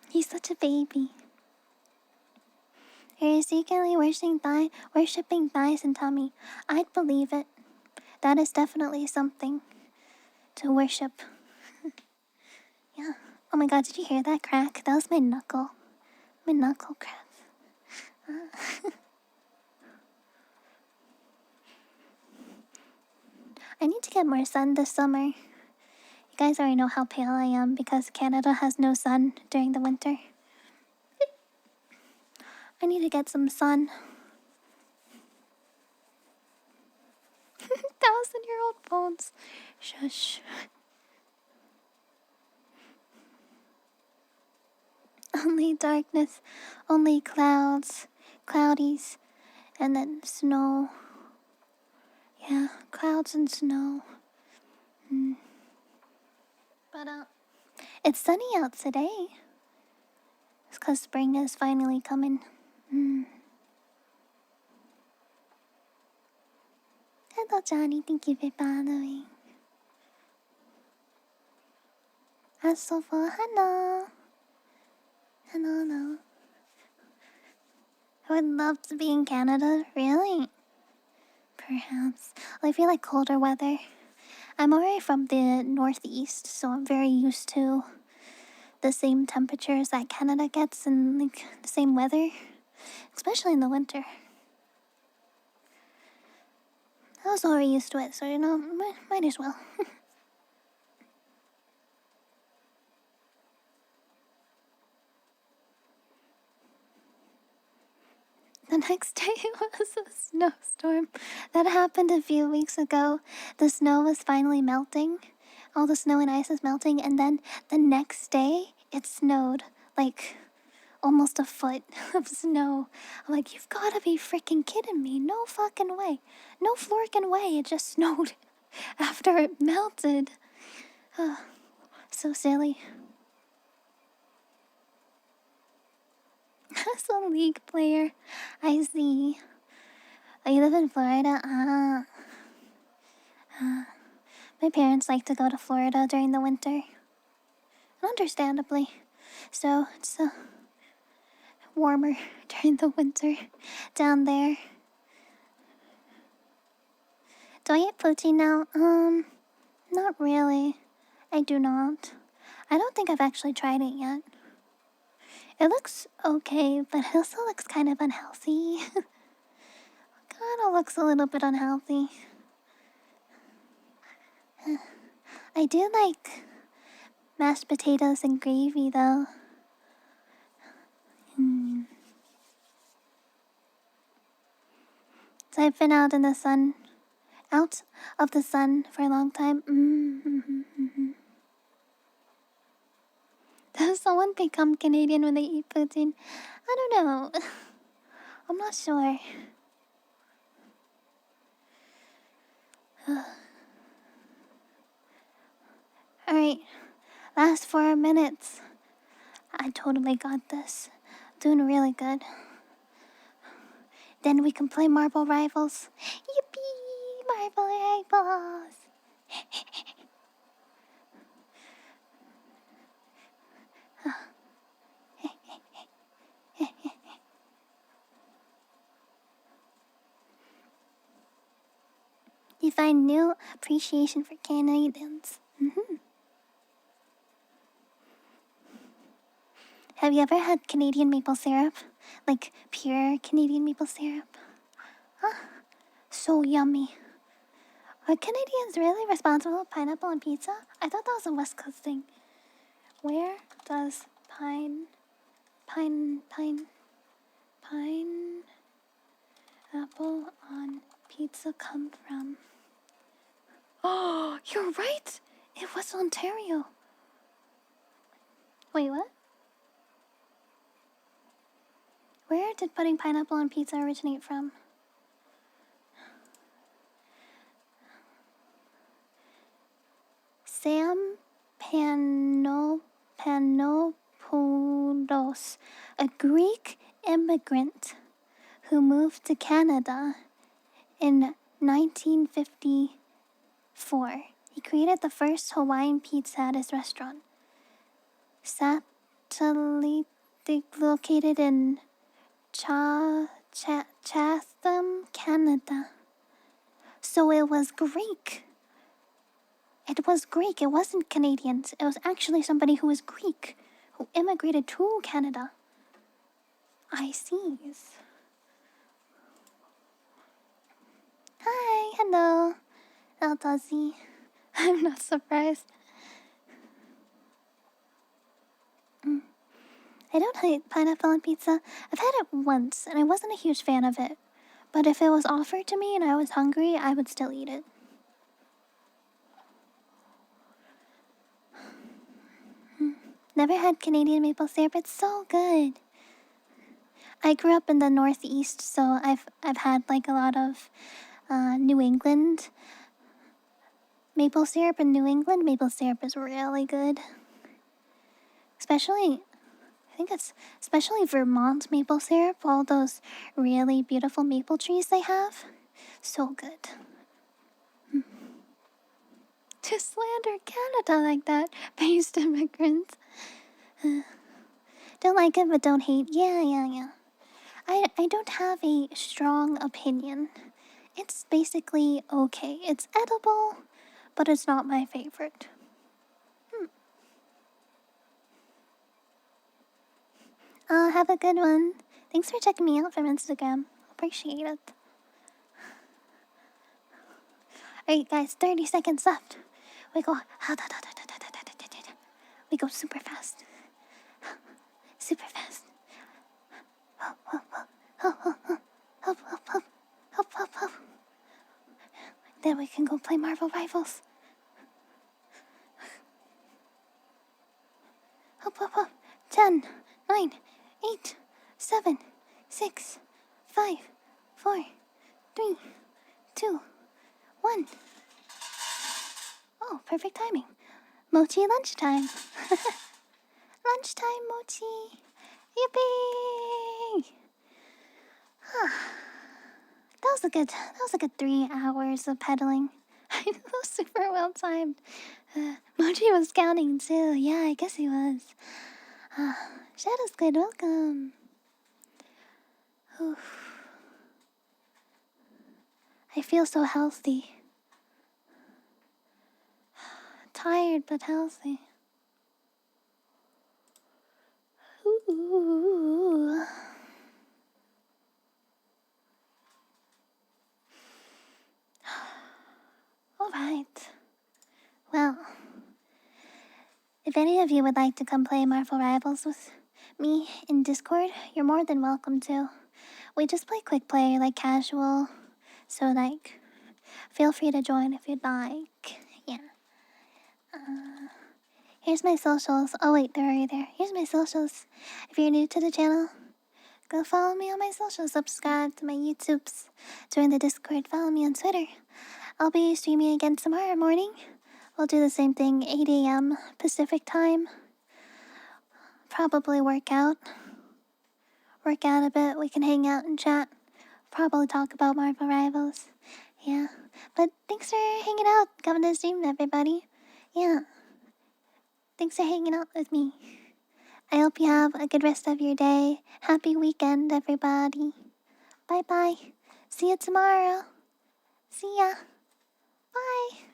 He's such a baby. You're secretly worshipping thighs and tummy. I'd believe it. That is definitely something to worship. Yeah. Oh my god, did you hear that crack? That was my knuckle. My knuckle crack. I need to get more sun this summer. You guys already know how pale I am because Canada has no sun during the winter. I need to get some sun. 1,000-year-old bones. Shush. Only darkness, only clouds, cloudies, and then snow. Yeah, clouds and snow. But it's sunny out today. It's 'cause spring is finally coming. Hello, Johnny. Thank you for following. Hello. Hello. I would love to be in Canada. Really? Perhaps. Well, I feel like colder weather. I'm already from the northeast, so I'm very used to the same temperatures that Canada gets and like the same weather, especially in the winter. I was already used to it, so you know, might as well. The next day it was a snowstorm. That happened a few weeks ago. The snow was finally melting. All the snow and ice was melting, and then the next day it snowed like almost a foot of snow. I'm like, you've gotta be freaking kidding me. No fucking way. No florkin' way. It just snowed after it melted. So silly. As a League player, I see. Oh, you live in Florida? My parents like to go to Florida during the winter. Understandably. So, it's warmer during the winter down there. Do I eat poutine now? Not really. I do not. I don't think I've actually tried it yet. It looks okay, but it also looks kind of unhealthy. Kinda looks a little bit unhealthy. I do like mashed potatoes and gravy though. So I've been out in the sun, out of the sun for a long time. Does someone become Canadian when they eat poutine? I don't know. I'm not sure. Alright, last 4 minutes. I totally got this. Doing really good. Then we can play Marble Rivals. Yippee! Marble Rivals! You find new appreciation for Canadians. Have you ever had Canadian maple syrup? Like pure Canadian maple syrup? Huh? So yummy. Are Canadians really responsible for pineapple on pizza? I thought that was a West Coast thing. Where does pineapple on pizza come from? Oh, you're right! It was Ontario. Wait, what? Where did putting pineapple on pizza originate from? Sam Panopoulos, a Greek immigrant who moved to Canada in 1954. He created the first Hawaiian pizza at his restaurant. Satellite located in Chatham, Canada. So it was Greek. It was Greek. It wasn't Canadians. It was actually somebody who was Greek who immigrated to Canada. I see. Hi, hello, Eltazi. I'm not surprised. I don't hate pineapple on pizza. I've had it once, and I wasn't a huge fan of it. But if it was offered to me and I was hungry, I would still eat it. Never had Canadian maple syrup. It's so good. I grew up in the Northeast, so I've had like a lot of New England maple syrup. In New England, maple syrup is really good. Especially Vermont maple syrup. All those really beautiful maple trees they have. So good. To slander Canada like that, based immigrants. Don't like it, but don't hate. Yeah. I don't have a strong opinion. It's basically okay. It's edible, but it's not my favorite. Have a good one. Thanks for checking me out from Instagram. Appreciate it. Alright guys, 30 seconds left. We go super fast. Super fast. Hop. Then we can go play Marvel Rivals. Hop. 10, 9, 8, 7, 6, 5, 4, 3, 2, 1. Oh, perfect timing. Mochi lunchtime. Lunchtime mochi. Yippee! That was a good 3 hours of pedaling. It was super well timed. Mochi was counting too. Yeah, I guess he was. Shadow's good, welcome. Oof. I feel so healthy. Tired but healthy. Ooh. Alright. Well, if any of you would like to come play Marvel Rivals with me in Discord, you're more than welcome to. We just play quick play, like casual. So, like, feel free to join if you'd like. Yeah. Here's my socials. Oh, wait, they're already there. Here's my socials. If you're new to the channel, go follow me on my socials. Subscribe to my YouTubes. Join the Discord. Follow me on Twitter. I'll be streaming again tomorrow morning. We'll do the same thing, 8 a.m. Pacific time. Probably work out. Work out a bit. We can hang out and chat. Probably talk about Marvel Rivals. Yeah. But thanks for hanging out. Coming to the stream, everybody. Yeah. Thanks for hanging out with me. I hope you have a good rest of your day. Happy weekend, everybody. Bye-bye. See you tomorrow. See ya. Bye.